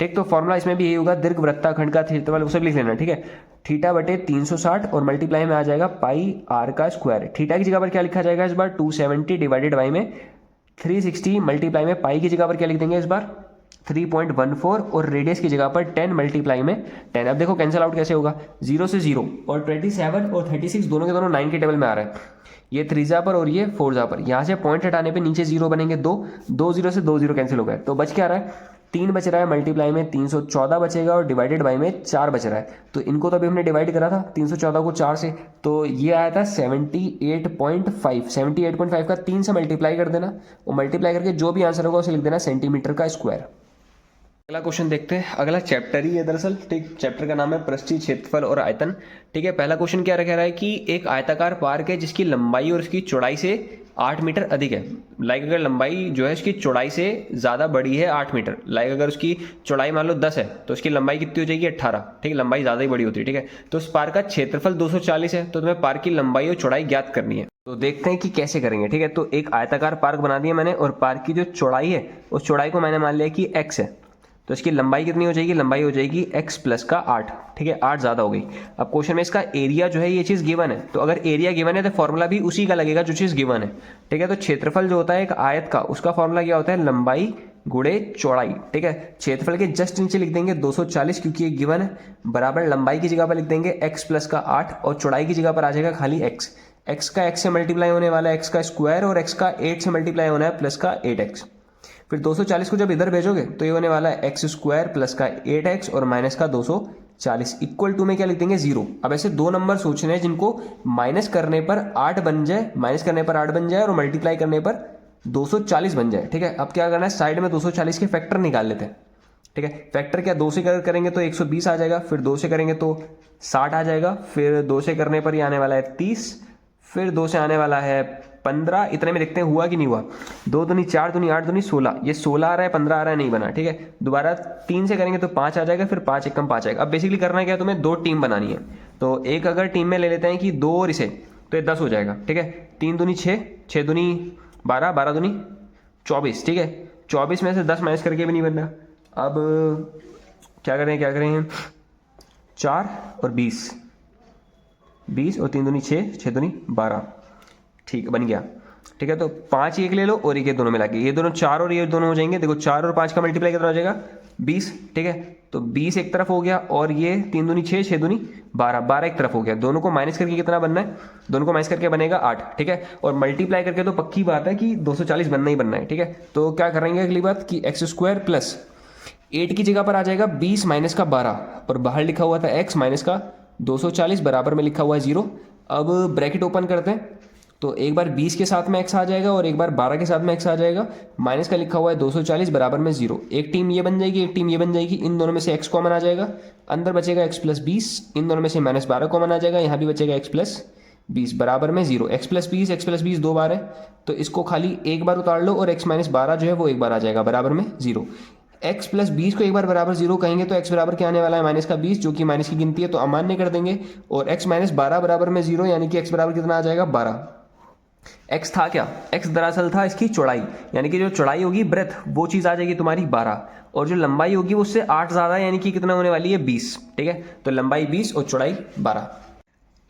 ठीक। तो फॉर्मूला इसमें भी यही होगा, दीर्घ वृत्ताखंड का क्षेत्रफल उसे भी लिख लेना, ठीक है, θ/360 और मल्टीप्लाई में आ जाएगा πr²। थीटा की जगह पर क्या लिखा जाएगा इस बार 270 डिवाइडेड बाई में 360, मल्टीप्लाई में पाई की जगह पर क्या लिख देंगे इस बार 3.14, और रेडियस की जगह पर 10 मल्टीप्लाई में 10। अब देखो कैंसिल आउट कैसे होगा, 0 से 0, और 27 और 36 दोनों के दोनों 9 के टेबल में आ रहे हैं, ये 3 पर और ये 4 पर, यहाँ से पॉइंट हटाने पे नीचे 0 बनेंगे, 2 0 से 2 0 कैंसिल हो गए, तो बच क्या रहा है 3 बच रहा है, मल्टीप्लाई में 314 बचेगा और डिवाइडेड बाई में 4 बच रहा है। तो इनको तो अभी हमने डिवाइड करा था 314 को 4 से, तो ये आया था 78.5, 78.5 का 3 से मल्टीप्लाई कर देना, और मल्टीप्लाई करके जो भी आंसर होगा उसे लिख देना सेंटीमीटर का स्क्वायर। अगला क्वेश्चन देखते हैं, अगला चैप्टर ही है दरअसल, ठीक, चैप्टर का नाम है पृष्ठीय क्षेत्रफल और आयतन, ठीक है। पहला क्वेश्चन क्या कह रहा है कि एक आयताकार पार्क है जिसकी लंबाई और इसकी चौड़ाई से 8 मीटर अधिक है, लाइक अगर लंबाई जो है इसकी चौड़ाई से ज़्यादा बड़ी है 8 मीटर, लाइक अगर उसकी चौड़ाई मान लो 10 है तो उसकी लंबाई कितनी हो जाएगी 18, ठीक है, लंबाई ज़्यादा ही बड़ी होती है, ठीक है। तो उस पार्क का क्षेत्रफल 240 है, तो तुम्हें पार्क की लंबाई और चौड़ाई ज्ञात करनी है, तो देखते हैं कि कैसे करेंगे, ठीक है। तो एक आयताकार पार्क बना दिया मैंने, और पार्क की जो चौड़ाई है उस चौड़ाई को मैंने मान लिया कि x है, तो इसकी लंबाई कितनी हो जाएगी, लंबाई हो जाएगी x प्लस का 8, ठीक है, 8 ज़्यादा हो गई। अब क्वेश्चन में इसका एरिया जो है ये चीज़ गिवन है, तो अगर एरिया गिवन है तो फॉर्मूला भी उसी का लगेगा जो चीज़ गिवन है, ठीक है। तो क्षेत्रफल जो होता है एक आयत का, उसका फॉर्मूला क्या होता है, लंबाई गुणे चौड़ाई, ठीक है। क्षेत्रफल के जस्ट नीचे लिख देंगे 240 क्योंकि ये गिवन है, बराबर लंबाई की जगह पर लिख देंगे x प्लस का 8, और चौड़ाई की जगह पर आ जाएगा खाली x का x से मल्टीप्लाई होने वाला है x का स्क्वायर, और x का 8 से मल्टीप्लाई होना है प्लस का 8x। फिर 240 को जब इधर भेजोगे तो ये होने वाला है x² प्लस का 8x और माइनस का 240 इक्वल टू में क्या लिख देंगे 0। अब ऐसे दो नंबर सोचने हैं जिनको माइनस करने पर 8 बन जाए, माइनस करने पर 8 बन जाए और मल्टीप्लाई करने पर 240 बन जाए, ठीक है। अब क्या करना है, साइड में 240 के फैक्टर निकाल लेते हैं, ठीक है। फैक्टर क्या, 2 से करेंगे तो 120 आ जाएगा, फिर 2 से करेंगे तो 60 आ जाएगा, फिर 2 से करने पर ये आने वाला है 30, फिर 2 से आने वाला है 15, इतने में देखते हैं हुआ कि नहीं हुआ, 2 दूनी 4 दूनी 8 दूनी 16, ये 16 आ रहा है, 15 आ रहा है, नहीं बना, ठीक है। दोबारा 3 से करेंगे तो 5 आ जाएगा, फिर 5 एकम 5 आएगा। अब बेसिकली करना है क्या, तुम्हें 2 टीम बनानी है, तो एक अगर टीम में ले लेते हैं कि 2 और इसे, तो ये 10 हो जाएगा, ठीक है। 3 दूनी 6, 6 दूनी 12, 12 दूनी 24, ठीक है। 24 में से 10 माइनस करके भी नहीं बन रहा। अब क्या करें 4 और 20 और 3 दूनी 6, 6 दूनी 12, ठीक बन गया, ठीक है। तो 5 एक ले लो और एक ये दोनों मिला के, ये दोनों 4 और ये दोनों हो जाएंगे, देखो 4 और 5 का मल्टीप्लाई कितना हो जाएगा 20, ठीक है। तो 20 एक तरफ हो गया, और ये 3 दूनी 6, 6 दूनी 12, 12 एक तरफ हो गया। दोनों को माइनस करके कितना बनना है, दोनों को माइनस करके बनेगा 8, ठीक है। और मल्टीप्लाई करके तो पक्की बात है कि 240 बनना ही बनना है, ठीक है। तो क्या करेंगे अगली बात कि x² प्लस 8 की जगह पर आ जाएगा 20 माइनस का 12, और बाहर लिखा हुआ था x माइनस का 240, बराबर में लिखा हुआ है 0। अब ब्रैकेट ओपन करते हैं, तो एक बार 20 के साथ में x आ जाएगा और एक बार 12 के साथ में x आ जाएगा, माइनस का लिखा हुआ है 240 बराबर में 0। एक टीम ये बन जाएगी, एक टीम ये बन जाएगी, इन दोनों में से x कॉमन आ जाएगा, अंदर बचेगा x प्लस 20, इन दोनों में से -12 कॉमन आ जाएगा, यहाँ भी बचेगा x प्लस 20 बराबर में 0। x प्लस 20 2 बार है, तो इसको खाली एक बार उतार लो, और x माइनस 12 जो है वो एक बार आ जाएगा बराबर में 0। x प्लस 20 को एक बार बराबर 0 कहेंगे तो x बराबर क्या आने वाला है माइनस का 20, जो कि माइनस की गिनती है तो अमान्य कर देंगे, और x माइनस 12 बराबर में 0, यानी कि x बराबर कितना आ जाएगा 12। एक्स था क्या, एक्स दरअसल था इसकी चौड़ाई, यानी कि जो चौड़ाई होगी ब्रेथ वो चीज़ आ जाएगी तुम्हारी 12, और जो लंबाई होगी उससे 8 ज़्यादा, यानी कि कितना होने वाली है 20। ठीक है, तो लंबाई 20 और चौड़ाई 12।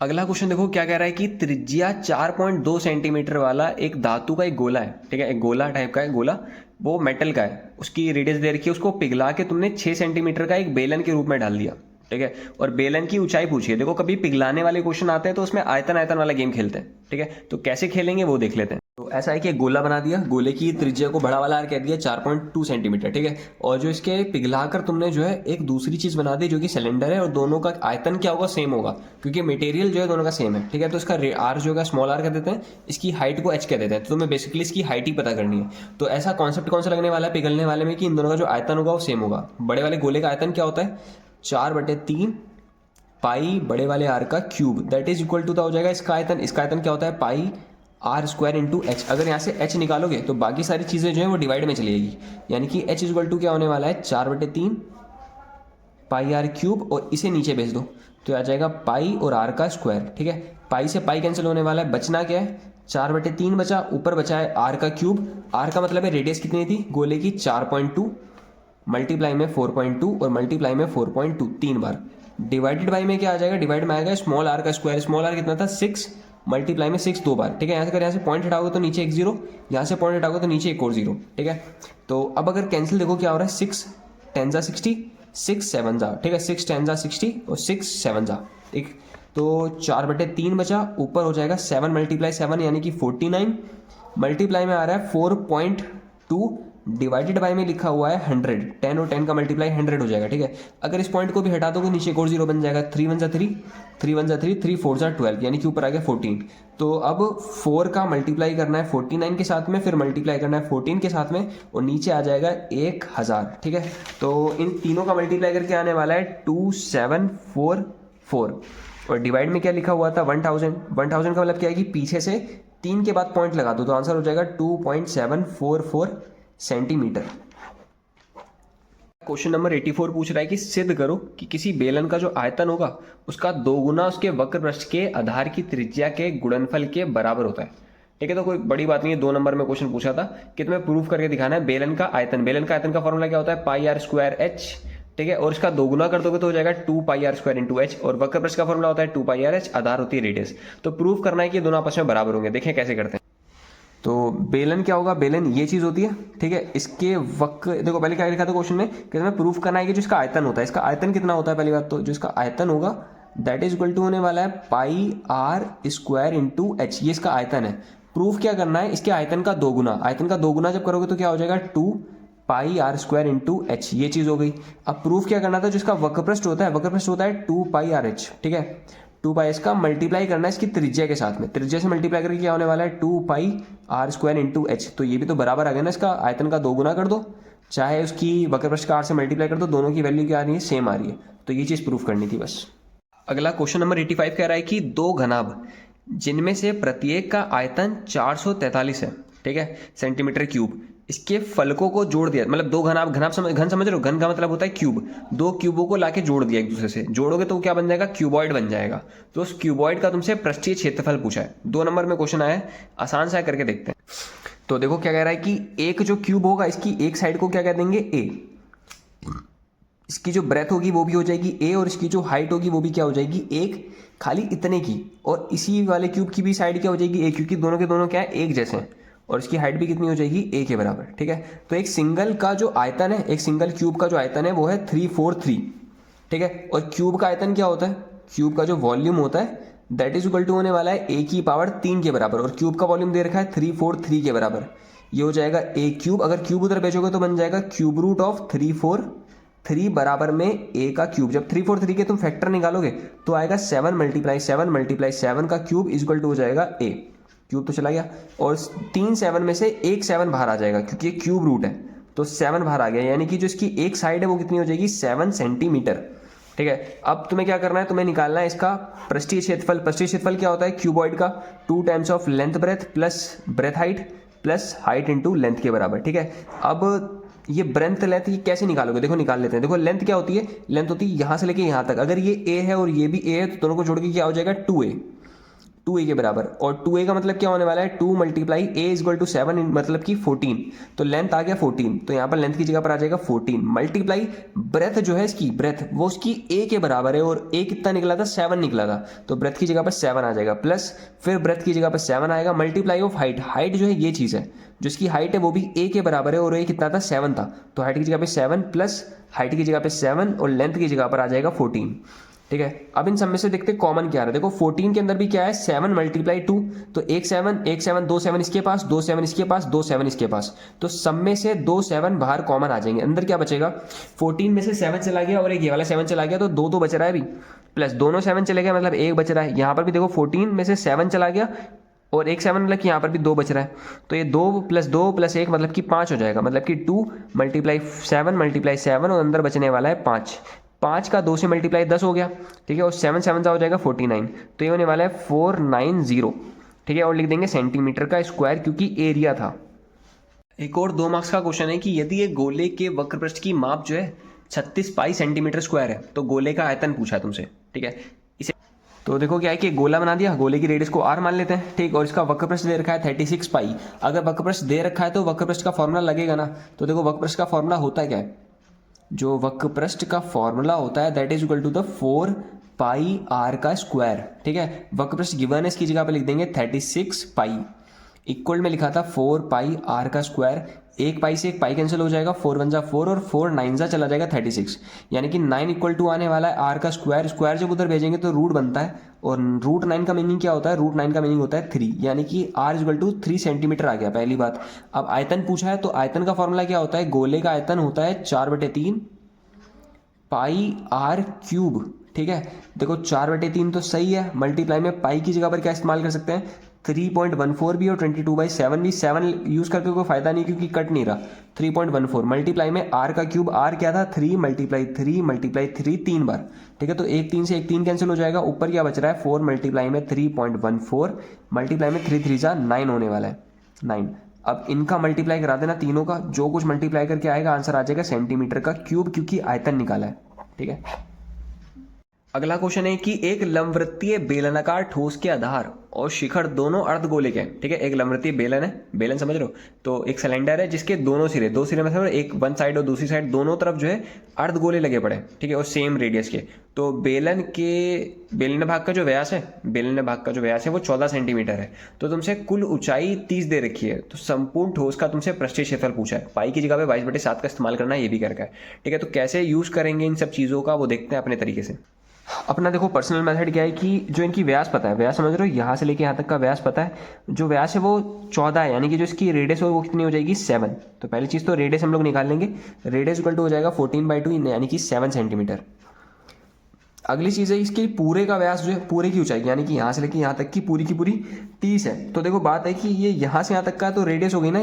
अगला क्वेश्चन देखो क्या कह रहा है कि त्रिज्या 4.2 सेंटीमीटर वाला एक धातु का एक गोला है। ठीक है, एक गोला टाइप का है गोला, वो मेटल का है, उसकी रेडियस दे रखी है, उसको पिघला के तुमने 6 सेंटीमीटर का एक बेलन के रूप में डाल दिया। ठीक है, और बेलन की ऊंचाई पूछी है। देखो कभी पिघलाने वाले क्वेश्चन आते हैं तो उसमें आयतन आयतन वाला गेम खेलते हैं। ठीक है, तो कैसे खेलेंगे वो देख लेते हैं। तो ऐसा है कि एक गोला बना दिया, गोले की त्रिज्या को बड़ा वाला आर कह दिया 4.2 सेंटीमीटर। ठीक है, और जो इसके पिघलाकर तुमने जो है एक दूसरी चीज बना दी जो कि सिलेंडर है, और दोनों का आयतन क्या होगा, सेम होगा, क्योंकि मटेरियल जो है दोनों का सेम है। ठीक है, तो इसका आर जो है स्मॉल आर कह देते हैं, इसकी हाइट को एच कह देते हैं। तो तुम्हें बेसिकली इसकी हाइट ही पता करनी है। तो ऐसा कॉन्सेप्ट कौन सा लगने वाला है पिघलने वाले में कि इन दोनों का जो आयतन होगा वो सेम होगा। बड़े वाले गोले का आयतन क्या होता है, 4/3 पाई बड़े वाले आर का cube, that is equal to हो जाएगा इसका आयतन। इसका आयतन क्या होता है, pi R square into H. अगर यहाँ से एच निकालोगे तो बाकी सारी चीज़ें जो है वो डिवाइड में चली जाएगी, यानी कि एच इक्वल टू क्या होने वाला है, 4/3 पाई आर क्यूब, और इसे नीचे भेज दो तो आ जाएगा पाई और आर का स्क्वायर। ठीक है, पाई से पाई कैंसिल होने वाला है, बचना क्या है, 4/3 बचा, ऊपर बचा है आर का क्यूब। आर का मतलब है रेडियस कितनी थी गोले की, 4.2 मल्टीप्लाई में 4.2 और मल्टीप्लाई में 4.2 तीन बार, डिवाइडेड बाई में क्या आ जाएगा, डिवाइड में आएगा स्मॉल आर का स्क्वायर। स्मॉल आर कितना था, 6 मल्टीप्लाई में 6 दो बार। ठीक है, यहाँ से पॉइंट हटाओगे तो नीचे एक जीरो, यहाँ से पॉइंट हटाओगे तो नीचे एक और जीरो। ठीक है, तो अब अगर कैंसिल देखो क्या हो रहा है, 6 10 जा 60, 6 7 जा। ठीक है, 6 10 जा 60 और 6 7 जा। ठीक, तो 4/3 बचा, ऊपर हो जाएगा 7 मल्टीप्लाई 7 यानी कि 49, मल्टीप्लाई में आ रहा है 4.2, डिवाइडेड बाय में लिखा हुआ है 100। 10 और 10 का मल्टीप्लाई 100 हो जाएगा। ठीक है, अगर इस पॉइंट को भी हटा दोगे नीचे एक और जीरो बन जाएगा, 3 1 जा 3, 3 1 जा 3, 3 4 जा 12, यानी कि ऊपर आ गया 14। तो अब 4 का मल्टीप्लाई करना है 49 के साथ में, फिर मल्टीप्लाई करना है 14 के साथ में, और नीचे आ जाएगा 1000। ठीक है, तो इन तीनों का मल्टीप्लाई करके आने वाला है 2744, और डिवाइड में क्या लिखा हुआ था 1000। 1000 का मतलब क्या है कि पीछे से 3 के बाद पॉइंट लगा दो तो आंसर हो जाएगा 2.744 सेंटीमीटर। क्वेश्चन नंबर 84 पूछ रहा है कि सिद्ध करो कि किसी बेलन का जो आयतन होगा उसका दोगुना उसके वक्र पृष्ठ के आधार की त्रिज्या के गुणनफल के बराबर होता है। ठीक है, तो कोई बड़ी बात नहीं है, 2 नंबर में क्वेश्चन पूछा था कि तुम्हें प्रूफ करके दिखाना है बेलन का आयतन। बेलन का आयतन का फॉर्मूला क्या होता है, पाई आर स्क्वायर एच। ठीक है, और इसका दोगुना कर दोगे तो हो जाएगा 2 पाई आर स्क्वायर इंटू एच, और वक्र पृष्ठ का फॉर्मूला होता है 2 पाई आर एच, आधार होती है रेडियस। तो प्रूफ करना है कि दोनों आपस में बराबर होंगे। देखें कैसे करते हैं। तो बेलन क्या होगा, बेलन ये चीज होती है। ठीक है, इसके वक्र देखो पहले क्या लिखा था क्वेश्चन में कि हमें प्रूफ करना है कि जो इसका आयतन होता है, इसका आयतन कितना होता है, पहली बात तो जो इसका आयतन होगा दैट इज इक्वल टू होने वाला है pi R square into H, ये इसका आयतन है। प्रूफ क्या करना है, इसके आयतन का दोगुना, आयतन का दोगुना जब करोगे तो क्या हो जाएगा 2 पाई आर स्क्वायर इंटू एच, ये चीज हो गई। अब प्रूफ क्या करना था, जो इसका वक्रपृष्ठ होता है, वक्रपृष्ठ होता है 2 पाई आर एच। ठीक है, 2 पाई इसका मल्टीप्लाई करना है इसकी त्रिज्या के साथ में, त्रिज्या से मल्टीप्लाई करके क्या होने वाला है 2 पाई आर स्क्वायर इंटू एच। तो ये भी तो बराबर आ गया ना, इसका आयतन का दोगुना कर दो, चाहे उसकी वक्रपृष्ठ का आर से मल्टीप्लाई कर दो, दोनों की वैल्यू क्या आ रही है, सेम आ रही है। तो ये चीज प्रूफ करनी थी बस। अगला क्वेश्चन नंबर 85 कह रहा है कि दो घनाभ जिनमें से प्रत्येक का आयतन 443 है, ठीक है, सेंटीमीटर क्यूब, इसके फलकों को जोड़ दिया, मतलब दो घनाभ, घन समझ रहे हो, घन का मतलब होता है क्यूब, दो क्यूबों को लाके जोड़ दिया एक दूसरे से, जोड़ोगे तो क्या बन जाएगा, क्यूबॉइड बन जाएगा। तो उस क्यूबॉइड का तुमसे पृष्ठीय क्षेत्रफल पूछा है, 2 नंबर में क्वेश्चन आया है, आसान सा करके देखते हैं। तो देखो क्या कह रहा है कि एक जो क्यूब होगा इसकी एक साइड को क्या कह देंगे ए, इसकी जो ब्रेथ होगी वो भी हो जाएगी ए, और इसकी जो हाइट होगी वो भी क्या हो जाएगी एक, खाली इतने की, और इसी वाले क्यूब की भी साइड क्या हो जाएगी ए, क्योंकि दोनों के दोनों क्या है एक जैसे हैं, और इसकी हाइट भी कितनी हो जाएगी ए के बराबर। ठीक है, तो एक सिंगल का जो आयतन है, एक सिंगल क्यूब का जो आयतन है वो है 343। ठीक है, और क्यूब का आयतन क्या होता है, क्यूब का जो वॉल्यूम होता है दैट इज इक्वल टू होने वाला है ए की पावर 3 के बराबर, और क्यूब का वॉल्यूम दे रखा है 343 के बराबर, ये हो जाएगा ए क्यूब। अगर क्यूब उधर भेजोगे तो बन जाएगा क्यूब रूट ऑफ 343 बराबर में ए का क्यूब। जब 343 के तुम फैक्टर निकालोगे तो आएगा 7 मल्टीप्लाई 7 का क्यूब इज इक्वल टू हो जाएगा ए, क्यूब तो चला गया, और 3 7 में से एक 7 बाहर आ जाएगा क्योंकि ये क्यूब रूट है, तो 7 बाहर आ गया, यानी कि जो इसकी एक साइड है वो कितनी हो जाएगी 7 सेंटीमीटर। ठीक है, अब तुम्हें क्या करना है, तुम्हें निकालना है इसका पृष्ठीय क्षेत्रफल। पृष्ठीय क्षेत्रफल क्या होता है क्यूबॉइड का, 2 times of length breadth plus breadth height plus height into length के बराबर। ठीक है, अब ये ब्रेथ लेंथ ये कैसे निकालोगे, देखो निकाल लेते हैं। देखो लेंथ क्या होती है, लेंथ होती है यहाँ से लेके यहाँ तक, अगर ये ए है और ये भी ए है तो दोनों को जोड़ के क्या हो जाएगा 2a, 2a के बराबर, और 2a का मतलब क्या होने वाला है 2 multiply a is equal to 7 मतलब कि 14, तो लेंथ आ गया 14, तो यहाँ पर लेंथ की जगह पर आ जाएगा 14 मल्टीप्लाई ब्रेथ जो है इसकी, ब्रेथ वो उसकी a के बराबर है, और a कितना निकला था 7 निकला था, तो ब्रेथ की जगह पर 7 आ जाएगा, प्लस फिर ब्रेथ की जगह पर 7 आएगा मल्टीप्लाई ऑफ हाइट, हाइट जो है ये चीज़ है, जो इसकी हाइट है वो भी a के बराबर है, और a कितना था 7 था, तो हाइट की जगह पे 7 प्लस हाइट की जगह पे 7 और लेंथ की जगह पर आ जाएगा 14। ठीक है, अब इन सब में से देखते हैं कॉमन क्या आ रहा है। देखो 14 के अंदर भी क्या है 7 मल्टीप्लाई 2, तो एक 7 2 7 इसके पास, 2 7 इसके पास, 2 7 इसके पास, तो सब में से 2 7 बाहर कॉमन आ जाएंगे, अंदर क्या बचेगा 14 में से 7 चला गया और एक ये वाला 7 चला गया, तो 2 तो बच रहा है अभी, प्लस दोनों 7 चले गए मतलब एक बच रहा है, यहाँ पर भी देखो 14 में से 7 चला गया और एक 7 मतलब कि यहाँ पर भी 2 बच रहा है, तो ये 2 + 1 मतलब कि 5 हो जाएगा, मतलब कि 2 मल्टीप्लाई 7 और अंदर बचने वाला है 5, 5 का 2 से मल्टीप्लाई 10 हो गया, ठीक है, और 7 7 हो जाएगा 49, तो ये होने वाला है 490, ठीक है, और लिख देंगे सेंटीमीटर का स्क्वायर क्योंकि एरिया था। एक और 2 मार्क्स का क्वेश्चन है कि यदि एक गोले के वक्रपृष्ठ की माप जो है 36 पाई सेंटीमीटर स्क्वायर है, तो गोले का आयतन पूछा है तुमसे, ठीक है, इसे तो देखो क्या है कि गोला बना दिया, गोले की रेडियस को r मान लेते हैं, ठीक, और इसका वक्रपृष्ठ दे रखा है 36 पाई, अगर वक्रपृष्ठ दे रखा है तो वक्रपृष्ठ का फॉर्मूला लगेगा ना, तो देखो वक्रपृष्ठ का फॉर्मूला होता है क्या है, जो वक्रपृष्ठ का फॉर्मूला होता है that is equal to the 4 pi r का स्क्वायर, ठीक है, वक्रपृष्ठ गिवन है इसकी जगह पे लिख देंगे 36 पाई, इक्वल में लिखा था 4 पाई r का स्क्वायर, एक पाई से एक पाई कैंसिल हो जाएगा, 4 वन जा 4 और 4 9 जा चला जाएगा 36, यानी कि 9 इक्वल टू आने वाला है r का स्क्वायर, स्क्वायर जब उधर भेजेंगे तो रूट बनता है, और रूट 9 का मीनिंग क्या होता है, रूट 9 का मीनिंग होता है 3, यानी कि r इक्वल टू 3 सेंटीमीटर आ गया पहली बात। अब आयतन पूछा है तो आयतन का फॉर्मूला क्या होता है, गोले का आयतन होता है 4/3 पाई r क्यूब, ठीक है, देखो 4/3 तो सही है, मल्टीप्लाई में पाई की जगह पर क्या इस्तेमाल कर सकते हैं 3.14 भी और 22/7 भी, 7 यूज करके कोई फायदा नहीं क्योंकि कट नहीं रहा, 3.14 मल्टीप्लाई में r का क्यूब, r क्या था 3 मल्टीप्लाई 3 3 बार, ठीक है, तो एक 3 से एक 3 कैंसिल हो जाएगा, ऊपर क्या बच रहा है 4 मल्टीप्लाई में 3.14 मल्टीप्लाई में 3 3 जा 9 होने वाला है 9। अब इनका मल्टीप्लाई करा देना तीनों का, जो कुछ मल्टीप्लाई करके आएगा आंसर आ जाएगा सेंटीमीटर का क्यूब क्योंकि आयतन निकाला है, ठीक है। अगला क्वेश्चन है कि एक लंबवृत्तीय बेलनाकार ठोस के आधार और शिखर दोनों अर्धगोले के हैं, ठीक है, एक लंबवृत्तीय बेलन है, बेलन समझ रहे हो, तो एक सिलेंडर है जिसके दोनों सिरे मतलब एक वन साइड और दूसरी साइड दोनों तरफ जो है अर्धगोले लगे पड़े, ठीक है, और सेम रेडियस के, तो बेलन भाग का जो व्यास है वो 14 सेंटीमीटर है, तो तुमसे कुल ऊंचाई 30 दे रखी है, तो संपूर्ण ठोस का तुमसे पृष्ठीय क्षेत्रफल पूछा है, पाई की जगह पे 22/7 का इस्तेमाल करना ये भी कर रखा है, ठीक है, तो कैसे यूज करेंगे इन सब चीज़ों का वो देखते हैं अपने तरीके से। अपना देखो पर्सनल मेथड क्या है कि जो इनकी व्यास पता है, व्यास समझ रहे हो, यहाँ से लेके यहाँ तक का व्यास पता है, जो व्यास है वो 14 है, यानी कि जो इसकी रेडियस हो वो कितनी हो जाएगी 7, तो पहली चीज़ तो रेडियस हम लोग निकाल लेंगे, रेडियस इक्वल टू हो जाएगा 14/2 यानी कि 7 सेंटीमीटर। अगली चीज़ है इसकी पूरे का व्यास जो है, पूरे की ऊंचाई यानी कि यहाँ से लेके यहाँ तक की पूरी 30 है, तो देखो बात है कि ये यहाँ से यहाँ तक का तो रेडियस हो गई ना,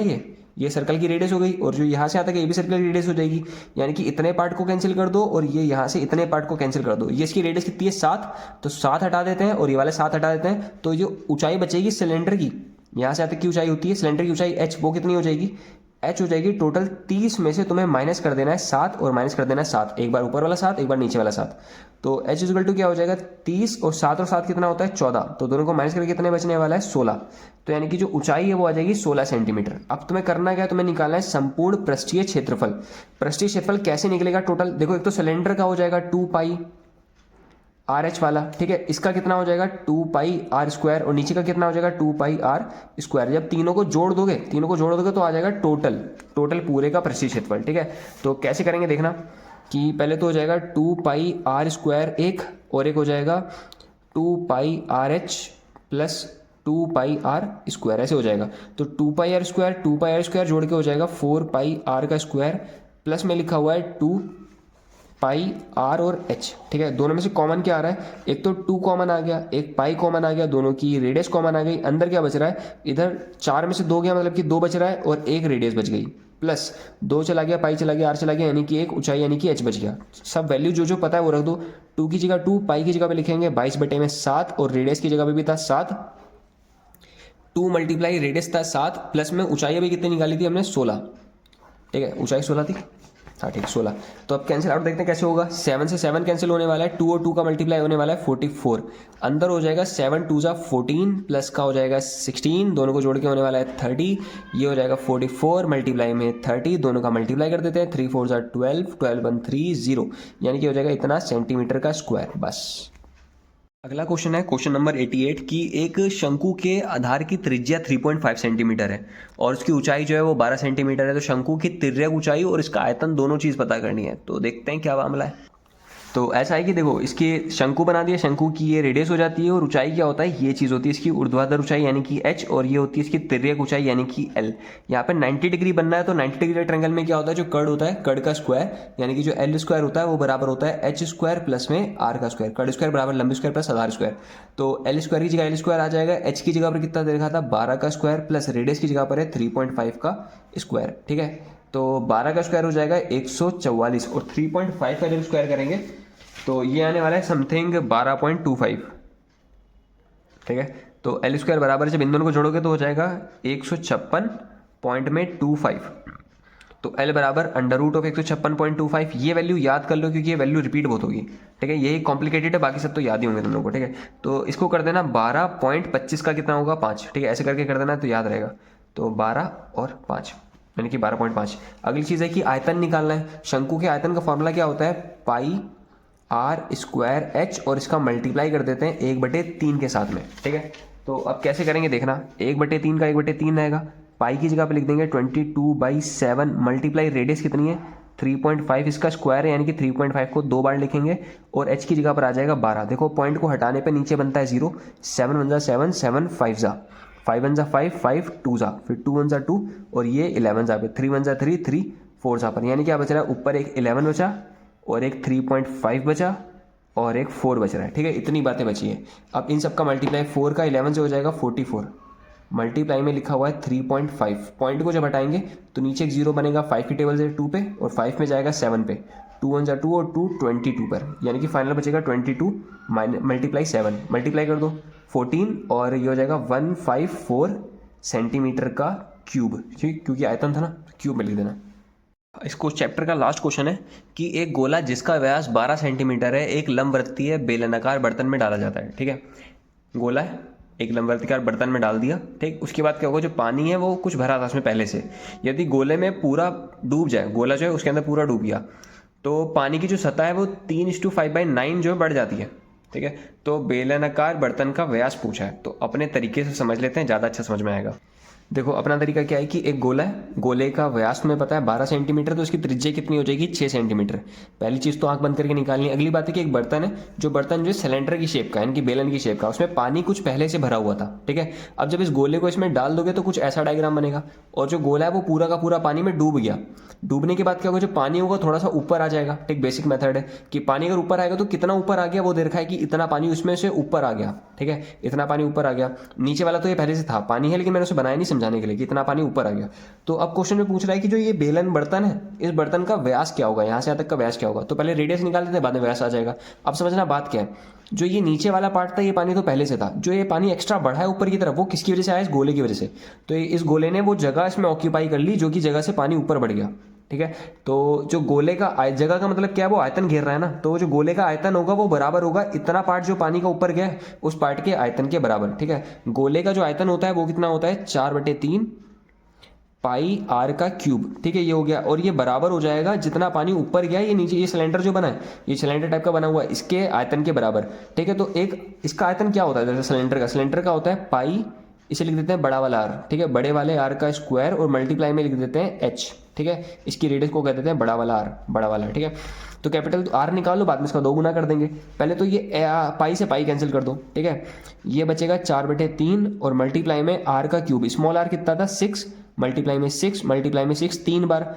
ये सर्कल की रेडियस हो गई, और जो यहाँ से यहाँ तक ये भी सर्कल की रेडियस हो जाएगी, यानी कि इतने पार्ट को कैंसिल कर दो और ये यहाँ से इतने पार्ट को कैंसिल कर दो, ये इसकी रेडियस कितनी है 7, तो 7 हटा देते हैं और ये वाले 7 हटा देते हैं, तो जो ऊंचाई बचेगी सिलेंडर की, यहाँ से यहाँ तक की ऊंचाई होती है सिलेंडर की ऊंचाई h, वो कितनी हो जाएगी, h हो जाएगी टोटल 30 में से तुम्हें माइनस कर देना है 7 और माइनस कर देना है 7, एक बार ऊपर वाला 7 एक बार नीचे वाला 7, तो h इक्वल टू क्या हो जाएगा 30 और 7 कितना होता है 14, तो दोनों को माइनस करके कितने बचने वाला है 16, तो यानी कि जो ऊंचाई है वो आ जाएगी 16 सेंटीमीटर। अब तुम्हें करना क्या है, तुम्हें निकालना है संपूर्ण पृष्ठीय क्षेत्रफल। पृष्ठीय क्षेत्रफल कैसे निकलेगा टोटल, देखो एक तो सिलेंडर का हो जाएगा 2 पाई RH वाला, ठीक है, इसका कितना हो जाएगा 2 पाई r स्क्वायर और नीचे का कितना हो जाएगा 2 पाई r स्क्वायर, जब तीनों को जोड़ दोगे तो आ जाएगा टोटल पूरे का पृष्ठीय क्षेत्रफल, ठीक है। तो कैसे करेंगे देखना कि पहले तो हो जाएगा 2 पाई r स्क्वायर एक, और एक हो जाएगा 2 पाई RH प्लस 2 पाई r स्क्वायर, ऐसे हो जाएगा, तो 2 पाई r स्क्वायर जोड़ के हो जाएगा 4 पाई r का स्क्वायर, प्लस में लिखा हुआ है 2 पाई r और h, ठीक है, दोनों में से कॉमन क्या आ रहा है, एक तो 2 कॉमन आ गया, एक पाई कॉमन आ गया, दोनों की रेडियस कॉमन आ गई, अंदर क्या बच रहा है, इधर 4 में से 2 गया मतलब कि 2 बच रहा है और एक रेडियस बच गई, प्लस 2 चला गया, पाई चला गया, r चला गया, यानी कि एक ऊंचाई यानी कि h बच गया। सब वैल्यू जो पता है वो रख दो, 2 की जगह 2, पाई की जगह पे लिखेंगे 22/7 और रेडियस की जगह पे भी था 7, 2 मल्टीप्लाई रेडियस था 7 प्लस में ऊंचाई अभी कितनी निकाली थी हमने 16, ठीक है, ऊंचाई 16 थी। 60 16। तो अब कैंसिल आउट देखते हैं कैसे होगा। 7 से 7 कैंसिल होने वाला है, 2 और 2 का मल्टीप्लाई होने वाला है 44। अंदर हो जाएगा 7 2 जा 14 प्लस का हो जाएगा 16, दोनों को जोड़ के होने वाला है 30। ये हो जाएगा 44 मल्टीप्लाई में 30, दोनों का मल्टीप्लाई कर देते हैं। 3 4 जा 12, 12 1 3 0, यानी कि हो जाएगा इतना सेंटीमीटर का स्क्वायर। बस अगला क्वेश्चन है क्वेश्चन नंबर 88 की एक शंकु के आधार की त्रिज्या 3.5 सेंटीमीटर है और उसकी ऊंचाई जो है वो 12 सेंटीमीटर है। तो शंकु की तिर्यक ऊंचाई और इसका आयतन दोनों चीज़ पता करनी है। तो देखते हैं क्या मामला है। तो ऐसा है कि देखो इसके शंकु बना दिया, शंकु की ये रेडियस हो जाती है और ऊंचाई क्या होता है, ये चीज़ होती है इसकी ऊर्ध्वाधर ऊंचाई यानी कि h, और ये होती है इसकी तिर्यक ऊंचाई यानी कि l। यहाँ पे 90 डिग्री बनना है तो 90 डिग्री ट्रायंगल में क्या होता है, जो कर्ण होता है कर्ण का स्क्वायर यानी कि जो l स्क्वायर होता है वो बराबर होता है h स्क्वायर प्लस में r का स्क्वायर। कर्ण स्क्वायर बराबर लंबी स्क्वायर प्लस आधार स्क्वायर। तो l स्क्वायर की जगह l स्क्वायर आ जाएगा, h की जगह पर कितना दे रखा था 12 का स्क्वायर प्लस रेडियस की जगह पर है 3.5 का स्क्वायर। ठीक है, तो 12 का स्क्वायर हो जाएगा 144 और 3.5 का जब स्क्वायर करेंगे तो ये आने वाला है समथिंग 12.25। ठीक है, तो एल स्क्वायर बराबर जब इन दोनों को जोड़ोगे तो हो जाएगा 156.25। तो एल बराबर अंडर रूट ऑफ 156.25। ये वैल्यू याद कर लो क्योंकि ये वैल्यू रिपीट बहुत होगी। ठीक है, यही कॉम्प्लिकेटेड है, बाकी सब तो याद ही होंगे तुम लोगों को। ठीक है, तो इसको कर देना 12.25 का कितना होगा 5। ठीक है, ऐसे करके कर देना तो याद रहेगा। तो 12 और 5 यानी कि 12.5। अगली चीज़ है कि आयतन निकालना है। शंकु के आयतन का फॉर्मूला क्या होता है, पाई आर स्क्वायर एच, और इसका मल्टीप्लाई कर देते हैं 1/3 के साथ में। ठीक है, तो अब कैसे करेंगे देखना। 1/3 का 1/3 रहेगा, पाई की जगह पे लिख देंगे 22/7 मल्टीप्लाई रेडियस कितनी है 3.5, इसका स्क्वायर है यानी कि 3.5 को 2 बार लिखेंगे और एच की जगह पर आ जाएगा 12। देखो पॉइंट को हटाने पे नीचे बनता है 0। 7 1 जा 7, 7 5 जा 5 1 जा 5, 5 2 जा, फिर 2 1 जा 2 और ये 11 जा पे 3 1 जा 3, 3 4 जा पर, यानी क्या बच रहा है ऊपर एक 11 बचा और एक 3.5 बचा और एक 4 बच रहा है। ठीक है, इतनी बातें बची है। अब इन सब का मल्टीप्लाई 4 का 11 से हो जाएगा 44, मल्टीप्लाई में लिखा हुआ है 3.5। पॉइंट को जब हटाएंगे तो नीचे एक 0 बनेगा 5 की टेबल से 2 पे और 5 में जाएगा 7 पे, 2 1 जा 2 और 2 22 पर, यानी कि फाइनल बचेगा 22 मल्टीप्लाई 7, मल्टीप्लाई कर दो 14 और ये हो जाएगा 154 सेंटीमीटर का क्यूब। ठीक, क्योंकि आयतन था ना, क्यूब में लिख देना। इसको चैप्टर का लास्ट क्वेश्चन है कि एक गोला जिसका व्यास 12 सेंटीमीटर है एक लंबवृत्तीय बेलनाकार बर्तन में डाला जाता है। ठीक है, गोला है, एक लंबवृत्तीकार बर्तन में डाल दिया। ठीक, उसके बाद क्या होगा, जो पानी है वो कुछ भरा था उसमें पहले से, यदि गोले में पूरा डूब जाए, गोला जो है उसके अंदर पूरा डूब गया तो पानी की जो सतह है वो 3:5/9 जो है बढ़ जाती है। ठीक है, तो बेलनाकार बर्तन का व्यास पूछा है तो अपने तरीके से समझ लेते हैं, ज़्यादा अच्छा समझ में आएगा। देखो अपना तरीका क्या है कि एक गोला है, गोले का व्यास तुम्हें पता है 12 सेंटीमीटर, तो इसकी त्रिज्या कितनी हो जाएगी 6 सेंटीमीटर। पहली चीज़ तो आंख बंद करके निकालनी है। अगली बात है कि एक बर्तन है, जो बर्तन जो सिलेंडर की शेप का यानी कि बेलन की शेप का, उसमें पानी कुछ पहले से भरा हुआ था। ठीक है, अब जब इस गोले को इसमें डाल दोगे तो कुछ ऐसा डायग्राम बनेगा और जो गोला है वो पूरा का पूरा पानी में डूब गया। डूबने के बाद क्या होगा, जो पानी होगा थोड़ा सा ऊपर आ जाएगा। ठीक, बेसिक मेथड है कि पानी अगर ऊपर आएगा तो कितना ऊपर आ गया वो दे रखा है कि इतना पानी उसमें से ऊपर आ गया। ठीक है, इतना पानी ऊपर आ गया। नीचे वाला तो ये पहले से था पानी है, लेकिन मैंने उसे बनाया नहीं समझाने के लिए कि इतना पानी ऊपर आ गया। तो अब क्वेश्चन में पूछ रहा है कि जो ये बेलन बर्तन है, इस बर्तन का व्यास क्या होगा, यहाँ से यहाँ तक का व्यास क्या होगा। तो पहले रेडियस निकाल देते हैं, बाद में व्यास आ जाएगा। अब समझना बात क्या है, जो ये नीचे वाला पार्ट था ये पानी तो पहले से था, जो ये पानी एक्स्ट्रा बढ़ा है ऊपर की तरफ वो किसकी वजह से आया, इस गोले की वजह से। तो इस गोले ने वो जगह इसमें ऑक्यूपाई कर ली जो कि जगह से पानी ऊपर बढ़ गया। ठीक है, तो जो गोले का जगह का मतलब क्या है, वो आयतन घेर रहा है ना, तो जो गोले का आयतन होगा वो बराबर होगा इतना पार्ट जो पानी का ऊपर गया उस पार्ट के आयतन के बराबर। ठीक है, गोले का जो आयतन होता है वो कितना होता है 4/3 पाई आर का क्यूब। ठीक है, ये हो गया और ये बराबर हो जाएगा जितना पानी ऊपर गया, ये नीचे ये सिलेंडर जो बना है, ये सिलेंडर टाइप का बना हुआ है, इसके आयतन के बराबर। ठीक है, तो एक इसका आयतन क्या होता है, जैसे सिलेंडर का होता है पाई, इसे लिख देते हैं बड़ा वाला आर। ठीक है, बड़े वाले आर का स्क्वायर और मल्टीप्लाई में लिख देते हैं एच। ठीक है, इसकी रेडियस को कह देते हैं बड़ा वाला आर, बड़ा वाला। ठीक है, तो कैपिटल आर निकाल लो, बाद में इसका 2 गुना कर देंगे। पहले तो ये पाई से पाई कैंसिल कर दो। ठीक है, ये बचेगा 4/3 और मल्टीप्लाई में आर का क्यूब, स्मॉल आर कितना था 6, मल्टीप्लाई में 6, मल्टीप्लाई में 6 3 बार,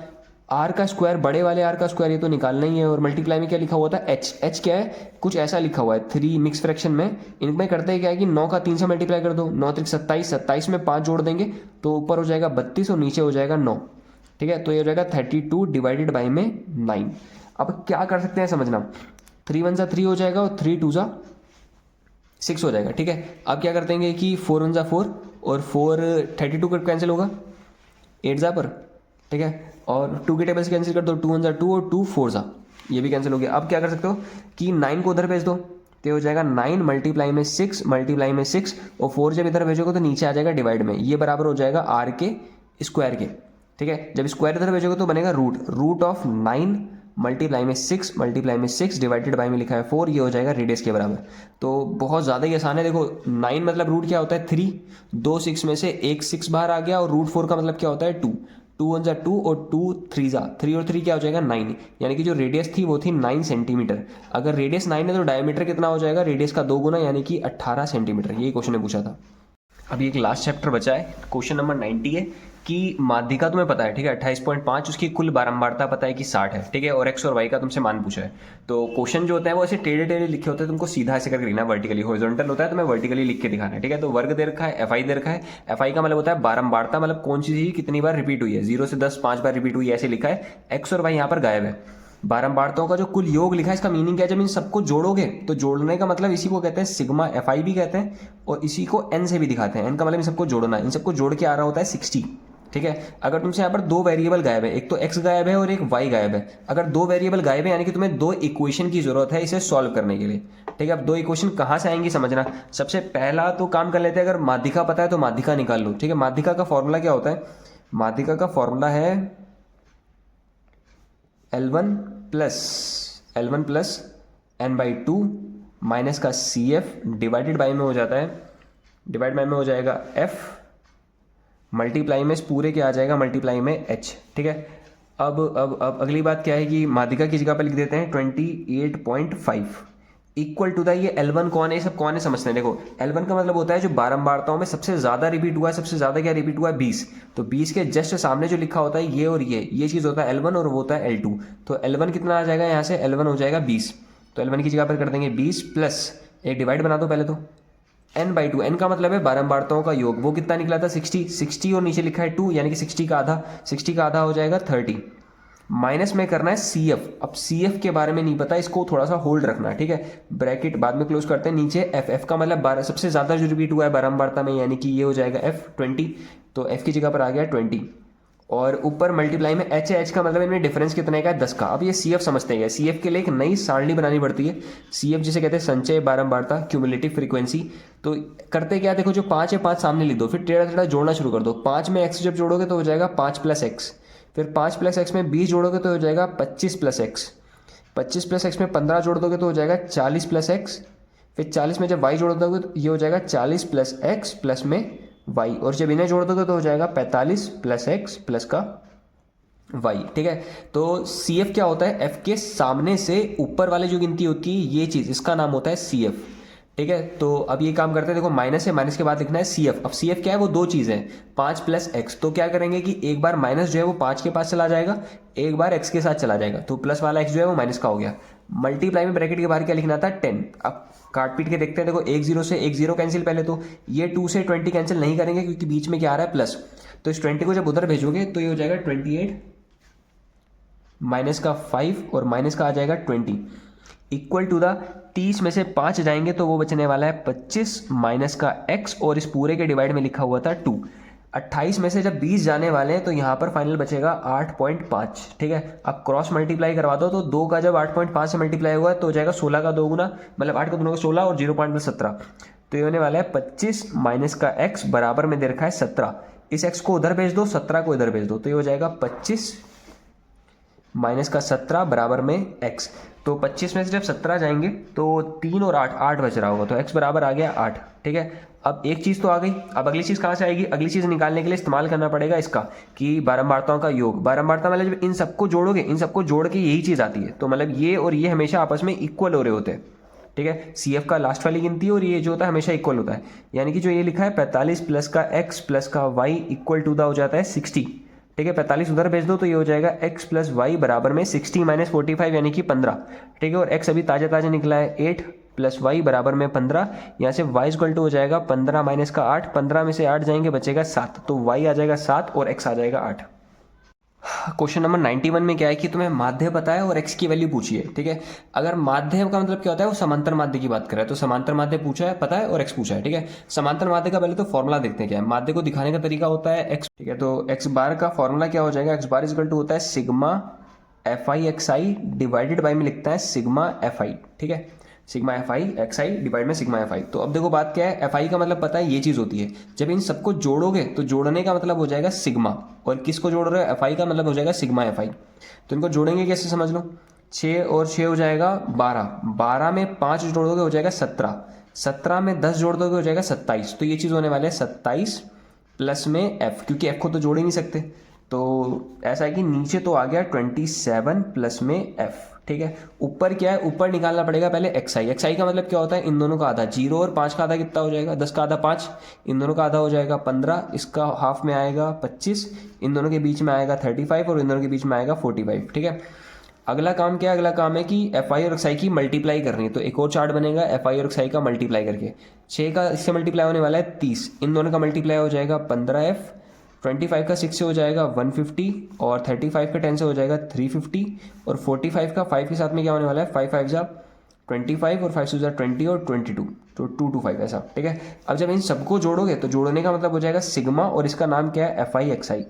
आर का स्क्वायर बड़े वाले आर का स्क्वायर ये तो निकालना ही है, और मल्टीप्लाई में क्या लिखा हुआ था एच। एच क्या है, कुछ ऐसा लिखा हुआ है 3 मिक्स फ्रैक्शन में। इनमें करते हैं क्या है कि 9 का 3 से मल्टीप्लाई कर दो, 9 3 27, 27 में 5 जोड़ देंगे तो ऊपर हो जाएगा 32 और नीचे हो जाएगा 9। ठीक है, तो ये हो जाएगा 32 डिवाइडेड बाई में 9। अब क्या कर सकते हैं समझना, 3 1 जा 3 हो जाएगा और 3 2 जा 6 हो जाएगा। ठीक है, अब क्या करते हैं कि 4 1 जा 4 और 4 32 का कैंसिल होगा 8 जा पर। ठीक है। और 2 के टेबल से कैंसिल कर दो, 2 वन ज़ा 2 और 2 4 ज़ा, ये भी कैंसिल हो गया। अब क्या कर सकते हो कि 9 को उधर भेज दो तो हो जाएगा 9 मल्टीप्लाई में 6 मल्टीप्लाई में 6, और 4 जब इधर भेजोगे तो नीचे आ जाएगा डिवाइड में, ये बराबर हो जाएगा r के स्क्वायर के। ठीक है, जब स्क्वायर इधर भेजोगे तो बनेगा रूट ऑफ 9 मल्टीप्लाई में 6 मल्टीप्लाई में 6 डिवाइडेड बाय में लिखा है 4, ये हो जाएगा रेडियस के बराबर। तो बहुत ज़्यादा ही आसान है। देखो 9 मतलब रूट क्या होता है 3, 2 6 में से एक 6 बाहर आ गया, और रूट 4 का मतलब क्या होता है 2, 2 वन ज़ा 2 और 2 3 ज़ा 3 और 3 क्या हो जाएगा 9, यानी कि जो रेडियस थी वो थी 9 सेंटीमीटर। अगर रेडियस 9 है तो डायमीटर कितना हो जाएगा, रेडियस का 2 गुना यानी कि 18 सेंटीमीटर। यही क्वेश्चन ने पूछा था। अभी एक लास्ट चैप्टर बचा है, क्वेश्चन नंबर 90 है कि माध्यिका तुम्हें पता है, ठीक है 28.5, उसकी कुल बारंबारता पता है कि 60 है, ठीक है, और एक्स और वाई का तुमसे मान पूछा है। तो क्वेश्चन जो होता है वो ऐसे टेढ़े टेढ़े लिखे होते हैं, तुमको सीधा ऐसे करके लिखना है, वर्टिकली। हॉरिजॉन्टल होता है तो मैं वर्टिकली लिख के दिखाना है, ठीक है। तो वर्ग दे रखा है, एफ आई दे रखा है, एफ आई का मतलब होता है बारंबारता, मतलब कौन सी चीज कितनी बार रिपीट हुई है, 0 से 10 5 बार रिपीट हुई है, ऐसे लिखा है। एक्स और वाई यहाँ पर गायब है। बारंबारताओं का जो कुल योग लिखा है, इसका मीनिंग क्या है, जब इन सबको जोड़ोगे तो जोड़ने का मतलब इसी को कहते हैं सिग्मा एफ आई भी कहते हैं, और इसी को एन से भी दिखाते हैं। एन का मतलब इन सबको जोड़ना है, इन सबको जोड़ के आ रहा होता है 60, ठीक है। अगर तुमसे यहाँ पर 2 वेरिएबल गायब है, एक तो x गायब है और एक y गायब है। अगर 2 वेरिएबल गायब है यानी कि तुम्हें 2 इक्वेशन की जरूरत है इसे सॉल्व करने के लिए, ठीक है। अब 2 इक्वेशन कहाँ से आएंगी समझना। सबसे पहला तो काम कर लेते हैं, अगर माध्यिका पता है तो माध्यिका निकाल लो, ठीक है। माध्यिका का फॉर्मूला क्या होता है, माध्यिका का फॉर्मूला है L1 प्लस n/2 माइनस का CF डिवाइडेड बाई में हो जाता है, डिवाइड बाई में हो जाएगा F, मल्टीप्लाई में इस पूरे के आ जाएगा मल्टीप्लाई में H, ठीक है। अब अगली बात क्या है कि माध्यिका की जगह पर लिख देते हैं 28.5 इक्वल टू द, ये L1 कौन है, ये सब कौन है समझते हैं। देखो L1 का मतलब होता है जो बारंबारताओं में सबसे ज्यादा रिपीट हुआ है, सबसे ज्यादा क्या रिपीट हुआ है 20, तो 20 के जस्ट सामने जो लिखा होता है ये और ये चीज होता है L1 और वो होता है L2। तो L1 कितना आ जाएगा यहाँ से, L1 हो जाएगा 20, तो L1 की जगह पर कर देंगे 20 प्लस एक डिवाइड बना दो पहले तो n/2, n का मतलब है बारंबारताओं का योग, वो कितना निकला था 60 और नीचे लिखा है 2 यानी कि 60 का आधा हो जाएगा 30, माइनस में करना है CF। अब CF के बारे में नहीं पता, इसको थोड़ा सा होल्ड रखना, ठीक है। ब्रैकेट बाद में क्लोज करते हैं, नीचे F का मतलब सबसे ज्यादा जो रिपीट हुआ है बारंबारता में यानी कि ये हो जाएगा F 20, तो F की जगह पर आ गया 20, और ऊपर मल्टीप्लाई में H है, H का मतलब इनमें डिफरेंस कितने का है 10 का। अब ये CF समझते हैं, CF के लिए एक नई सारणी बनानी पड़ती है। CF जिसे कहते हैं संचय बारंबारता, क्यूमुलेटिव फ्रीक्वेंसी। तो करते क्या, देखो जो 5 है 5 सामने लिख दो, फिर टेढ़ा टेढ़ा जोड़ना शुरू कर दो। 5 में x जब जोड़ोगे तो हो जाएगा 5 प्लस x, फिर 5 प्लस x में 20 जोड़ोगे तो हो जाएगा 25 प्लस x, 25 प्लस x में 15 जोड़ दोगे तो हो जाएगा 40 प्लस x, फिर 40 में जब y जोड़ दोगे तो ये हो जाएगा 40 प्लस x प्लस में y, और जब इन्हें जोड़ दोगे तो हो जाएगा 45 प्लस x प्लस का y, ठीक है। तो CF क्या होता है, F के सामने से ऊपर वाले जो गिनती होती है ये चीज, इसका नाम होता है CF, ठीक है। तो अब ये काम करते हैं, देखो माइनस है, माइनस के बाद लिखना है CF। अब CF क्या है, वो दो चीज है 5 प्लस x, तो क्या करेंगे कि एक बार माइनस जो है वो 5 के पास चला जाएगा, एक बार x के साथ चला जाएगा, तो प्लस वाला x जो है वो माइनस का हो गया। मल्टीप्लाई में ब्रैकेट के बाहर क्या लिखना था 10। अब काट पीट के देखते हैं, देखो एक 0 से एक 0 कैंसिल पहले, तो ये 2 से 20 कैंसिल नहीं करेंगे क्योंकि बीच में क्या आ रहा है प्लस, तो इस 20 को जब उधर भेजोगे तो ये हो जाएगा 28 माइनस का 5 और माइनस का आ जाएगा 20 इक्वल टू द 30 में से 5 जाएंगे तो वो बचने वाला है 25 माइनस का x, और इस पूरे के डिवाइड में लिखा हुआ था 2। 28 में से जब 20 जाने वाले हैं तो यहाँ पर फाइनल बचेगा 8.5, ठीक है। अब क्रॉस मल्टीप्लाई करवा दो, तो 2 का जब 8.5 से मल्टीप्लाई हुआ तो हो जाएगा 16 का 2 गुना, मतलब 8 का 2 16 और 0.17, तो ये होने वाला है 25 माइनस का x बराबर में दे रखा है 17। इस x को उधर भेज दो, 17 को इधर भेज दो, तो ये हो जाएगा 25 माइनस का 17 बराबर में x। तो 25 में से जब 17 जाएंगे तो 3 और 8 बच रहा होगा, तो x बराबर आ गया 8, ठीक है। अब एक चीज तो आ गई, अब अगली चीज कहां से आएगी, अगली चीज निकालने के लिए इस्तेमाल करना पड़ेगा इसका कि बारंबारताओं का योग। बारंबारता मतलब जब इन सबको जोड़ोगे, इन सबको जोड़ के यही चीज आती है, तो मतलब ये और ये हमेशा आपस में इक्वल हो रहे होते हैं, ठीक है। CF का लास्ट वाली गिनती और ये जो होता है हमेशा इक्वल होता है, यानी कि जो ये लिखा है 45 प्लस का x प्लस का y इक्वल टू द हो जाता है 60, ठीक है। 45 उधर भेज दो तो ये हो जाएगा x प्लस वाई बराबर में 60 माइनस 45 यानी कि 15, ठीक है। और x अभी ताजा ताजा निकला है 8 प्लस वाई बराबर में 15, यहाँ से y इक्वल टू हो जाएगा 15 माइनस का 8, 15 में से 8 जाएंगे बचेगा 7, तो y आ जाएगा 7 और x आ जाएगा 8। क्वेश्चन नंबर 91 में क्या है कि तुम्हें माध्य पता है और x की वैल्यू पूछी है, ठीक है। अगर माध्य का मतलब क्या होता है, वो समांतर माध्य की बात कर रहा है, तो समांतर माध्य पूछा है, पता है, और x पूछा है, ठीक है। समांतर माध्य का पहले तो फॉर्मूला देखते हैं क्या है। माध्य को दिखाने का तरीका होता है x, ठीक है। तो x बार का फॉर्मूला क्या हो जाएगा, x बार इक्वल टू होता है sigma F I x I divided by में लिखता है सिग्मा एफ आई, ठीक है। Sigma F I x I divide में सिग्मा एफ आई। तो अब देखो बात क्या है, एफ आई का मतलब पता है, ये चीज होती है। जब इन सबको जोड़ोगे तो जोड़ने का मतलब हो जाएगा सिग्मा, और किसको जोड़ रहे हो, एफ आई का मतलब हो जाएगा सिग्मा एफ आई। तो इनको जोड़ेंगे कैसे, समझ लो। 6 और 6 हो जाएगा 12, 12 में 5 जोड़ दोगे हो जाएगा 17, 17 में 10 जोड़ दोगे हो जाएगा 27। तो ये चीज होने वाले है 27 प्लस में एफ, क्योंकि एफ को तो जोड़ ही नहीं सकते। तो ऐसा है कि नीचे तो आ गया 27 प्लस में एफ, ठीक है। ऊपर क्या है, ऊपर निकालना पड़ेगा पहले एक्स आई। एक्स आई का मतलब क्या होता है, इन दोनों का आधा, 0 और 5 का आधा कितना हो जाएगा, 10 का आधा 5, इन दोनों का आधा हो जाएगा 15, इसका हाफ में आएगा 25, इन दोनों के बीच में आएगा 35 और इन दोनों के बीच में आएगा 45, ठीक है। अगला काम क्या है, अगला काम है कि एफ आई और एक्स आई की मल्टीप्लाई करनी है। तो एक और चार्ट बनेगा एफ आई और एक्स आई का मल्टीप्लाई करके। 6 का इससे मल्टीप्लाई होने वाला है 30, इन दोनों का मल्टीप्लाई हो जाएगा 15f, 25 का 6 से हो जाएगा 150, और 35 का 10 से हो जाएगा 350, और 45 का 5 के साथ में क्या होने वाला है, 5 5 जा 25 और 5 जा 20 और 22, तो 225 ऐसा, ठीक है। अब जब इन सबको जोड़ोगे तो जोड़ने का मतलब हो जाएगा सिग्मा, और इसका नाम क्या है, एफ आई एक्स आई,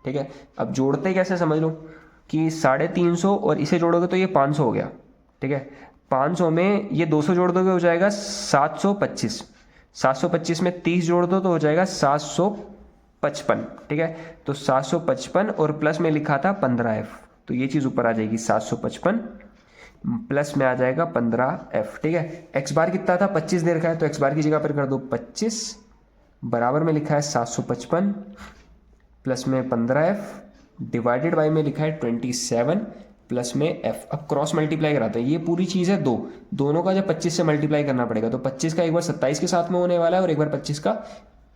ठीक है। अब जोड़ते कैसे, समझ लो कि 350 और इसे जोड़ोगे तो ये 500 हो गया, ठीक है। 500 में ये 200 जोड़ दोगे हो जाएगा 725, 725 में 30 जोड़ दो तो हो जाएगा 755, ठीक है। तो 755 और प्लस में लिखा था 15f, तो ये चीज़ ऊपर आ जाएगी 755 प्लस में आ जाएगा 15f, ठीक है। एक्स बार कितना था, 25 दे रखा है, तो एक्स बार की जगह पर कर दो 25, बराबर में लिखा है 755 प्लस में 15f डिवाइडेड बाई में लिखा है 27 प्लस में f। अब क्रॉस मल्टीप्लाई कराते हैं, ये पूरी चीज़ है दोनों का जब 25 से मल्टीप्लाई करना पड़ेगा, तो 25 का एक बार 27 के साथ में होने वाला है और एक बार 25 का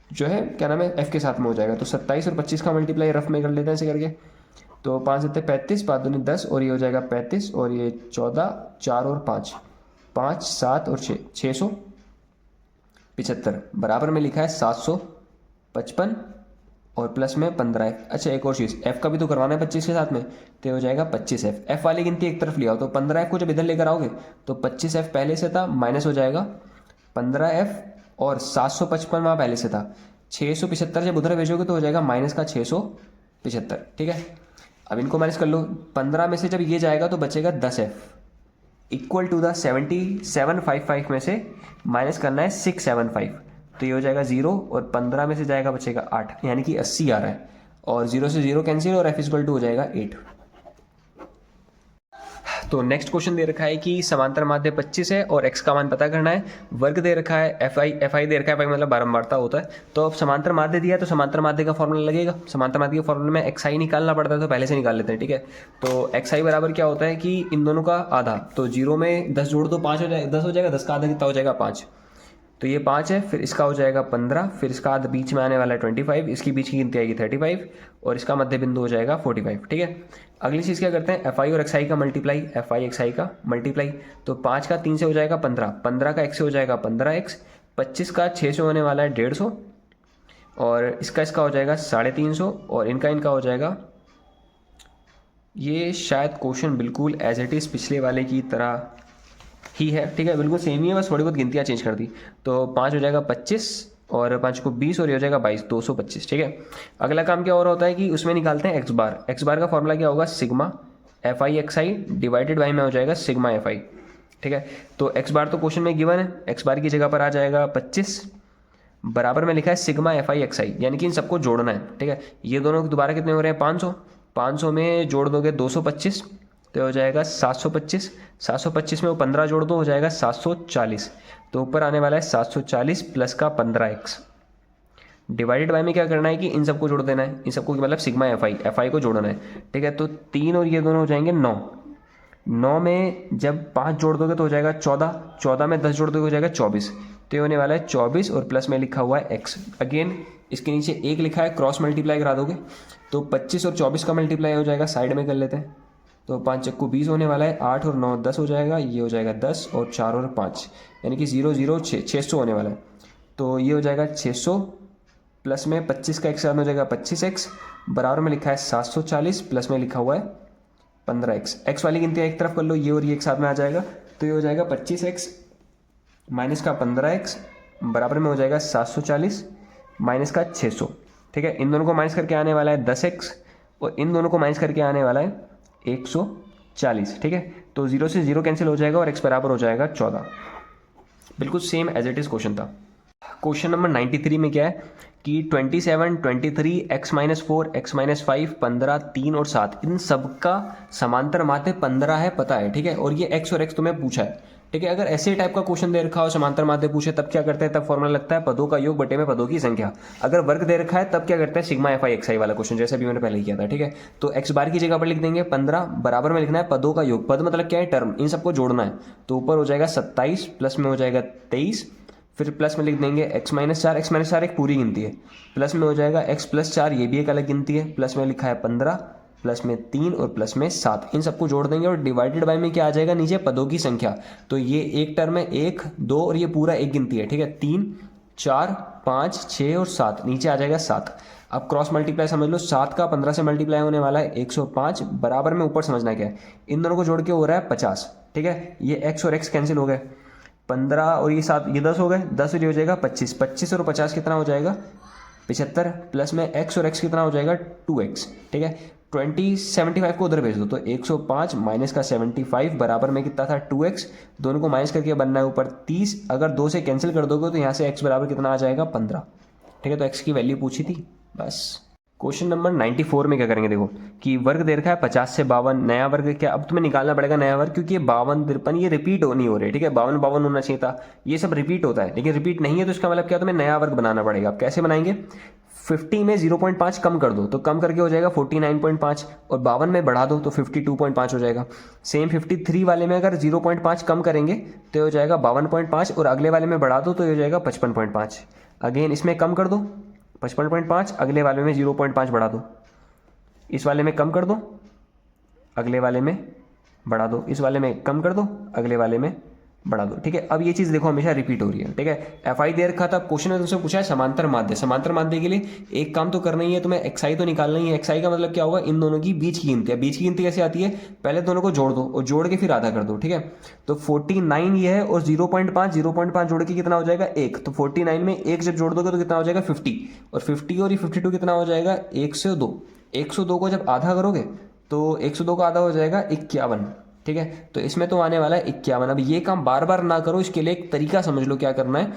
जो है क्या नाम है f के साथ में हो जाएगा। तो 27 और 25 का मल्टीप्लाई रफ में कर लेते हैं ऐसे करके। तो 5 7 35, 5 दूनी 10, और ये हो जाएगा 35, और ये 14, 4 और 5, 5 7 और 6, 675 बराबर में लिखा है 755 और प्लस में 15f। अच्छा एक और चीज़, f का भी तो करवाना है 25 के साथ में, तो हो जाएगा 25f। f वाली गिनती एक तरफ लिया हो, तो 15f को जब इधर लेकर आओगे तो 25f पहले से था, माइनस हो जाएगा 15f, और 755 वहाँ पहले से था, 675 जब उधर भेजोगे तो हो जाएगा माइनस का 675, ठीक है। अब इनको माइनस कर लो, 15 में से जब ये जाएगा तो बचेगा 10f इक्वल टू द 7755 में से माइनस करना है 675, तो ये हो जाएगा 0, और 15 में से जाएगा बचेगा 8, यानी कि 80 आ रहा है, और 0 से 0 कैंसिल, और f इक्वल टू हो जाएगा 8। तो नेक्स्ट क्वेश्चन दे रखा है कि समांतर माध्य 25 है और x का मान पता करना है। वर्ग दे रखा है, एफ आई दे रखा है, मतलब बारंबारता होता है। तो अब समांतर माध्य दिया है तो समांतर माध्य का फॉर्मूला लगेगा। समांतर माध्य के फॉर्मूले में एक्स आई निकालना पड़ता है, तो पहले से निकाल लेते हैं, ठीक है। तो एक्स आई बराबर क्या होता है कि इन दोनों का आधा, तो 0 में 10 जोड़ दो 5 हो जाएगा, 10 हो जाएगा, 10 का आधा कितना हो जाएगा 5, तो ये 5 है, फिर इसका हो जाएगा 15, फिर इसका आधा बीच में आने वाला है 25, इसकी बीच की गिनती आएगी 35, और इसका मध्य बिंदु हो जाएगा 45, ठीक है। अगली चीज़ क्या करते हैं, एफ आई और एक्स आई का मल्टीप्लाई, एफ आई एक्स आई का मल्टीप्लाई। तो 5 का 3 से हो जाएगा 15, 15 का x से हो जाएगा 15x, 25 का 6 से होने वाला है 150, और इसका हो जाएगा 350, और इनका हो जाएगा, ये शायद क्वेश्चन बिल्कुल एज इट इज़ पिछले वाले की तरह ही है, ठीक है, बिल्कुल सेम ही है, बस थोड़ी बहुत गिनतियाँ चेंज कर दी। तो 5 हो जाएगा 25, और 5 को 20, और ये हो जाएगा 22, 225, ठीक है। अगला काम क्या और होता है कि उसमें निकालते हैं एक्स बार। एक्स बार का फॉर्मूला क्या होगा, sigma F I x I divided by में हो जाएगा सिग्मा एफ आई, ठीक है। तो एक्स बार तो क्वेश्चन में गिवन है, एक्स बार की जगह पर आ जाएगा 25, बराबर में लिखा है सिग्मा एफ आई एक्स आई, यानी कि इन सबको जोड़ना है, ठीक है। ये दोनों दोबारा कितने हो रहे हैं, 500, 500 में जोड़ दोगे 225, तो हो जाएगा 725, 725 में वो 15 जोड़ दो हो जाएगा 740, तो ऊपर आने वाला है 740 प्लस का 15x, डिवाइडेड बाय में क्या करना है कि इन सबको जोड़ देना है, इन सबको मतलब सिग्मा एफ आई को जोड़ना है, ठीक है। तो 3 और ये दोनों हो जाएंगे 9, 9 में जब 5 जोड़ दोगे तो हो जाएगा 14, 14 में 10 जोड़ दोगे हो जाएगा 24, तो ये होने वाला है 24, और प्लस में लिखा हुआ है x। अगेन इसके नीचे 1 लिखा है, क्रॉस मल्टीप्लाई करा दोगे तो 25 और 24 का मल्टीप्लाई हो जाएगा, साइड में कर लेते हैं। तो 5 चक्कू 20 होने वाला है, 8 और 9 10 हो जाएगा, ये हो जाएगा 10, और 4 और 5 यानी कि 0 0 6 600 होने वाला है। तो ये हो जाएगा 600 प्लस में 25 का x में हो जाएगा 25x, बराबर में लिखा है 740, प्लस में लिखा हुआ है 15x। x वाली गिनती एक तरफ कर लो, ये और ये एक साथ में आ जाएगा, तो ये हो जाएगा 25x माइनस का 15x बराबर में हो जाएगा 740 माइनस का 600। ठीक है, इन दोनों को माइनस करके आने वाला है 10x और इन दोनों को माइनस करके आने वाला है 140। ठीक है, तो 0 से 0 कैंसिल हो जाएगा और x बराबर हो जाएगा 14। बिल्कुल same as it is question था। क्वेश्चन नंबर 93 में क्या है कि 27, 23, x-4, x-5, 15, 3 और 7 इन सब का समांतर माध्य 15 है, पता है। ठीक है, और ये x और x तुम्हें पूछा है। ठीक है, अगर ऐसे टाइप का क्वेश्चन दे रखा हो, समांतर माध्य पूछे, तब क्या करते हैं, तब फॉर्मूला लगता है पदों का योग बटे में पदों की संख्या। अगर वर्ग दे रखा है तब क्या करते हैं, सिग्मा एफ आई एक्स आई वाला क्वेश्चन, जैसे अभी मैंने पहले किया था। ठीक है, तो x बार की जगह पर लिख देंगे 15, बराबर में लिखना है पदों का योग। पद मतलब क्या है, टर्म, इन सबको जोड़ना है। तो ऊपर हो जाएगा 27, प्लस में हो जाएगा 23, फिर प्लस में लिख देंगे x-4, x-4 एक पूरी गिनती है, प्लस में हो जाएगा x+4, ये भी एक अलग गिनती है, प्लस में लिखा है 15, प्लस में 3 और प्लस में 7, इन सबको जोड़ देंगे और डिवाइडेड बाय में क्या आ जाएगा, नीचे पदों की संख्या। तो ये एक टर्म है 1, 2 और ये पूरा एक गिनती है। ठीक है, 3, 4, 5, 6 और 7, नीचे आ जाएगा 7। अब क्रॉस मल्टीप्लाई समझ लो, 7 का 15 से मल्टीप्लाई होने वाला है 105, बराबर में ऊपर समझना क्या है, इन दोनों को जोड़ के हो रहा है 50। ठीक है, ये x और x कैंसिल हो गए, 15 और ये 7, ये 10 हो गए, 10 और ये हो जाएगा 25, 25 और 50 कितना हो जाएगा 75, प्लस में x और x कितना हो जाएगा 2x। ठीक है, 75 को उधर भेज दो, तो 105 माइनस का 75 बराबर में कितना था 2x, दोनों को माइनस करके बनना है ऊपर 30, अगर 2 से कैंसिल कर दोगे तो यहाँ से x बराबर कितना आ जाएगा 15। ठीक है, तो x की वैल्यू पूछी थी बस। क्वेश्चन नंबर 94 में क्या करेंगे, देखो कि वर्ग दे रखा है 50 से 52, नया वर्ग क्या, अब तुम्हें निकालना पड़ेगा नया वर्ग, क्योंकि ये 52, 53 ये रिपीट नहीं हो रहे। ठीक है, 52, 52 होना चाहिए था, ये सब रिपीट होता है, लेकिन रिपीट नहीं है, तो इसका मतलब क्या, तुम्हें नया वर्ग बनाना पड़ेगा। अब कैसे बनाएंगे, 50 में 0.5 कम कर दो, तो कम करके हो जाएगा 49.5, और 52 में बढ़ा दो तो 52.5 हो जाएगा। सेम 53 वाले में अगर 0.5 कम करेंगे तो हो जाएगा 52.5, और अगले वाले में बढ़ा दो तो हो जाएगा 55.5। अगेन इसमें कम कर दो 55.5, अगले वाले में 0.5 बढ़ा दो, इस वाले में कम कर दो, अगले वाले में बढ़ा दो, इस वाले में कम कर दो, अगले वाले में बढ़ा दो। ठीक है, अब ये चीज़ देखो हमेशा रिपीट हो रही है। ठीक है, एफ आई दे रखा था, क्वेश्चन में तुमसे पूछा है समांतर माध्य। समांतर माध्य के लिए एक काम तो करना ही है, तुम्हें एक्स आई तो निकालना ही है। एक्स आई का मतलब क्या होगा, इन दोनों की बीच की गिनती है। बीच की गिनती कैसे आती है, पहले दोनों को जोड़ दो और जोड़ के फिर आधा कर दो। ठीक है, तो 49 ये है और 0.5 जोड़ के कितना हो जाएगा 1, तो 49 में 1 जब जोड़ दोगे तो कितना हो जाएगा 50, और 50 और ये 52 कितना हो जाएगा 102। 102 को जब आधा करोगे तो 102 का आधा हो जाएगा 51। ठीक है, तो इसमें तो आने वाला है 51। अब ये काम बार बार ना करो, इसके लिए एक तरीका समझ लो क्या करना है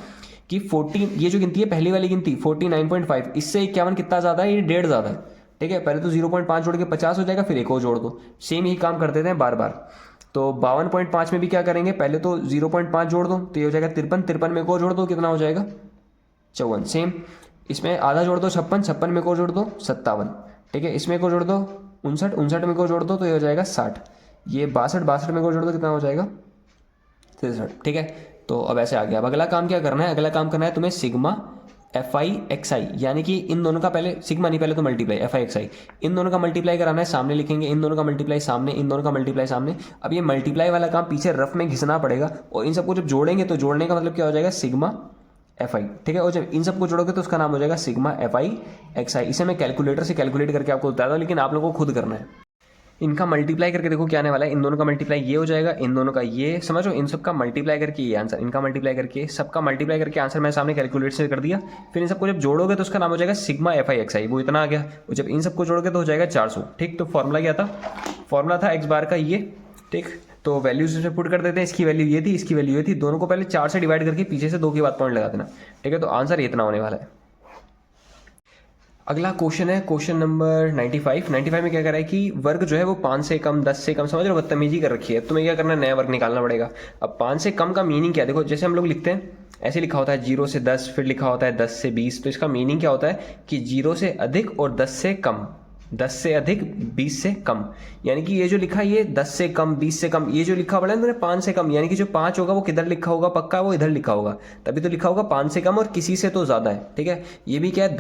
कि 14, ये जो गिनती है पहली वाली गिनती 49.5, इससे 51 कितना ज़्यादा है, ये 1.5 ज़्यादा है। ठीक है, पहले तो 0.5 जोड़ के 50 हो जाएगा, फिर एक और जोड़ दो, सेम यही काम कर देते हैं बार बार। तो 52.5 में भी क्या करेंगे, पहले तो 0.5 जोड़ दो तो ये हो जाएगा 53, 53 में एक और जोड़ दो, कितना हो जाएगा 54। सेम इसमें आधा जोड़ दो 56, 56 में एक और जोड़ दो 57। ठीक है, इसमें एक और जोड़ दो 59, 59 में एक और जोड़ दो तो ये हो जाएगा 60। ये 62, 62 में को जोड़ दो कितना हो जाएगा 63। ठीक है, तो अब ऐसे आ गया। अब अगला काम क्या करना है, अगला काम करना है तुम्हें सिग्मा एफ आई एक्स आई, यानी कि इन दोनों का पहले सिग्मा नहीं, पहले तो मल्टीप्लाई एफ आई एक्स आई, इन दोनों का मल्टीप्लाई कराना है। सामने लिखेंगे इन दोनों का मल्टीप्लाई सामने, इन दोनों का मल्टीप्लाई सामने। अब ये मल्टीप्लाई वाला काम पीछे रफ में घिसना पड़ेगा, और इन सबको जब जोड़ेंगे तो जोड़ने का मतलब क्या हो जाएगा सिग्मा एफ आई। ठीक है, और जब इन सबको जोड़ोगे तो उसका नाम हो जाएगा सिग्मा एफ आई एक्स आई। इसे मैं कैलकुलेटर से कैलकुलेट करके आपको बताता हूँ, लेकिन आप लोगों को खुद करना है। इनका मल्टीप्लाई करके देखो क्या आने वाला है, इन दोनों का मल्टीप्लाई ये हो जाएगा, इन दोनों का ये, समझो इन सब का मल्टीप्लाई करके ये आंसर, इनका मल्टीप्लाई करके सबका मल्टीप्लाई करके आंसर मैं सामने कैलकुलेट से कर दिया। फिर इन सबको जब जोड़ोगे तो उसका नाम हो जाएगा सिग्मा एफ आई एक्स आई, वो इतना आ गया। और जब इन सबको जोड़ोगे तो हो जाएगा 400। ठीक, तो फॉर्मूला क्या था, फॉर्मूला था एक्स बार का ये। ठीक, तो वैल्यूज इसमें पुट कर देते हैं, इसकी वैल्यू ये थी, इसकी वैल्यू ये थी, दोनों को पहले 4 से डिवाइड करके पीछे से 2 के बाद पॉइंट लगा देना। ठीक है, तो आंसर इतना होने वाला है। अगला क्वेश्चन है क्वेश्चन नंबर 95। 95 में क्या कर रहा है कि वर्ग जो है वो 5 से कम, 10 से कम, समझ रहे हो, बदतमीजी कर रखी है। तुम्हें क्या करना है, नया वर्ग निकालना पड़ेगा। अब 5 से कम का मीनिंग क्या है, देखो जैसे हम लोग लिखते हैं ऐसे लिखा होता है 0 से 10, फिर लिखा होता है 10 से 20। तो इसका मीनिंग क्या होता है कि 0 से अधिक और 10 से कम, 10 से अधिक 20 से कम, यानी कि ये जो लिखा है ये 10 से कम, 20 से कम, ये जो लिखा पड़ा है ना 5 से कम, यानी कि जो 5 होगा वो किधर लिखा होगा, पक्का वो इधर लिखा होगा, तभी तो लिखा होगा 5 से कम और किसी से तो ज़्यादा है। ठीक है, ये भी क्या है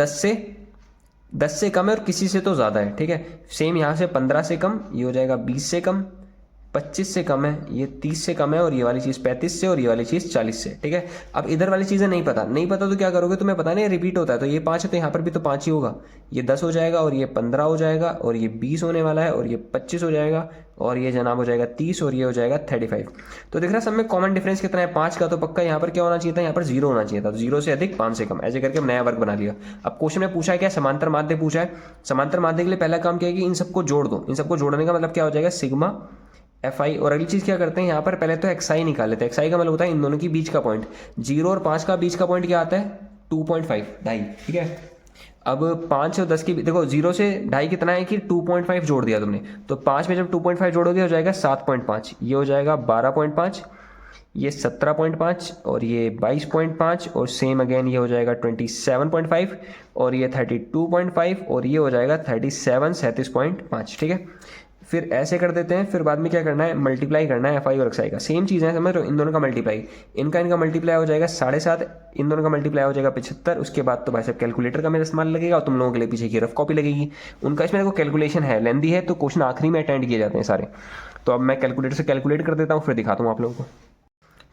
10 से कम है और किसी से तो ज़्यादा है। ठीक है, सेम यहाँ से 15 से कम, ये हो जाएगा 20 से कम, 25 से कम है, ये 30 से कम है, और ये वाली चीज़ 35 से, और ये वाली चीज़ 40 से, ठीक है। अब इधर वाली चीज़ें नहीं पता तो क्या करोगे, तुम्हें पता नहीं रिपीट होता है, तो ये 5 है तो यहाँ पर भी तो 5 ही होगा, ये 10 हो जाएगा, और ये 15 हो जाएगा, और ये 20 होने वाला है, और ये 25 हो जाएगा, और ये जनाब हो जाएगा 30, और ये हो जाएगा 35। तो दिख रहा है सब में कॉमन डिफरेंस कितना है, 5 का। तो पक्का यहाँ पर क्या होना चाहिए था, यहाँ पर 0 होना चाहिए था, तो 0 से अधिक 5 से कम, ऐसे करके हम नया वर्ग बना लिया। अब क्वेश्चन में पूछा है क्या, समांतर माध्य पूछा है। समांतर माध्य के लिए पहला काम क्या है कि इन सबको जोड़ दो। इन सबको जोड़ने का मतलब क्या हो जाएगा, सिग्मा एफ आई। और अगली चीज़ क्या करते हैं, यहाँ पर पहले तो एक्स आई निकाल लेते हैं। एक्स आई का मतलब होता है इन दोनों के बीच का पॉइंट। 0 और 5 का बीच का पॉइंट क्या आता है, 2.5, ढाई, ठीक है। अब 5 और 10 की देखो, 0 से ढाई कितना है कि 2.5 जोड़ दिया तुमने, तो 5 में जब 2.5 जोड़ोगे हो जाएगा 7.5, ये हो जाएगा 12.5, ये 17.5, और ये 22.5, और सेम अगेन ये हो जाएगा 27.5, और ये 32.5, और ये हो जाएगा 37.5, ठीक है। फिर ऐसे कर देते हैं, फिर बाद में क्या करना है, मल्टीप्लाई करना है एफ आई और एक्स आई का। सेम चीज़ है, समझ रहे हो, इन दोनों का मल्टीप्लाई, इनका मल्टीप्लाई हो जाएगा 7.5, इन दोनों का मल्टीप्लाई हो जाएगा 75। उसके बाद तो भाई साहब कैलकुलेटर का मेरा इस्तेमाल लगेगा, और तुम लोगों के लिए पीछे की रफ कॉपी लगेगी। उनका इसमें देखो कैलकुलेशन है, लेंदी है, तो क्वेश्चन आखिरी में अटेंड किए जाते हैं सारे। तो अब मैं कैलकुलेटर से कैलकुलेट कर देता हूँ, फिर दिखाता हूँ आप लोगों को।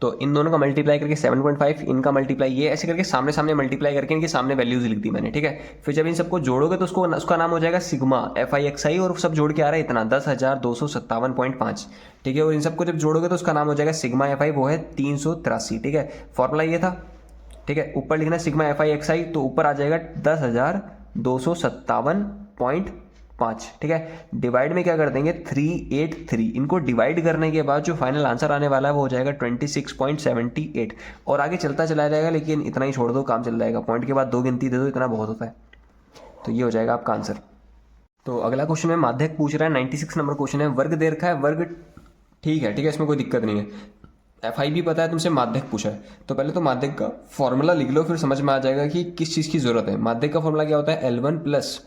तो इन दोनों का मल्टीप्लाई करके 7.5, इनका मल्टीप्लाई ये ऐसे करके सामने सामने मल्टीप्लाई करके इनके सामने वैल्यूज लिख दी मैंने, ठीक है। फिर जब इन सबको जोड़ोगे तो उसका नाम हो जाएगा सिग्मा एफ आई एक्स आई, और सब जोड़ के आ रहा है इतना 10,257.5, ठीक है। और इन सबको जब जोड़ोगे तो उसका नाम हो जाएगा सिग्मा एफ आई, वो है 383, ठीक है। फॉर्मूला ये था, ठीक है। ऊपर लिखना सिग्मा एफ आई एक्स आई, तो ऊपर आ जाएगा 10,257.5, ठीक है। डिवाइड में क्या कर देंगे 383, इनको डिवाइड करने के बाद जो फाइनल आंसर आने वाला है वो हो जाएगा 26.78, और आगे चलता चला जाएगा, लेकिन इतना ही छोड़ दो, काम चल जाएगा। पॉइंट के बाद 2 गिनती दे दो, इतना बहुत होता है। तो ये हो जाएगा आपका आंसर। तो अगला क्वेश्चन में माध्यक पूछ रहा है, 96 नंबर क्वेश्चन है। वर्ग दे रखा है, वर्ग ठीक है, इसमें कोई दिक्कत नहीं है। एफ आई भी पता है, तुमसे माध्यक पूछा है, तो पहले तो माध्यक का फॉर्मूला लिख लो, फिर समझ में आ जाएगा कि किस चीज़ की जरूरत है। माध्यक का फॉर्मूला क्या होता है, L1 प्लस,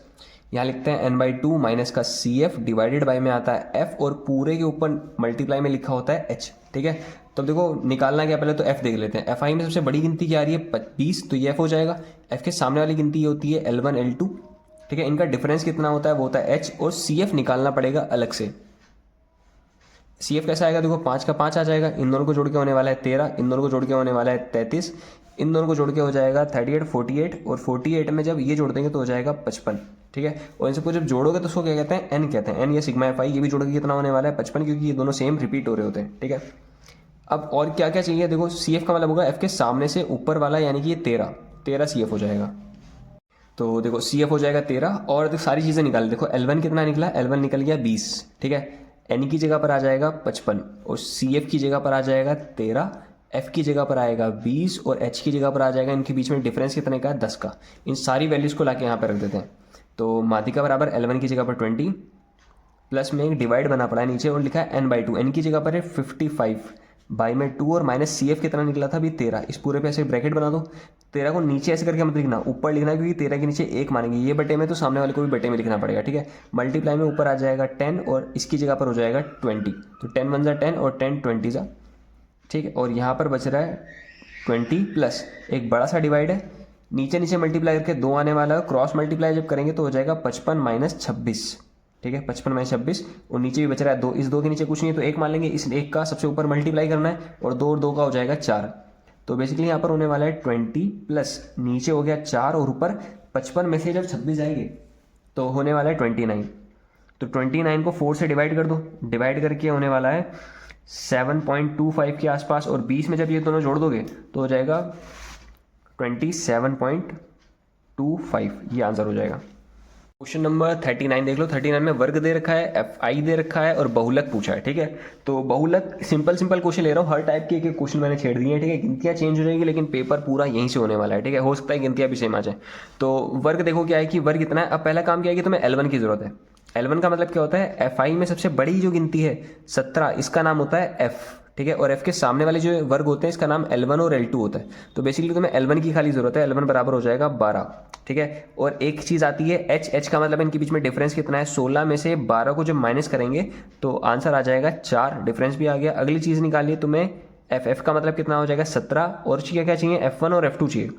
यहाँ लिखते हैं n/2 माइनस का CF डिवाइडेड बाई में आता है F, और पूरे के ऊपर मल्टीप्लाई में लिखा होता है H, ठीक है। तो देखो निकालना क्या, पहले तो F देख लेते हैं। एफ आई में सबसे बड़ी गिनती क्या आ रही है 20, तो ये F हो जाएगा। F के सामने वाली गिनती ये होती है L1 L2, ठीक है। इनका डिफरेंस कितना होता है, वो होता है H, और CF निकालना पड़ेगा अलग से। CF कैसा आएगा, देखो 5 का 5 आ जाएगा, इन दोनों को जोड़ के होने वाला है 13, इन दोनों को जोड़ के होने वाला है 33, इन दोनों को जोड़ के हो जाएगा 38, 48, और 48 में जब ये जोड़ देंगे तो हो जाएगा 55, ठीक है। और इन सबको जब जोड़ोगे तो उसको क्या कहते हैं, n कहते हैं। n ये सिग्मा एफ आई, ये भी जोड़ के कितना होने वाला है 55, क्योंकि ये दोनों सेम रिपीट हो रहे होते हैं, ठीक है। अब और क्या क्या चाहिए, देखो CF का मतलब होगा F के सामने से ऊपर वाला, यानी कि ये 13 CF हो जाएगा। तो देखो CF हो जाएगा 13, और देखो सारी चीज़ें निकाल, देखो L1 कितना निकला, L1 निकल गया 20, ठीक है। N की जगह पर आ जाएगा 55, और CF की जगह पर आ जाएगा 13, F की जगह पर आएगा 20, और H की जगह पर आ जाएगा, इनके बीच में डिफरेंस कितने का है 10 का। इन सारी वैल्यूज़ को लाके यहाँ पर रख देते हैं। तो माध्यिका बराबर L1 की जगह पर 20, प्लस में एक डिवाइड बना पड़ा है नीचे, और लिखा है n/2, n की जगह पर है 55 बाई में 2, और माइनस CF कितना निकला था अभी 13। इस पूरे पे ऐसे ब्रैकेट बना दो। 13 को नीचे ऐसे करके मत लिखना, ऊपर लिखना, क्योंकि 13 के नीचे 1 मानेंगे, ये बटे में तो सामने वाले को भी बटे में लिखना पड़ेगा, ठीक है। मल्टीप्लाई में ऊपर आ जाएगा 10, और इसकी जगह पर हो जाएगा 20, तो 10 1 10, और 10 20 जा, ठीक है। और यहाँ पर बच रहा है 20, प्लस एक बड़ा सा डिवाइड है, नीचे नीचे मल्टीप्लाई करके 2 आने वाला है, क्रॉस मल्टीप्लाई जब करेंगे तो हो जाएगा 55 माइनस 26, ठीक है। 55 माइनस 26, और नीचे भी बच रहा है 2, इस 2 के नीचे कुछ नहीं है तो 1 मान लेंगे, इस 1 का सबसे ऊपर मल्टीप्लाई करना है, और 2 और 2 का हो जाएगा 4। तो बेसिकली यहाँ पर होने वाला है 20, प्लस नीचे हो गया 4, और ऊपर 55 में से जब 26 जाएंगे तो होने वाला है 29। तो 29 को 4 से डिवाइड कर दो, डिवाइड करके होने वाला है 7.25 के आसपास, और 20 में जब ये दोनों जोड़ दोगे तो हो जाएगा 27.25, ये आंसर हो जाएगा। क्वेश्चन नंबर 39 देख लो। 39 में वर्ग दे रखा है, एफ आई दे रखा है, और बहुलक पूछा है, ठीक है। तो बहुलक सिंपल क्वेश्चन ले रहा हूँ, हर टाइप के एक क्वेश्चन मैंने छेड़ दिए हैं, ठीक है। गिनतियाँ चेंज हो जाएंगी, लेकिन पेपर पूरा यहीं से होने वाला है, ठीक है। हो सकता है गिनतियाँ भी सेम आ जाए। तो वर्ग देखो क्या है कि वर्ग इतना है। अब पहला काम क्या है कि तुम्हें L1 की जरूरत है। L1 का मतलब क्या होता है, एफ आई में सबसे बड़ी जो गिनती है 17, इसका नाम होता है F, ठीक है। और F के सामने वाले जो वर्ग होते हैं इसका नाम L1 और L2 होता है। तो बेसिकली तुम्हें L1 की खाली जरूरत है, L1 बराबर हो जाएगा 12, ठीक है। और एक चीज़ आती है H का मतलब इनके बीच में डिफरेंस कितना है, 16 में से 12 को जब माइनस करेंगे तो आंसर आ जाएगा 4, डिफरेंस भी आ गया। अगली चीज़ निकालिए तुम्हें F का मतलब कितना हो जाएगा 17, और क्या चाहिए F1 और F2 चाहिए।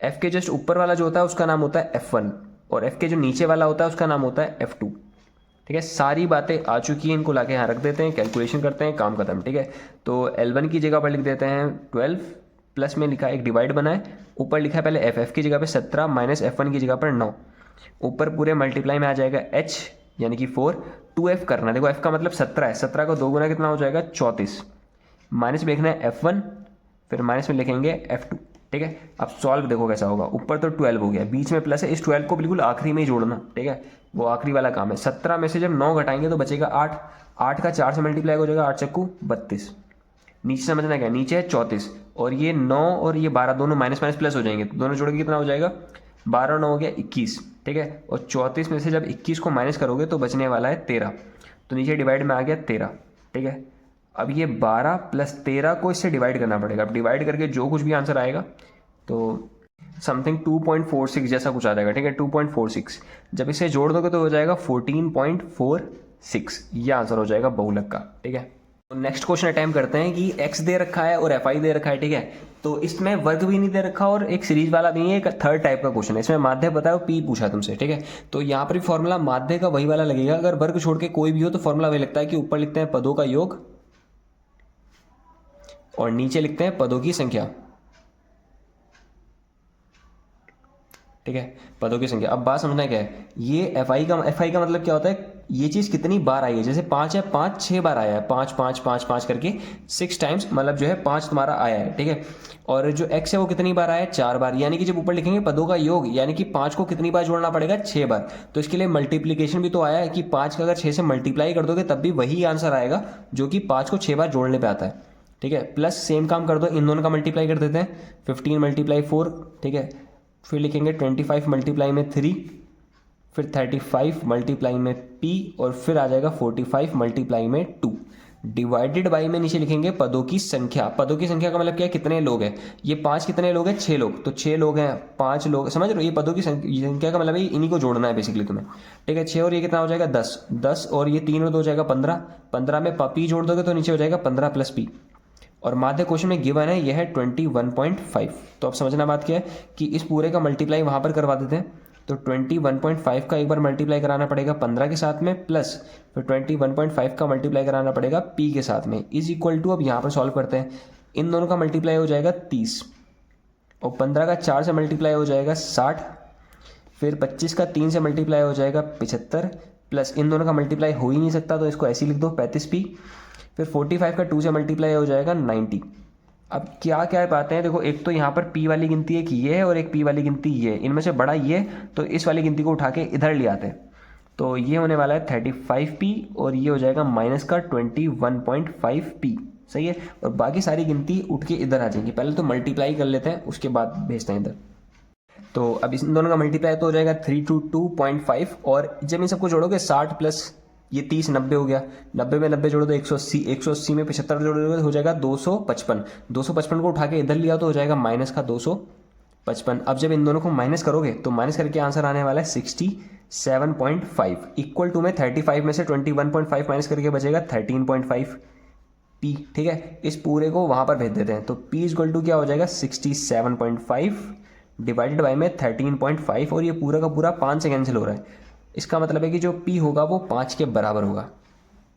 F के जस्ट ऊपर वाला जो होता है उसका नाम होता है F1, और F के जो नीचे वाला होता है उसका नाम होता है F2, ठीक है, सारी बातें आ चुकी हैं, इनको लाके यहाँ रख देते हैं, कैलकुलेशन करते हैं, काम खत्म। ठीक है, तो L1 की जगह पर लिख देते हैं 12, प्लस में लिखा है एक डिवाइड बना है, ऊपर लिखा है पहले एफ की जगह पे 17 माइनस F1 की जगह पर 9, ऊपर पूरे मल्टीप्लाई में आ जाएगा H यानी कि 4, 2F करना है। देखो F का मतलब 17 है, 17 का 2 गुना कितना हो जाएगा 34, माइनस में लिखना है F1, फिर माइनस में लिखेंगे F2। ठीक है, अब सॉल्व देखो कैसा होगा, ऊपर तो 12 हो गया, बीच में प्लस है, इस 12 को बिल्कुल आखिरी में ही जोड़ना। ठीक है, वो आखिरी वाला काम है। 17 में से जब 9 घटाएंगे तो बचेगा 8, 8 का 4 से मल्टीप्लाई हो जाएगा, 8 चक्कू 32, नीचे समझना क्या, नीचे है 34 और ये 9 और ये 12 दोनों माइनस माइनस प्लस हो जाएंगे, तो दोनों जोड़ के कितना हो जाएगा 12, 9 हो गया 21। ठीक है, और 34 में से जब 21 को माइनस करोगे तो बचने वाला है 13, तो नीचे डिवाइड में आ गया 13। ठीक है, अब ये 12 प्लस 13 को इससे डिवाइड करना पड़ेगा। अब डिवाइड करके जो कुछ भी आंसर आएगा तो समथिंग 2.46 जैसा कुछ आ जाएगा। ठीक है, 2.46 जब इसे जोड़ दोगे तो हो जाएगा 14.46, ये आंसर हो जाएगा बहुलक का। ठीक है, तो नेक्स्ट क्वेश्चन अटेम्प्ट करते हैं कि x दे रखा है और fi दे रखा है। ठीक है, तो इसमें वर्ग भी नहीं दे रखा और एक सीरीज वाला भी है, एक थर्ड टाइप का क्वेश्चन है। इसमें माध्य बताओ p पूछा तुमसे। ठीक है, तो यहाँ पर भी फॉर्मूला माध्य का वही वाला लगेगा, अगर वर्ग छोड़ के कोई भी हो तो फॉर्मूला वही लगता है कि ऊपर लिखते हैं पदों का योग और नीचे लिखते हैं पदों की संख्या। ठीक है, पदों की संख्या। अब बात समझना क्या है, ये एफ आई का मतलब क्या होता है, ये चीज़ कितनी बार आई है। जैसे 5 है, 5 6 बार आया है, 5 5 5 5 करके 6 टाइम्स, मतलब जो है 5 तुम्हारा आया है। ठीक है, और जो x है वो कितनी बार आया है, 4 बार। यानी कि जब ऊपर लिखेंगे पदों का योग, यानी कि 5 को कितनी बार जोड़ना पड़ेगा, 6 बार। तो इसके लिए मल्टीप्लीकेशन भी तो आया है कि 5 का अगर 6 से मल्टीप्लाई कर दोगे तब भी वही आंसर आएगा जो कि 5 को 6 बार जोड़ने पर आता है। ठीक है, प्लस सेम काम कर दो, इन दोनों का मल्टीप्लाई कर देते हैं, 15 मल्टीप्लाई 4। ठीक है, फिर लिखेंगे 25 मल्टीप्लाई में 3, फिर 35 मल्टीप्लाई में p, और फिर आ जाएगा 45 मल्टीप्लाई में 2, डिवाइडेड बाई में नीचे लिखेंगे पदों की संख्या। पदों की संख्या का मतलब क्या है, कितने लोग हैं। ये 5 कितने लोग हैं, 6 लोग, तो 6 लोग हैं, 5 लोग, समझ रहे हो। ये पदों की संख्या का मतलब है इन्हीं को जोड़ना है बेसिकली तुम्हें। ठीक है, 6 और ये कितना हो जाएगा 10, 10 और ये 3 और 2 हो जाएगा 15, 15 में p जोड़ दोगे तो नीचे हो जाएगा 15 प्लस p, और माध्य क्वेश्चन में गिवन है यह है 21.5। तो अब समझना बात क्या है कि इस पूरे का मल्टीप्लाई वहाँ पर करवा देते हैं, तो 21.5 का एक बार मल्टीप्लाई कराना पड़ेगा 15 के साथ में, प्लस फिर 21.5 का मल्टीप्लाई कराना पड़ेगा p के साथ में, इज इक्वल टू, अब यहाँ पर सॉल्व करते हैं, इन दोनों का मल्टीप्लाई हो जाएगा 30, और 15 का 4 से मल्टीप्लाई हो जाएगा 60, फिर 25 का 3 से मल्टीप्लाई हो जाएगा 75, प्लस इन दोनों का मल्टीप्लाई हो ही नहीं सकता तो इसको ऐसे ही लिख दो 35p, फिर 45 का 2 से मल्टीप्लाई हो जाएगा 90। अब क्या क्या बातें हैं, देखो एक तो यहाँ पर p वाली गिनती एक ये है और एक p वाली गिनती ये है, इनमें से बड़ा ये, तो इस वाली गिनती को उठा के इधर ले आते हैं, तो ये होने वाला है 35p और ये हो जाएगा माइनस का 21.5p। सही है, और बाकी सारी गिनती उठ के इधर आ जाएंगी। पहले तो मल्टीप्लाई कर लेते हैं, उसके बाद भेजते हैं इधर। तो अब इन दोनों का मल्टीप्लाई तो हो जाएगा 322.5, और जब इन सबको जोड़ोगे 60 प्लस ये 30 90 हो गया, 90 में 90 जोड़ो तो 180, 180 में 75 जोड़ोगे तो हो जाएगा 255, 255 को उठा के इधर लिया तो हो जाएगा माइनस का 255। अब जब इन दोनों को माइनस करोगे तो माइनस करके आंसर आने वाला है 67.5, इक्वल टू में 35 में से 21.5 माइनस करके बचेगा 13.5 p। ठीक है, इस पूरे को वहाँ पर भेज देते हैं, तो p इक्वल टू क्या हो जाएगा 67.5 डिवाइडेड बाई में 13.5, और ये पूरा का पूरा 5 से कैंसिल हो रहा है। इसका मतलब है कि जो p होगा वो 5 के बराबर होगा।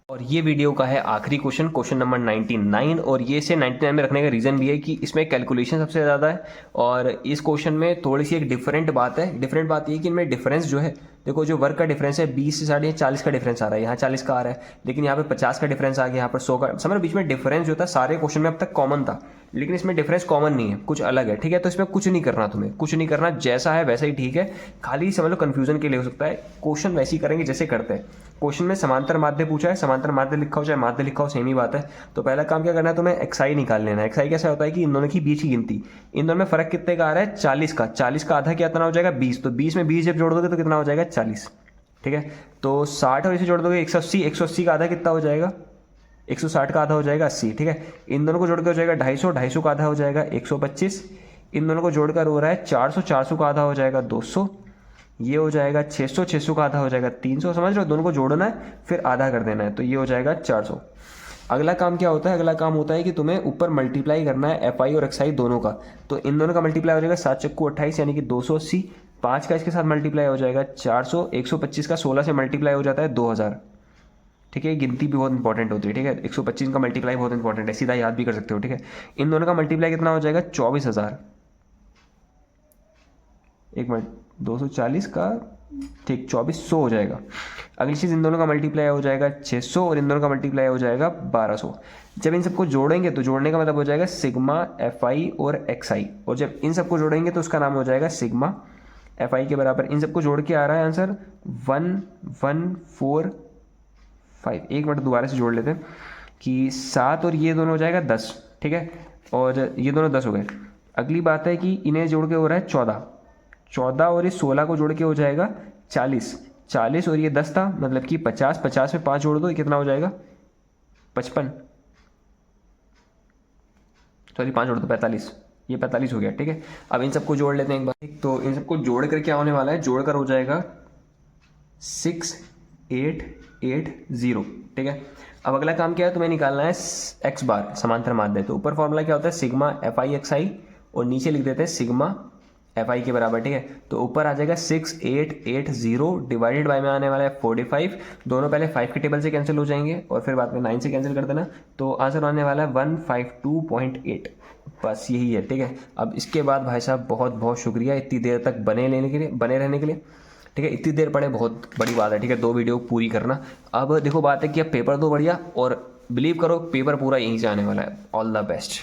और ये वीडियो का है आखिरी क्वेश्चन, क्वेश्चन नंबर 99, और ये से 99 में रखने का रीज़न भी है कि इसमें कैलकुलेशन सबसे ज़्यादा है, और इस क्वेश्चन में थोड़ी सी एक डिफरेंट बात है। डिफरेंट बात ये है कि इनमें डिफरेंस जो है, देखो जो वर्क का डिफरेंस है 20 से 40 का डिफरेंस आ रहा है, यहाँ 40 का आ रहा है, लेकिन यहाँ पे 50 का डिफरेंस आ गया, यहाँ पर 100 का। समझ, बीच में डिफरेंस जो था सारे क्वेश्चन में अब तक कॉमन था, लेकिन इसमें डिफरेंस कॉमन नहीं है, कुछ अलग है। ठीक है, तो इसमें कुछ नहीं करना, तुम्हें कुछ नहीं करना, जैसा है वैसा ही ठीक है, खाली समझ लो कन्फ्यूजन के लिए हो सकता है। क्वेश्चन वैसे ही करेंगे जैसे करते हैं। क्वेश्चन में समांतर माध्य पूछा है, समांतर माध्य लिखा हो चाहे माध्य लिखा हो सेम ही बात है। तो पहला काम क्या करना है, तुम्हें xi निकाल लेना है। xi कैसा होता है कि इन दोनों की बीच की गिनती, इन दोनों में फर्क कितने का आ रहा है, 40 का। 40 का आधा कितना हो जाएगा 20, तो 20 में 20 जब जोड़ दोगे तो कितना हो जाएगा 40। ठीक है, तो 60 और इसे जोड़ दोगे 180, 180 का आधा कितना हो जाएगा, 160 का आधा हो जाएगा 80। ठीक है, इन दोनों को जोड़ के हो जाएगा 250, 250 का आधा हो जाएगा 125, इन दोनों को जोड़कर हो रहा है 400, 400 का आधा हो जाएगा 200, ये हो जाएगा 600, 600 का आधा हो जाएगा 300। समझ रहे हो, दोनों को जोड़ना है फिर आधा कर देना है, तो ये हो जाएगा 400। अगला काम क्या होता है, अगला काम होता है कि तुम्हें ऊपर मल्टीप्लाई करना है fi और xi दोनों का। तो इन दोनों का मल्टीप्लाई हो जाएगा 7 चक्कू 28 यानी कि 280, 5 का इसके साथ मल्टीप्लाई हो जाएगा 400, 125 का 16 से मल्टीप्लाई हो जाता है 2000। ठीक है, गिनती भी बहुत इंपॉर्टेंट होती है। ठीक है, 125 का मल्टीप्लाई बहुत इंपॉर्टेंट है, सीधा याद भी कर सकते हो। ठीक है, इन दोनों का मल्टीप्लाई कितना हो जाएगा 24,000। एक मिनट, 240 का, ठीक 2400 हो जाएगा। अगली चीज़, इन दोनों का मल्टीप्लाई हो जाएगा 600 और इन दोनों का मल्टीप्लाई हो जाएगा 1200। जब इन सबको जोड़ेंगे तो जोड़ने का मतलब हो जाएगा सिग्मा एफ आई और एक्स आई, और जब इन सबको जोड़ेंगे तो उसका नाम हो जाएगा सिग्मा एफ आई के बराबर। इन सबको जोड़ के आ रहा है आंसर 1145। एक मिनट दोबारा से जोड़ लेते हैं कि 7 और ये दोनों हो जाएगा 10। ठीक है, और ये दोनों 10 हो गए। अगली बात है कि इन्हें जोड़ के हो रहा है 14 और इस 16 को जोड़ के हो जाएगा 40 और ये 10 था, मतलब कि 50 में 5 जोड़ दो, कितना हो जाएगा 55, सॉरी 5 जोड़ दो 45, ये 45 हो गया। ठीक है, अब इन सबको जोड़ लेते हैं एक बार। तो इन सबको जोड़ कर क्या होने वाला है, जोड़कर हो जाएगा 6880। ठीक है, अब अगला काम क्या है, तुम्हें निकालना है एक्स बार, समांतर माध्य। तो ऊपर फॉर्मूला क्या होता है, सिग्मा एफ आई एक्स आई, और नीचे लिख देते हैं सिग्मा एफ आई के बराबर। ठीक है, तो ऊपर आ जाएगा 6880 डिवाइडेड बाय में आने वाला है 45। दोनों पहले 5 के टेबल से कैंसिल हो जाएंगे और फिर बाद में 9 से कैंसिल कर देना, तो आंसर आने वाला है 152.8। बस यही है। ठीक है, अब इसके बाद भाई साहब बहुत बहुत शुक्रिया इतनी देर तक बने रहने के लिए। ठीक है, इतनी देर पड़े बहुत बड़ी बात है। ठीक है, 2 वीडियो पूरी करना। अब देखो बात है कि अब पेपर दो बढ़िया, और बिलीव करो पेपर पूरा यहीं से आने वाला है। All the best.